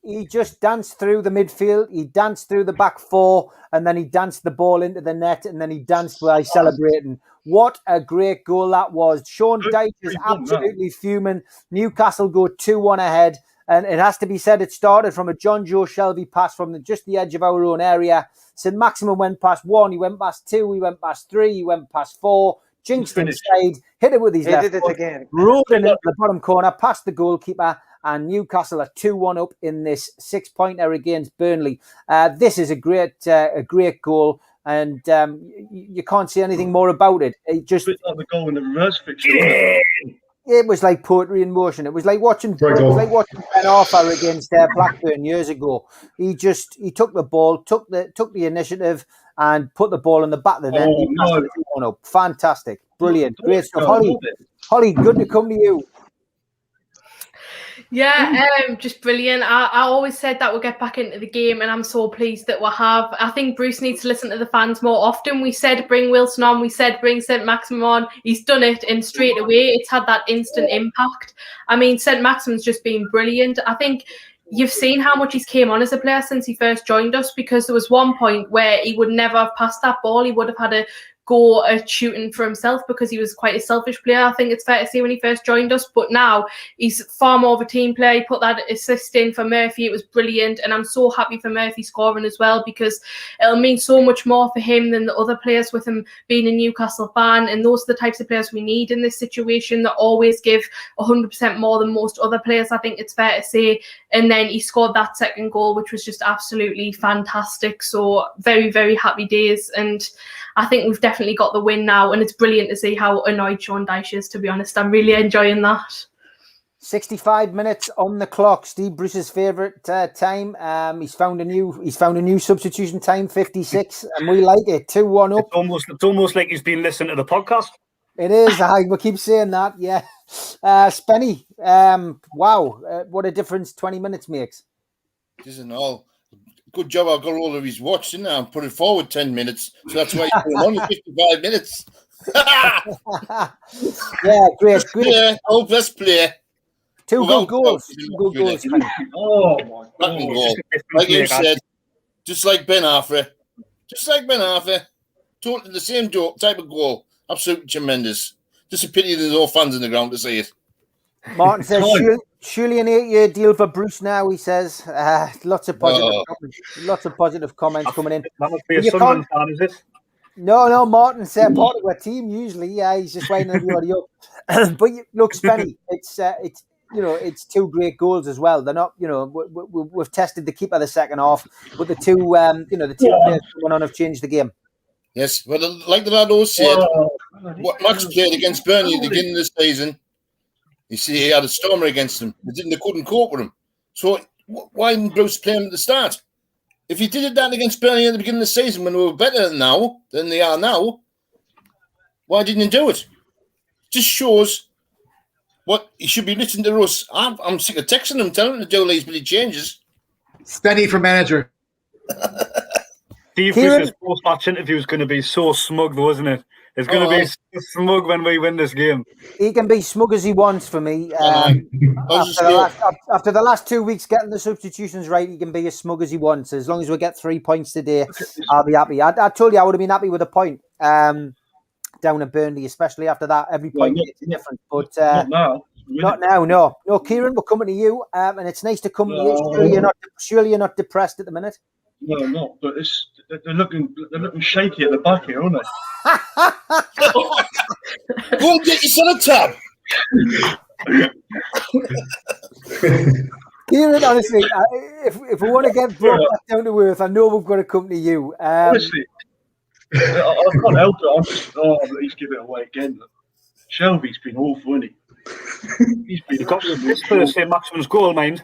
He just danced through the midfield. He danced through the back four, and then he danced the ball into the net, and then he danced by celebrating. What a great goal that was. Sean Dyche is absolutely fuming. Newcastle go 2-1 ahead. And it has to be said, it started from a John Joe Shelby pass from just the edge of our own area. St. Maximin went past 1, he went past 2, he went past 3, he went past 4, jinxed inside, hit it with his left foot, rolled it into the bottom corner, past the goalkeeper, and Newcastle are 2-1 up in this 6-pointer against Burnley. This is a great goal, and you can't say anything more about it. It just like the goal in the reverse fixture. It was like poetry in motion. It was like watching Ben Arthur against Blackburn years ago. He took the ball, took the initiative, and put the ball in the back of the net. No. Fantastic, brilliant, great stuff. Holly, good to come to you. Yeah, just brilliant. I always said that we'll get back into the game, and I'm so pleased that we have. I think Bruce needs to listen to the fans more often. We said bring Wilson on, we said bring St. Maximin on. He's done it, and straight away it's had that instant impact. I mean, St. Maximin's just been brilliant. I think you've seen how much he's came on as a player since he first joined us, because there was one point where he would never have passed that ball. He would have had a go at shooting for himself because he was quite a selfish player, I think it's fair to say, when he first joined us. But now he's far more of a team player. He put that assist in for Murphy. It was brilliant, and I'm so happy for Murphy scoring as well, because it'll mean so much more for him than the other players, with him being a Newcastle fan. And those are the types of players we need in this situation, that always give 100% more than most other players, I think it's fair to say. And then he scored that second goal, which was just absolutely fantastic. So very, very happy days. And I think we've definitely got the win now, and it's brilliant to see how annoyed Sean Dyche is, to be honest. I'm really enjoying that. 65 minutes on the clock. Steve Bruce's favourite time. He's found a new substitution time, 56, and we like it. 2-1 up. It's almost like he's been listening to the podcast. It is. We keep saying that. Yeah. Spenny. Wow. What a difference 20 minutes makes. Isn't all. Good job I got all of his watch, didn't I? And put it forward 10 minutes. So that's why you put him on 55 minutes. Yeah, great. Yeah, best player. Two good goals. Oh, my God. Like you said, just like Ben Arthur. Totally the same type of goal. Absolutely tremendous. Just a pity there's no fans in the ground to see it. Martin says, surely an 8-year deal for Bruce now, he says. Lots of positive comments coming in. That must be a Sunderland fan, is it? No, Martin's part of our team usually. Yeah, he's just waiting everybody up. But look, Spenny, it's two great goals as well. They're not, we've tested the keeper the second half, but the two players coming on have changed the game. Yes, but like the lad always said, what Max played against Burnley at the beginning of the season, you see, he had a stormer against him. They couldn't cope with him. So why didn't Bruce play him at the start? If he did that against Burnley at the beginning of the season when they were better than they are now, why didn't he do it? Just shows what he should be listening to us. I'm sick of texting him, telling him to do all these bloody changes. Steady for manager. Steve Bruce's post-match interview is going to be so smug, though, isn't it? It's going to be so smug when we win this game. He can be smug as he wants for me. After the last 2 weeks getting the substitutions right, he can be as smug as he wants. As long as we get 3 points today, I'll be happy. I told you I would have been happy with a point down at Burnley, especially after that. Every point makes a difference. But not now, no. No, Kieran, we're coming to you, and it's nice to come to you. Surely you're not depressed at the minute? No, I'm not. But they're looking shaky at the back here, aren't they? Go and get yourself a tab. Kieran, honestly, if we want to get brought back down to earth, I know we've got to come to you. Honestly, I can't help it. I'm just, he's giving it away again. Shelby's been awful, isn't he? He's been first St. Maximin's goal, mind.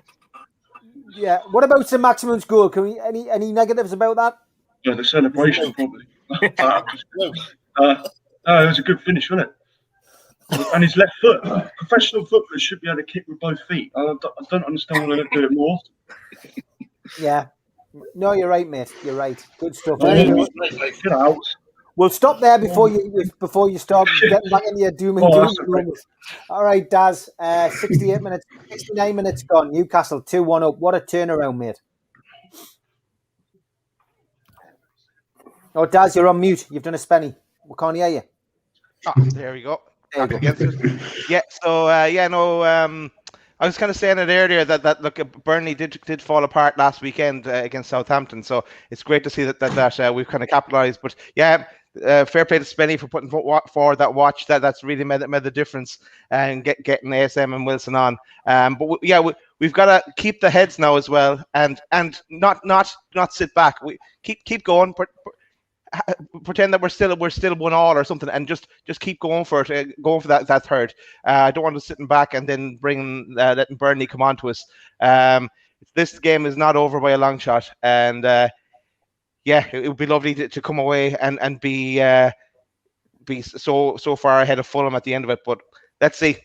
Yeah. What about St. Maximin's goal? Can we any negatives about that? Yeah, the celebration probably. It was a good finish, wasn't it? And his left foot. Professional footballers should be able to kick with both feet. I don't understand why they don't do it more often. Yeah. No, you're right, mate. You're right. Good stuff. Get out. We'll stop there before you start getting back into your doom and gloom. All right, Daz. 68 minutes, 69 minutes gone. Newcastle 2-1 up. What a turnaround, mate. Oh, Daz, you're on mute. You've done a spenny. We can't hear you. Oh, there we go. There you go. Yeah. So I was kind of saying it earlier that look, Burnley did fall apart last weekend against Southampton. So it's great to see that we've kind of capitalised. But yeah, fair play to Spenny for putting forward that watch. That's really made the difference and getting ASM and Wilson on. We've got to keep the heads now as well, and not sit back. We keep going. Pretend that we're still 1-1 or something, and just keep going for it, going for that third. I don't want to sitting back and then letting Burnley come on to us. This game is not over by a long shot, and it would be lovely to come away and be so far ahead of Fulham at the end of it. But let's see.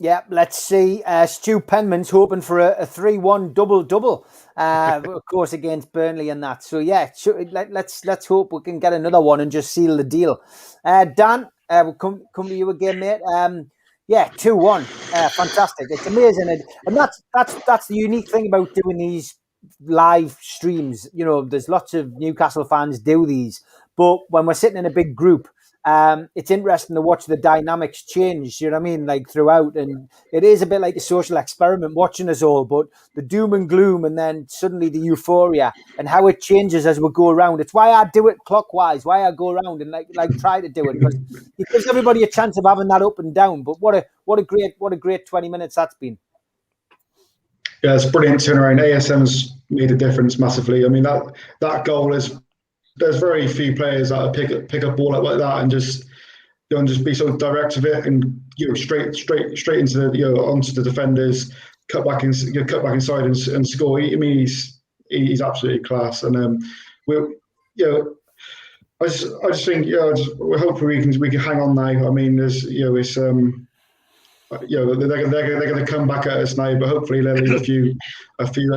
Yeah, let's see. Stu Penman's hoping for a 3-1 double, of course, against Burnley and that. So yeah, let's hope we can get another one and just seal the deal. Dan, we'll come to you again, mate. 2-1, fantastic. It's amazing, and that's the unique thing about doing these live streams. You know, there's lots of Newcastle fans do these, but when we're sitting in a big group, it's interesting to watch the dynamics change, you know what I mean, like throughout, and it is a bit like a social experiment watching us all, but the doom and gloom and then suddenly the euphoria and how it changes as we go around. It's why I do it clockwise, why I go around and like try to do it, because it gives everybody a chance of having that up and down. But what a great 20 minutes that's been. Yeah, it's brilliant turnaround. ASM's made a difference massively. I mean, that goal is, there's very few players that pick up ball like that and just be so direct with it, and straight into the onto the defenders, cut back inside and score. I mean, he's absolutely class, and I just think hopefully we can hang on now. I mean, there's it's they're going to come back at us now, but hopefully they'll leave a few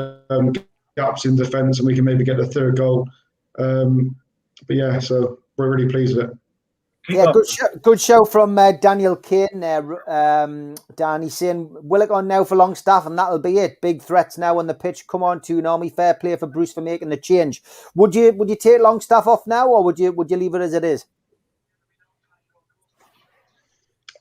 gaps in defence, and we can maybe get the third goal. So we're really pleased with it. Yeah, good show from Daniel Kane there. Dan, he's saying Willock on now for Longstaff, and that'll be it. Big threats now on the pitch. Come on, Normie. Fair play for Bruce for making the change. Would you take Longstaff off now, or would you leave it as it is?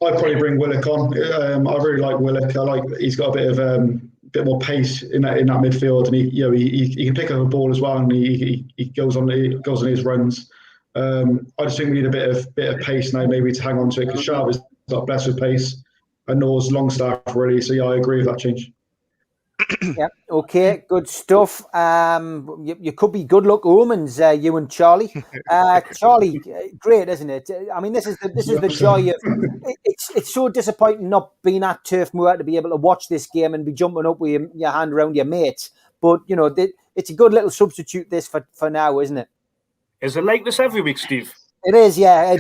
I'd probably bring Willock on. I really like Willock. He's got a bit more pace in that midfield, and he can pick up a ball as well, and he goes on his runs. I just think we need a bit of pace now, maybe to hang on to it, because Sharp is not blessed with pace, and nor's Longstaff really. So yeah, I agree with that change. Yeah. Okay. Good stuff. You could be good luck omens, you and Charlie. Charlie, great, isn't it? I mean, this is the joy of. It's so disappointing not being at Turf Moor to be able to watch this game and be jumping up with your hand around your mates. But it's a good little substitute this for now, isn't it? Is it like this every week, Steve? It is, yeah.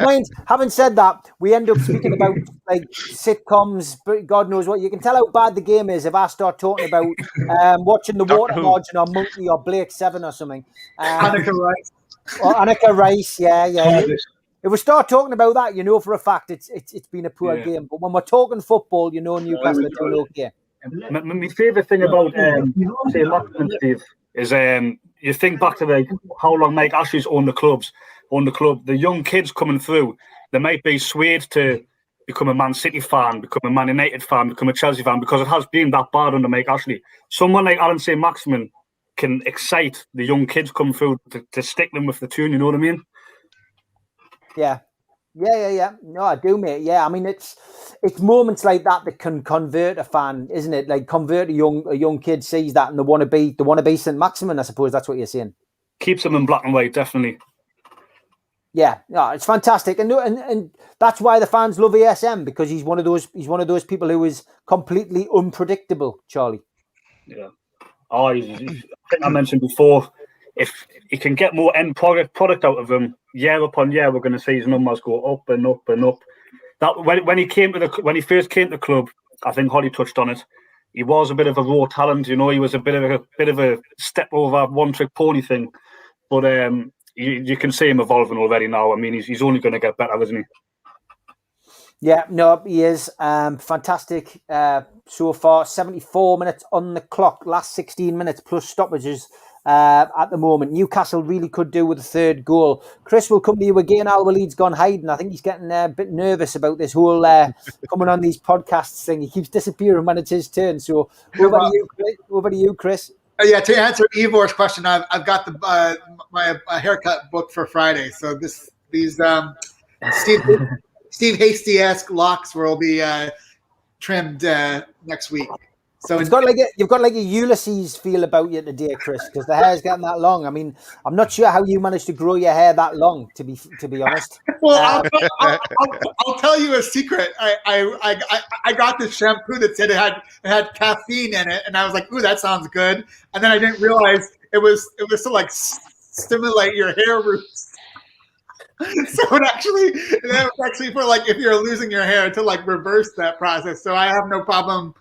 Mind, having said that, we end up speaking about like sitcoms, but God knows what. You can tell how bad the game is if I start talking about watching the Water Margin or Monkey or Blake 7 or something. Annika Rice. Or Annika Rice, yeah. If we start talking about that, for a fact it's been a poor game. But when we're talking football, Newcastle are doing okay. My favourite thing about say Lockman, Steve, is you think back to like how long Mike Ashley's owned the club. The young kids coming through, they might be swayed to become a Man City fan, become a Man United fan, become a Chelsea fan, because it has been that bad under Mike Ashley. Someone like Alan St. Maximin can excite the young kids coming through to stick them with the tune, you know what I mean? Yeah. No, I do, mate. Yeah, I mean, it's moments like that can convert a fan, isn't it? Like convert a young kid sees that and they want to be St. Maximin. I suppose that's what you're saying. Keeps them in black and white, definitely. Yeah, no, it's fantastic, and that's why the fans love ASM, because he's one of those people who is completely unpredictable. Charlie. Yeah. I think I mentioned before, if he can get more end product out of him year upon year, we're going to see his numbers go up and up and up. That when he first came to the club, I think Holly touched on it. He was a bit of a raw talent, he was a bit of a step over one trick pony thing. But you can see him evolving already now. I mean, he's only going to get better, isn't he? Yeah, no, he is. Fantastic so far. 74 minutes on the clock, last 16 minutes plus stoppages at the moment. Newcastle really could do with a third goal. Chris, will come to you again. Al-Walid's gone hiding. I think he's getting a bit nervous about this whole coming on these podcasts thing. He keeps disappearing when it's his turn. So over to you, Chris. Yeah, to answer Ivor's question, I've got the my haircut booked for Friday. So these Steve Hasty-esque locks will be trimmed next week. So you've got like a Ulysses feel about you today, Chris, because the hair's getting that long. I mean, I'm not sure how you managed to grow your hair that long, to be honest. Well, I'll tell you a secret. I got this shampoo that said it had caffeine in it, and I was like, "Ooh, that sounds good." And then I didn't realize it was to like stimulate your hair roots. So it was actually for like if you're losing your hair to like reverse that process. So I have no problem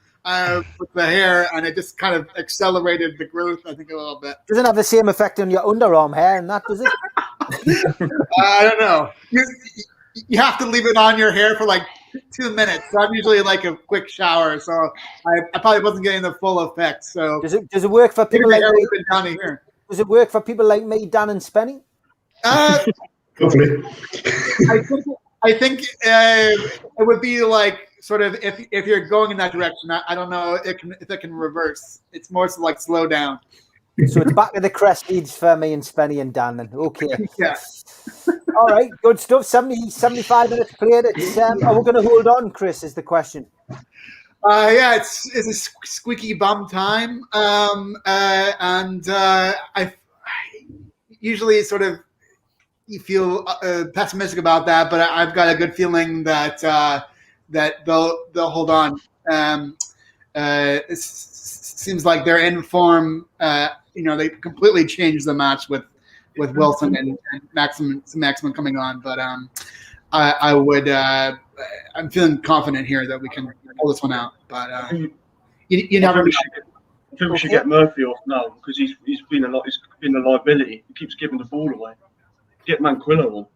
with the hair, and it just kind of accelerated the growth, I think, a little bit. Doesn't have the same effect on your underarm hair and that, does it? I don't know. You have to leave it on your hair for like 2 minutes. So I'm usually like a quick shower, so I probably wasn't getting the full effect. So does it work for people like me? Down here. Does it work for people like me, Dan and Spenny? Hopefully. I think it would be like sort of if you're going in that direction. I don't know if it can reverse. It's more so like slow down. So it's back to the crest feeds for me and Spenny and Dan then. Okay. Yeah. All right, good stuff. 75 minutes played. Are we going to hold on, Chris, is the question. Yeah, it's a squeaky bum time. And I usually sort of you feel pessimistic about that, but I've got a good feeling that they'll hold on. It seems like they're in form. They completely changed the match with Wilson and Maximum coming on, but I'm feeling confident here that we can pull this one out. But you never know. I think we should get Murphy off now because he's been a liability. He keeps giving the ball away. Get Manquillo on.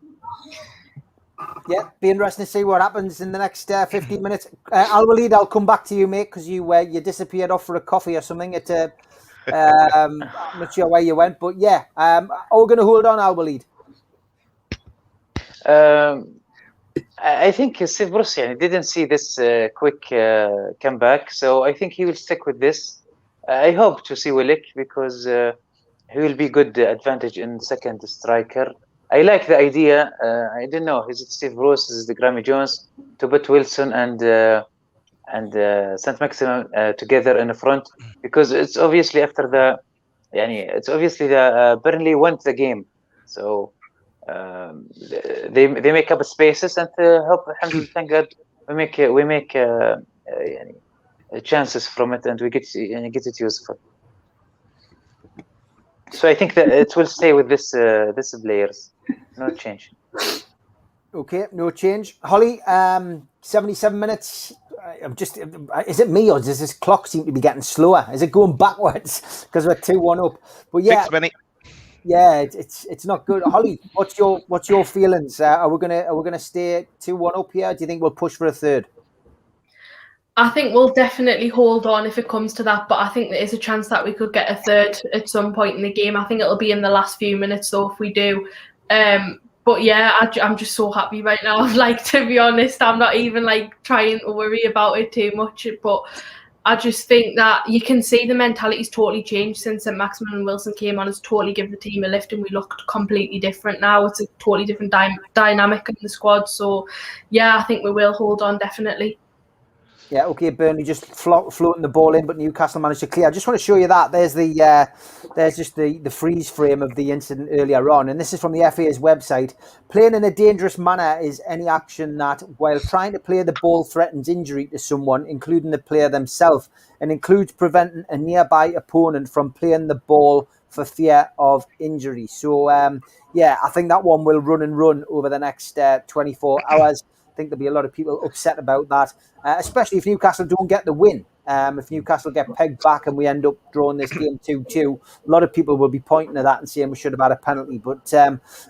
Yeah, be interesting to see what happens in the next 15 minutes. Al-Walid, I'll come back to you, mate, because you disappeared off for a coffee or something. I'm not sure where you went, but yeah, are we going to hold on, Al-Walid? I think Steve Bruce didn't see this quick comeback, so I think he will stick with this. I hope to see Willick because he will be good advantage in second striker. I like the idea. I don't know. Is it Steve Bruce? Is it the Grammy Jones to put Wilson and St. Maximum together in the front? Because it's obviously the Burnley won the game, so they make up spaces and help. Thank God we make chances from it and we get it useful. So I think that it will stay with this players. No change. Okay, no change. Holly, 77 minutes. Is it me or does this clock seem to be getting slower? Is it going backwards because we're 2-1 up? But yeah, 6 minutes. Yeah, it's not good. Holly, what's your feelings? Are we gonna stay 2-1 up here? Do you think we'll push for a third? I think we'll definitely hold on if it comes to that, but I think there is a chance that we could get a third at some point in the game. I think it'll be in the last few minutes, though, if we do. But yeah, I'm just so happy right now. Like, to be honest, I'm not even like trying to worry about it too much. But I just think that you can see the mentality's totally changed since Maximum and Wilson came on. It's totally given the team a lift, and we looked completely different now. It's a totally different dynamic in the squad. So yeah, I think we will hold on definitely. Yeah, okay, Burnley just floating the ball in, but Newcastle managed to clear. I just want to show you that. There's just the freeze frame of the incident earlier on, and this is from the FA's website. Playing in a dangerous manner is any action that, while trying to play the ball, threatens injury to someone, including the player themselves, and includes preventing a nearby opponent from playing the ball for fear of injury. So, yeah, I think that one will run over the next 24 hours. think there'll be a lot of people upset about that, especially if Newcastle don't get the win. If Newcastle get pegged back and we end up drawing this game 2-2, a lot of people will be pointing at that and saying we should have had a penalty. But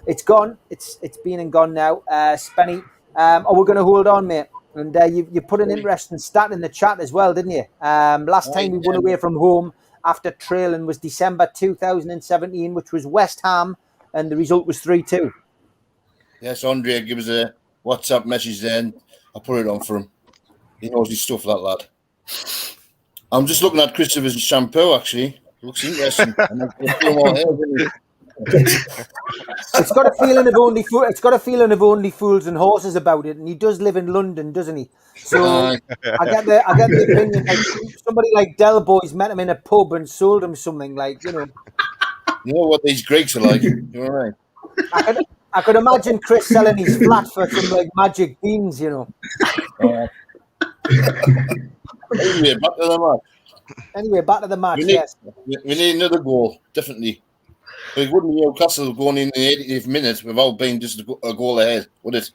it's gone. It's been and gone now. Spenny, we're going to hold on, mate. And you put an interesting stat in the chat as well, didn't you? Last time we won away from home after trailing was December 2017, which was West Ham, and the result was 3-2. Yes, Andre, give us a WhatsApp message then. I'll put it on for him. He knows his stuff, that lad. I'm just looking at Christopher's shampoo, actually. Looks interesting. It's got a feeling of only fools and horses about it, and he does live in London, doesn't he? So I get the opinion like somebody like Del Boy's met him in a pub and sold him something, like, you know. You know what these Greeks are like. You're right. I could imagine Chris selling his flat for some like magic beans, you know. Anyway, back to the match. Yes, we need another goal, definitely. It wouldn't be Newcastle going in the 80th minute without being just a goal ahead, would it?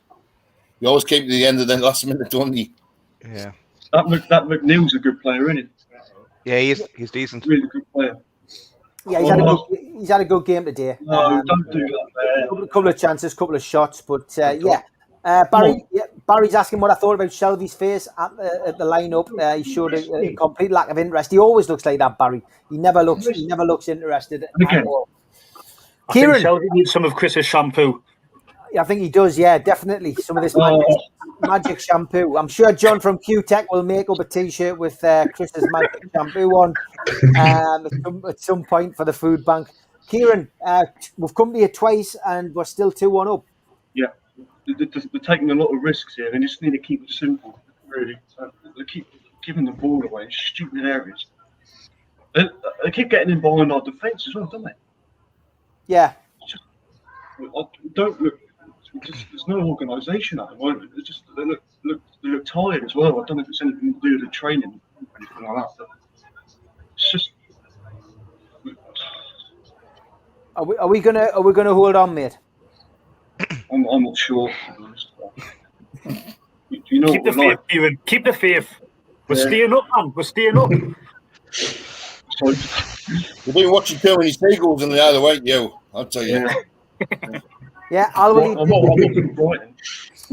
You always keep to the end of the last minute, don't you? Yeah. That McNeil's a good player, isn't he? Yeah, he's decent. Really good player. Yeah, he's had a good game today. No, don't do that, man. Couple of chances, couple of shots, but Barry's asking what I thought about Shelby's face at the lineup. He showed a complete lack of interest. He always looks like that, Barry. He never looks interested at all. Kieran, Shelby needs some of Chris's shampoo. I think he does. Yeah, definitely some of this magic shampoo. I'm sure John from QTech will make up a T-shirt with Chris's magic shampoo on at some point for the food bank. Kieran, we've come to you twice and we're still 2-1 up. Yeah. They're taking a lot of risks here. They just need to keep it simple, really. They keep giving the ball away in stupid areas. They keep getting in behind our defence as well, don't they? Yeah. Don't look. There's no organisation at the moment. They look tired as well. I don't know if it's anything to do with the training or anything like that. But it's just. Are we gonna hold on, mate? I'm not sure. You know, keep the faith, Kieran. Keep the faith. We're staying up, man. We're staying up. We've been watching too many seagulls in the other way, you. I'll tell you. Yeah,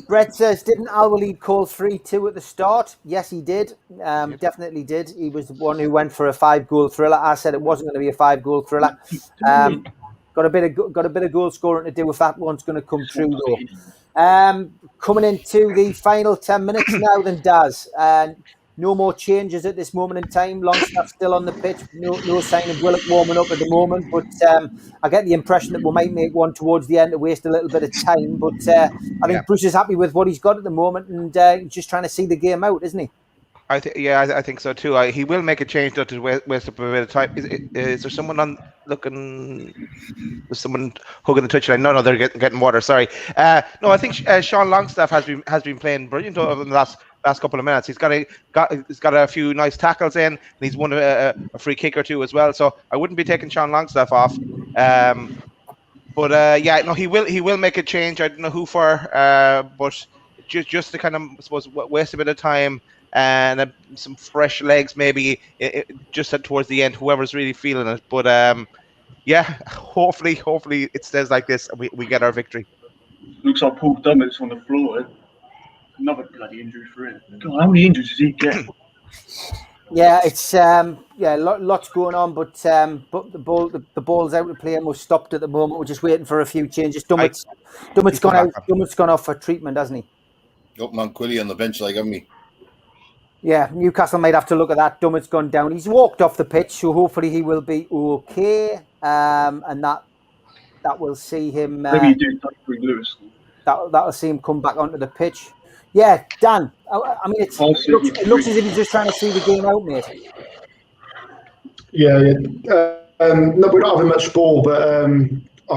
Brett says, didn't Al-Walid call 3-2 at the start? Yes, he did. Definitely did. He was the one who went for a 5-goal thriller. I said it wasn't going to be a 5-goal thriller. Got a bit of goal scoring to do with that one's going to come through though. Coming into the final 10 minutes now then, Daz. No more changes at this moment in time. Longstaff's still on the pitch. No sign of Willock warming up at the moment. But I get the impression that we might make one towards the end to waste a little bit of time. But I think Bruce is happy with what he's got at the moment and just trying to see the game out, isn't he? I think so too. He will make a change though to waste up a bit of time. Is there someone looking? Was someone hugging the touchline? No, they're getting water. Sorry. No, I think Sean Longstaff has been playing brilliant over the last couple of minutes. He's got a few nice tackles in, and he's won a free kick or two as well. So I wouldn't be taking Sean Longstaff off. He will make a change. I don't know who for, but just to kind of, I suppose, waste a bit of time and some fresh legs maybe just towards the end, whoever's really feeling it. But hopefully it stays like this and we get our victory. Looks like Paul Dummett's on the floor. Another bloody injury for him. God, how many injuries does he get? Yeah, it's lots going on, but the ball's out of play and we're stopped at the moment. We're just waiting for a few changes. Dummett's gone out. Dummett's gone off for treatment, hasn't he? Got Manquilli on the bench, like, haven't we? Yeah, Newcastle might have to look at that. Dummett's gone down. He's walked off the pitch, so hopefully he will be okay. And that will see him. Maybe you do Doug Lewis. That'll see him come back onto the pitch. Yeah, Dan. I mean, it looks as if he's just trying to see the game out, mate. Yeah. No, we're not having much ball, but I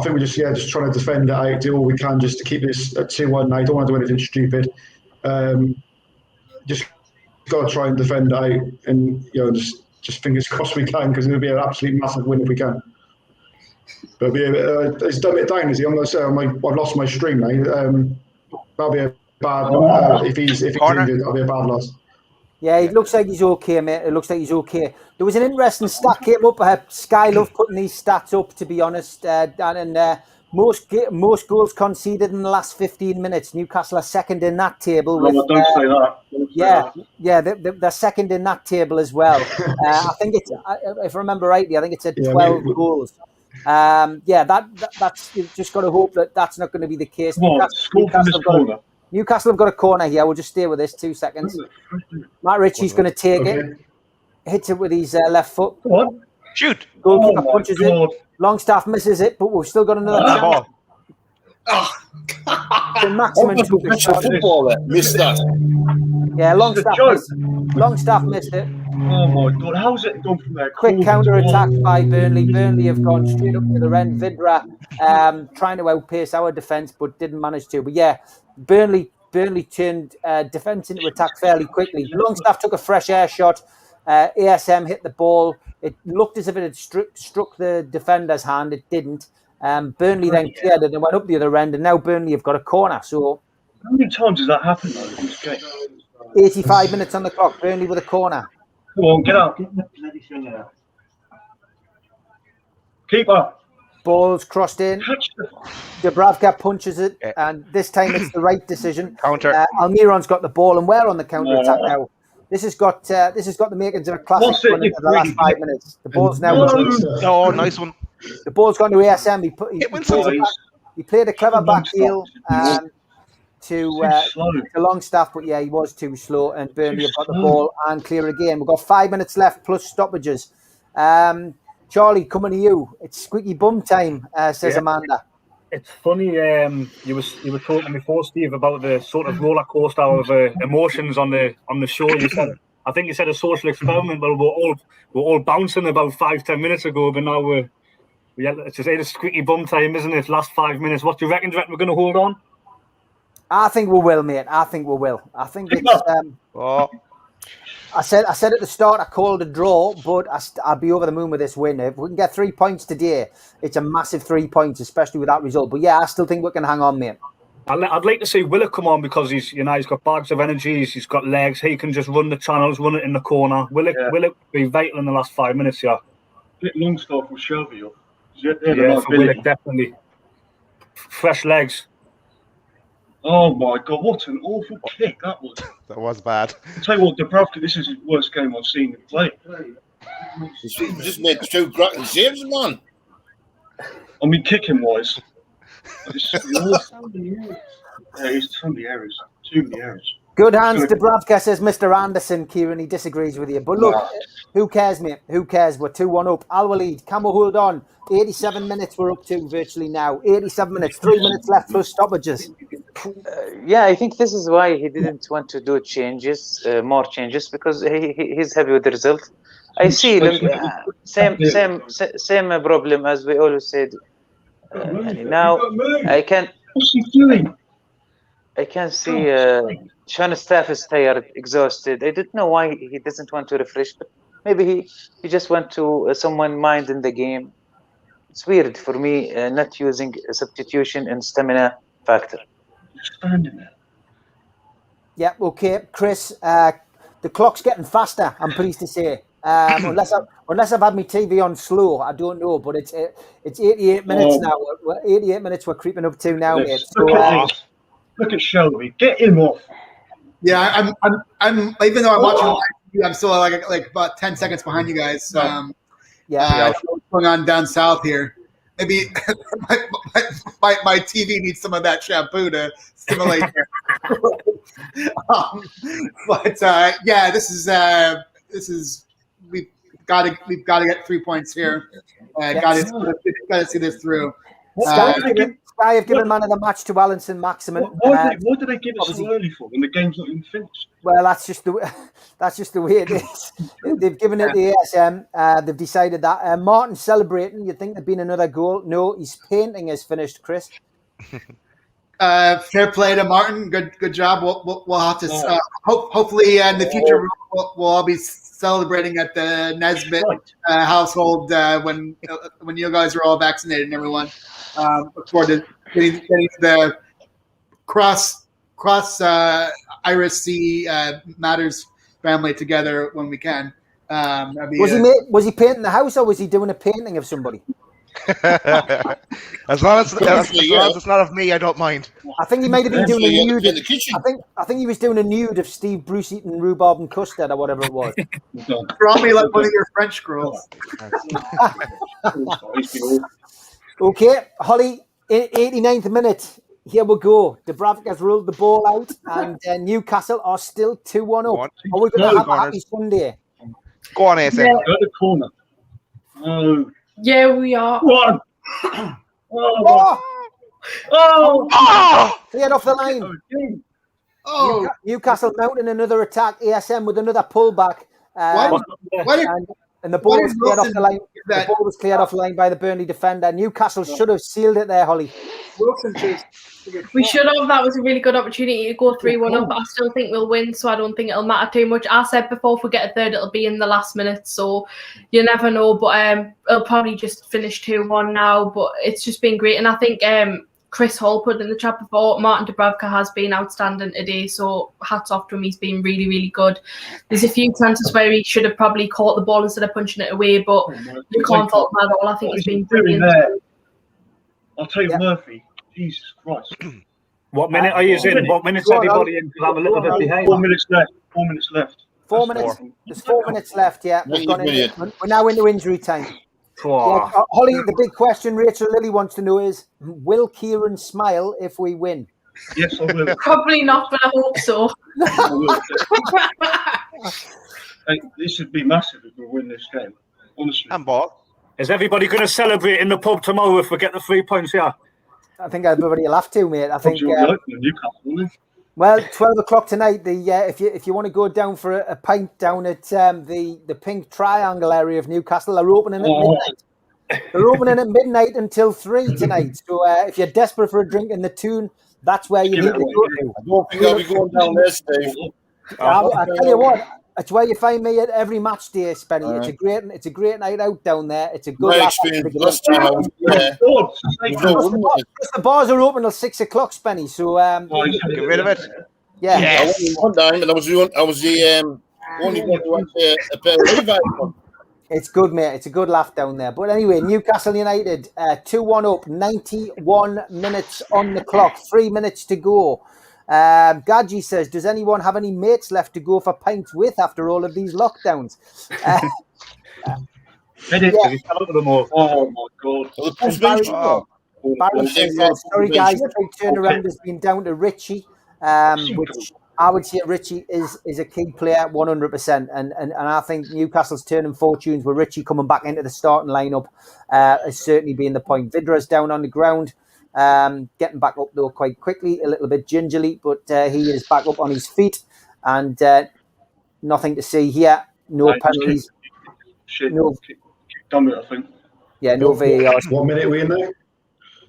think we're just trying to defend it out, do all we can just to keep this at 2-1 now. Don't want to do anything stupid. Just got to try and defend it out, and just fingers crossed we can, because it'll be an absolute massive win if we can. But it's done it down, is he? I'm going to say I've lost my stream now. That'll be a bad. If he's injured, that'll be a bad loss. Yeah, it looks like he's okay, mate. It looks like he's okay. There was an interesting stat came up. Sky love putting these stats up, to be honest. Dan, and most goals conceded in the last 15 minutes. Newcastle are second in that table. Don't say that. They're second in that table as well. I think it's, if I remember rightly, I think it's at 12 goals. That's you've just got to hope that that's not going to be the case. Newcastle have got a corner here. We'll just stay with this 2 seconds. Matt Ritchie's going to take it. Hits it with his left foot. Shoot. Goalkeeper punches it. Longstaff misses it, but we've still got another chance. The maximum took a shot. Missed that. Yeah, Longstaff missed it. Oh my God, how's it gone from there? Quick counter attack by Burnley. Burnley have gone straight up to the end. Vidra trying to outpace our defence, but didn't manage to. But yeah, Burnley turned defence into attack fairly quickly. Longstaff took a fresh air shot. ASM hit the ball. It looked as if it had struck the defender's hand. It didn't. Burnley then cleared it and went up the other end, and now Burnley have got a corner. So, how many times has that happened though in this game? 85 minutes on the clock. Burnley with a corner. Come on, get up. Keep up. Ball's crossed in. Dubravka punches it, and this time it's the right decision. Counter. Almiron's got the ball, and we're on the counter attack now. This has got the makings of a classic run into the last 5 minutes. The ball's now. Oh, nice one. The ball's gone to ASM. He played a clever back heel to Longstaff, but yeah, he was too slow, and Burnley have got the ball and clear again. We've got 5 minutes left plus stoppages. Charlie, coming to you. It's squeaky bum time, says Amanda. It's funny. You were talking before, Steve, about the sort of roller coaster of emotions on the show. I think you said a social experiment. Well, we're all bouncing about 5-10 minutes ago, but now it's just a squeaky bum time, isn't it? Last 5 minutes. What do you reckon? Do you reckon we're going to hold on? I think we will, mate. I think we will. I think it's. I said at the start I called a draw, but I'll be over the moon with this win. If we can get 3 points today, it's a massive 3 points, especially with that result. But yeah, I still think we can hang on, mate. I'd like to see Willock come on because he's got bags of energy, he's got legs, he can just run the channels, run it in the corner. Willock be vital in the last 5 minutes, yeah. Longstaff will shove you. Yeah, for Willock, definitely. Fresh legs. Oh my God, what an awful kick that was. That was bad. I'll tell you what, Dubravka, this is the worst game I've seen him play. He just made 2 cracking saves, man. I mean, kicking wise. He's too many errors. Too many errors. Good hands, Dubravka, says Mr. Anderson. Kieran, he disagrees with you. But look, who cares, mate? Who cares? We're 2-1 up. Al-Walid, can we hold on? 87 minutes we're up to virtually now. 87 minutes, 3 minutes left plus stoppages. I think this is why he didn't want to do changes, more changes, because he's happy with the result. I see same problem as we always said. Now I can't. What's he doing? I can see Sean Staff is tired, exhausted. I don't know why he doesn't want to refresh, but maybe he just went to someone mind in the game. It's weird for me not using a substitution and stamina factor. Yeah, okay, Chris. The clock's getting faster, I'm pleased to say. Unless I've had my TV on slow, I don't know. But it's 88 minutes now. 88 minutes we're creeping up to now, mate. So, look at Shelby. Get him off. Yeah, I'm even though I'm watching live, I'm still like about 10 seconds behind you guys. What's going on down south here? Maybe my TV needs some of that shampoo to stimulate there. This is we've got to get 3 points here. Got to see this through. Sky have given man of the match to Alanson Maximin. Why did they give it so early for when the game's not even finished? Well, that's just the way it is. They've given it the ASM. They've decided that. Martin's celebrating. You'd think there'd been another goal. No, his painting is finished, Chris. Fair play to Martin. Good job. We'll have to hopefully in the future we'll all be celebrating at the Nesbitt household when you guys are all vaccinated and everyone. Look forward to getting the cross Irish Sea Matters family together when we can. Was he painting the house, or was he doing a painting of somebody? as long as it's not of me, I don't mind. I think he might have been doing a nude. in the kitchen. I think he was doing a nude of Steve Bruce eating rhubarb and custard or whatever it was. Draw me like one of your French girls. Okay, Holly, 89th minute. Here we go. Dubravka has ruled the ball out, and Newcastle are still 2-1 up. Are we going to have a happy Sunday? Go on, ASM. Yeah. Go to the corner. Oh. Yeah, we are. One. Cleared off the line. Newcastle mounting another attack. ASM with another pullback. And the ball was cleared off the line. The ball was cleared off the line by the Burnley defender. Newcastle should have sealed it there, Holly. We should have. That was a really good opportunity to go 3-1 up. I still think we'll win, so I don't think it'll matter too much. I said before, if we get a third, it'll be in the last minute, so you never know. But it'll probably just finish 2-1 now. But it's just been great, and I think Chris Hall put in the chat before, Martin Dubravka has been outstanding today, so hats off to him. He's been really, really good. There's a few chances where he should have probably caught the ball instead of punching it away, but you can't fault him at all. I think he's been brilliant. I'll tell you, Murphy. Jesus Christ. What minute are you in? What minute's everybody in? Because I'm a little bit behind. 4 minutes left. 4 minutes left. 4 minutes. There's 4 minutes left, yeah. We're now into injury time. Yeah, Holly, the big question Rachel Lilly wants to know is, will Kieran smile if we win? Yes, I will. Probably not, but I hope so. This would be massive if we win this game. Honestly. And Bob? Is everybody going to celebrate in the pub tomorrow if we get the 3 points here? I think everybody will have to, mate. I think. Newcastle, well, 12 o'clock tonight. If you want to go down for a pint down at the Pink Triangle area of Newcastle, they're opening at midnight. They're opening at midnight until 3 tonight. So if you're desperate for a drink in the Toon, that's where you need to go to. I don't think I'll be going down there, Steve. I tell you what. It's where you find me at every match day, Spenny. It's a great night out down there. It's a good experience. Last time I was there. The bars are open till 6 o'clock, Spenny. So get rid of it. Yeah. Yes. One time, and I was the only one who had a pair of Levi's. It's good, mate. It's a good laugh down there. But anyway, Newcastle United 2-1 up, 91 minutes on the clock, 3 minutes to go. Gadji says, does anyone have any mates left to go for pints with after all of these lockdowns? Oh my God. Barry says, sorry guys, the big turnaround has been down to Richie, which I would say Richie is a key player 100%. And I think Newcastle's turning fortunes with Richie coming back into the starting lineup has certainly been the point. Vidra's down on the ground. Getting back up though quite quickly, a little bit gingerly, but he is back up on his feet, and nothing to see here. No penalties. No. Done it, I think. Yeah, no VAR. 1 minute are we in there?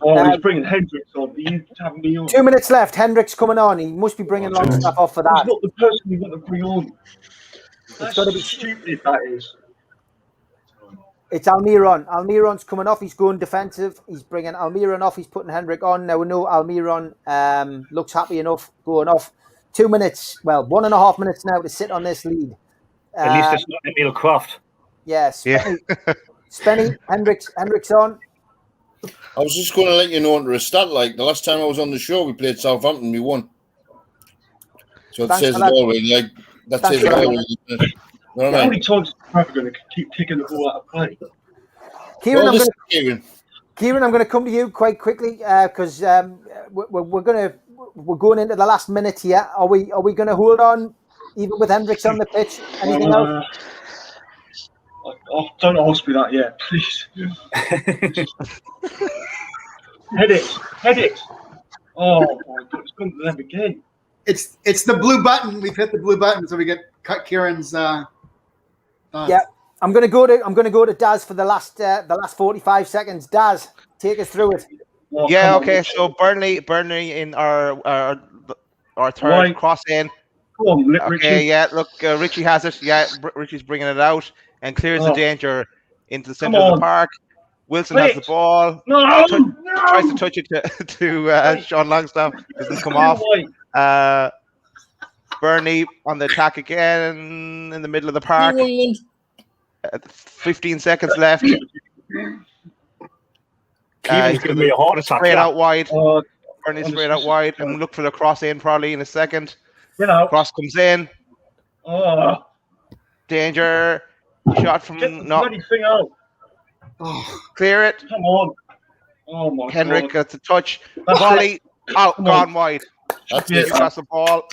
He's bringing Hendricks on. You having me on? 2 minutes left. Hendricks coming on. He must be bringing Longstaff off for that. He's not the person you want to bring on. That's got to be stupid. That is. It's Almiron. Almiron's coming off. He's going defensive. He's bringing Almiron off. He's putting Hendrick on. Now we know Almiron looks happy enough going off. 2 minutes, 1.5 minutes now to sit on this lead. At least it's not Emil Croft. Yes. Yeah. Spenny, Hendrick's on. I was just going to let you know under a stat, like the last time I was on the show, we played Southampton, we won. So it says it all, really. Like, that says it all, really. You know how many times are we going to keep taking the ball out of play? Kieran, I'm going to come to you quite quickly because we're going into the last minute here. Are we going to hold on even with Hendricks on the pitch? Anything else? Don't ask me that yet, please. Headaches. Oh my God, it's going to them again. It's the blue button. We've hit the blue button, so we get cut Kieran's. Yeah, I'm going to go to Daz for the last 45 seconds. Daz, take us through it. Yeah, okay. So Burnley in our third cross in. Come on, Richie. Okay, yeah. Look, Richie has it. Yeah, Richie's bringing it out and clears the danger into the centre of the park. Wilson has the ball. Tries to touch it to Sean Longstaff. Doesn't come off. Burnley on the attack again in the middle of the park. 15 seconds left. Keegan's giving me a heart attack. Straight out wide. Burnley straight out wide. And look for the cross in probably in a second. Cross comes in. Danger. Shot from bloody thing out. Clear it. Come on. Oh my Henrik God. gets a touch. Volley out, gone wide. That's it. Newcastle ball.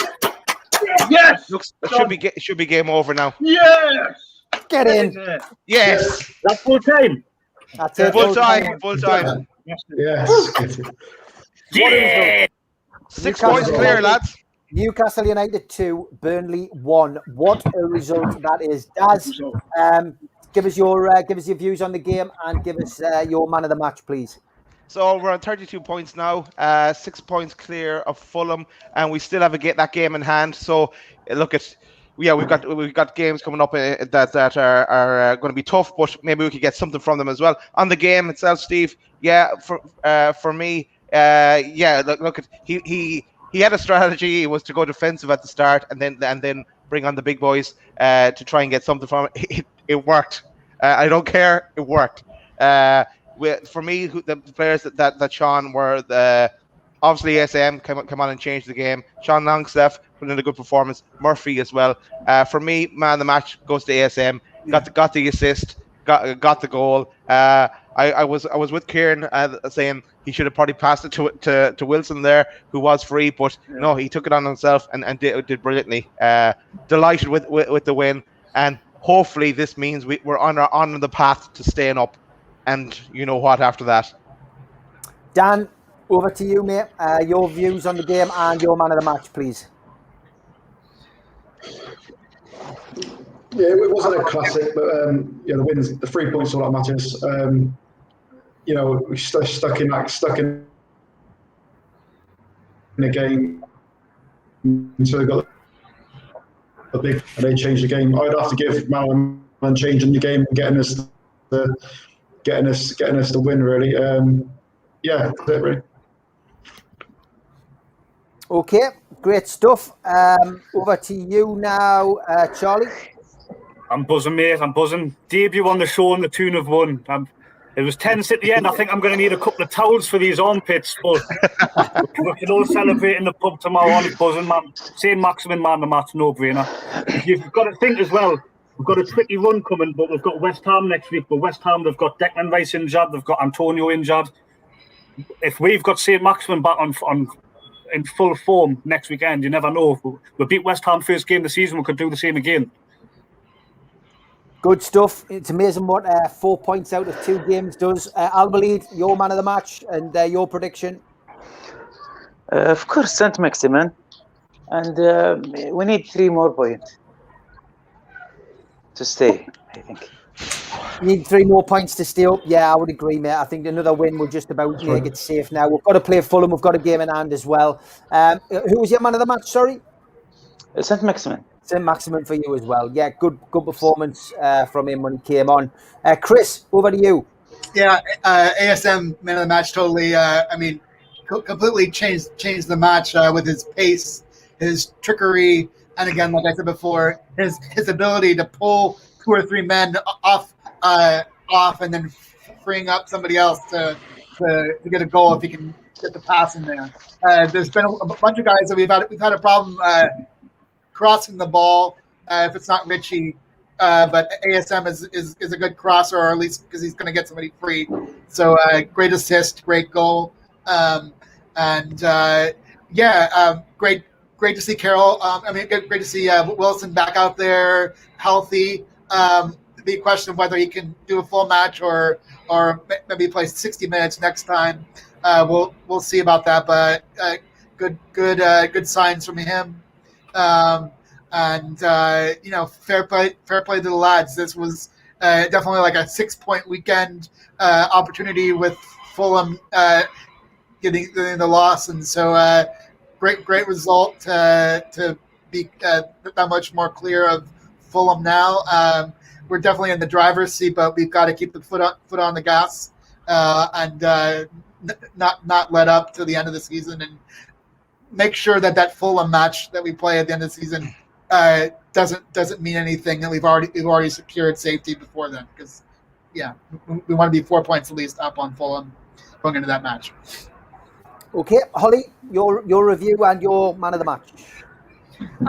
Yes. It should be game over now. Yes. Get in. Yes. That's full time. That's it. Full time. Full time. Yes. Yeah. 6 points clear, lads. Newcastle United 2, Burnley 1. What a result that is. Daz, give us your views on the game and give us your man of the match, please. So we're on 32 points now, 6 points clear of Fulham, and we still have that game in hand. So we've got games coming up that are going to be tough, but maybe we could get something from them as well. On the game itself, Steve, for me, he had a strategy. It was to go defensive at the start and then bring on the big boys to try and get something from it. It worked. I don't care. It worked. For me, the players that Sean were obviously ASM come on and changed the game. Sean Longstaff put in a good performance. Murphy as well. For me, man of the match goes to ASM. Got the assist. Got the goal. I was with Kieran saying he should have probably passed it to Wilson there, who was free, but no, he took it on himself and did brilliantly. Delighted with the win, and hopefully this means we're on the path to staying up. And you know what after that. Dan, over to you, mate. Your views on the game and your man of the match, please. Yeah, it wasn't a classic, but the wins, the 3 points, all that matters. We're stuck in the game until they got a big, and they changed the game. I'd have to give man changing the game and getting us the win, really. That's it, really. Okay, great stuff. Over to you now, Charlie. I'm buzzing, mate. I'm buzzing. Debut on the show on the tune of 1. It was tense at the end. I think I'm going to need a couple of towels for these armpits, but we can all celebrate in the pub tomorrow. I'm buzzing, man. St. Maximin, man, the match, no-brainer. You've got to think as well, we've got a tricky run coming, but we've got West Ham next week. But West Ham, they've got Declan Rice injured. They've got Antonio injured. If we've got St. Maximin back in full form next weekend, you never know. If we beat West Ham first game of the season, we could do the same again. Good stuff. It's amazing what 4 points out of 2 games does. Albalid, your man of the match and your prediction. Of course, St. Maximin. And we need 3 more points to stay, I think. Need 3 more points to stay up. Yeah, I would agree, mate. I think another win will just about make it safe now. We've got to play Fulham. We've got a game in hand as well. Who was your man of the match, sorry? St. Maximin. St. Maximin for you as well. Yeah, good performance from him when he came on. Chris, over to you. Yeah, ASM man of the match totally. Completely changed the match with his pace, his trickery, and again, like I said before, his ability to pull 2 or 3 men off, and then freeing up somebody else to get a goal if he can get the pass in there. There's been a bunch of guys that we've had a problem crossing the ball if it's not Richie, but ASM is a good crosser, or at least because he's going to get somebody free. So great assist, great goal, great to see Carroll. Great to see Wilson back out there healthy. The big question of whether he can do a full match or maybe play 60 minutes next time. We'll see about that, but good signs from him. Fair play to the lads. This was definitely like a 6-point weekend opportunity with Fulham getting the loss, and so great result to be that much more clear of Fulham now. We're definitely in the driver's seat, but we've got to keep the foot on the gas and not let up to the end of the season and make sure that Fulham match that we play at the end of the season doesn't mean anything, that we've already secured safety before then, because we want to be 4 points at least up on Fulham going into that match. Okay, Holly, your review and your man of the match.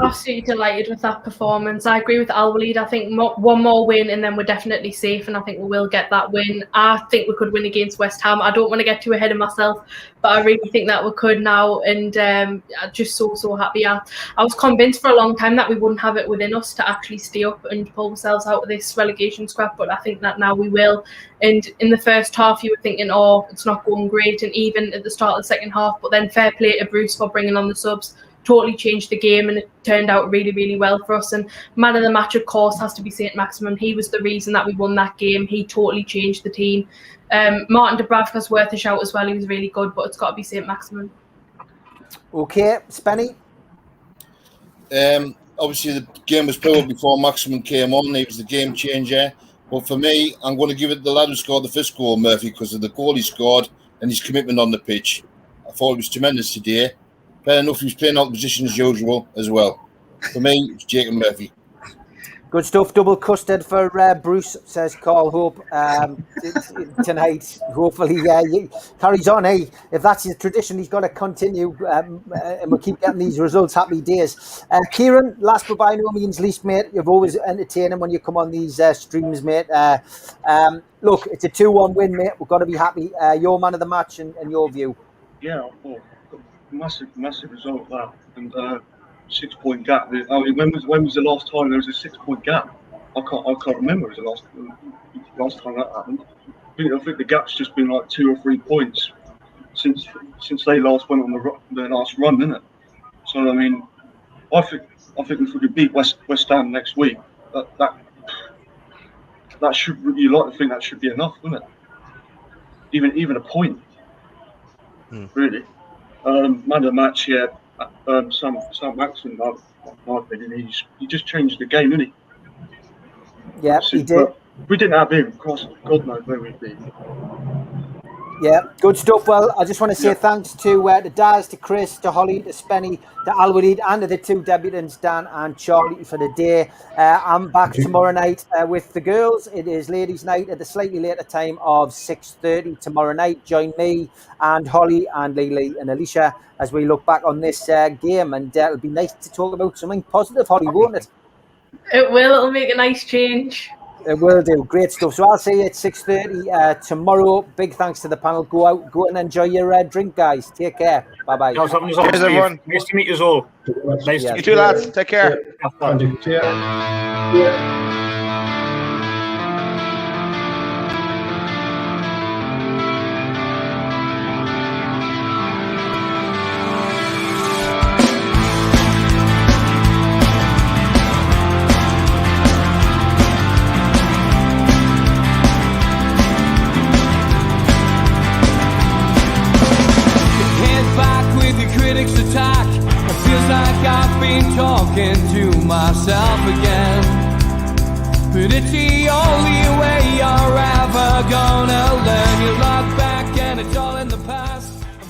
Absolutely delighted with that performance. I agree with Al-Walid. I think one more win and then we're definitely safe, and I think we will get that win. I think we could win against West Ham. I don't want to get too ahead of myself, but I really think that we could now, and I'm just so happy. I was convinced for a long time that we wouldn't have it within us to actually stay up and pull ourselves out of this relegation scrap, but I think that now we will. And in the first half, you were thinking, oh, it's not going great, and even at the start of the second half, but then fair play to Bruce for bringing on the subs. Totally changed the game, and it turned out really, really well for us. And man of the match, of course, has to be Saint Maximin. He was the reason that we won that game. He totally changed the team. Martin Dubravka's worth a shout as well. He was really good, but it's got to be Saint Maximin. Okay, Spenny. Obviously, the game was played before Maximin came on. He was the game changer. But for me, I'm going to give it the lad who scored the first goal, Murphy, because of the goal he scored and his commitment on the pitch. I thought it was tremendous today. Fair enough, he was playing out the position as usual as well. For me, it's Jacob Murphy. Good stuff. Double custard for Bruce, says Carl Hope, tonight. Hopefully he carries on. Hey, if that's his tradition, he's got to continue, and we'll keep getting these results. Happy days. Kieran, last but by no means least, mate, you've always entertaining when you come on these streams, mate. Look, it's a 2-1 win, mate. We've got to be happy. Your man of the match and your view. Yeah, I thought massive result that, and 6 point gap. I mean, when was the last time there was a 6 point gap? I can't remember the last time that happened. I think the gap's just been like 2 or 3 points since they last went on their last run, isn't it? So I mean, I think if we could beat West Ham next week, that should, you like to think that should be enough, wouldn't it? Even a point, really. Man of the match, Sam Maximin, in my opinion, he just changed the game, didn't he? Yeah, he did. If we didn't have him, God knows where we'd be. Yeah, good stuff. Well, I just want to say thanks to Daz, to Chris, to Holly, to Spenny, to Al-Walid, and to the two debutants, Dan and Charlie, for the day. I'm back tomorrow night with the girls. It is ladies' night at the slightly later time of 6:30 tomorrow night. Join me and Holly and Lily and Alicia as we look back on this game, and it'll be nice to talk about something positive, Holly, won't it? It will. It'll make a nice change. It will do. Great stuff. So I'll see you at 6:30 tomorrow. Big thanks to the panel. Go and enjoy your drink, guys. Take care. Bye-bye. Cheers, everyone. Nice to meet you all. Nice to meet you too, lads. Take care. Attack. It feels like I've been talking to myself again, but it's the only way you're ever gonna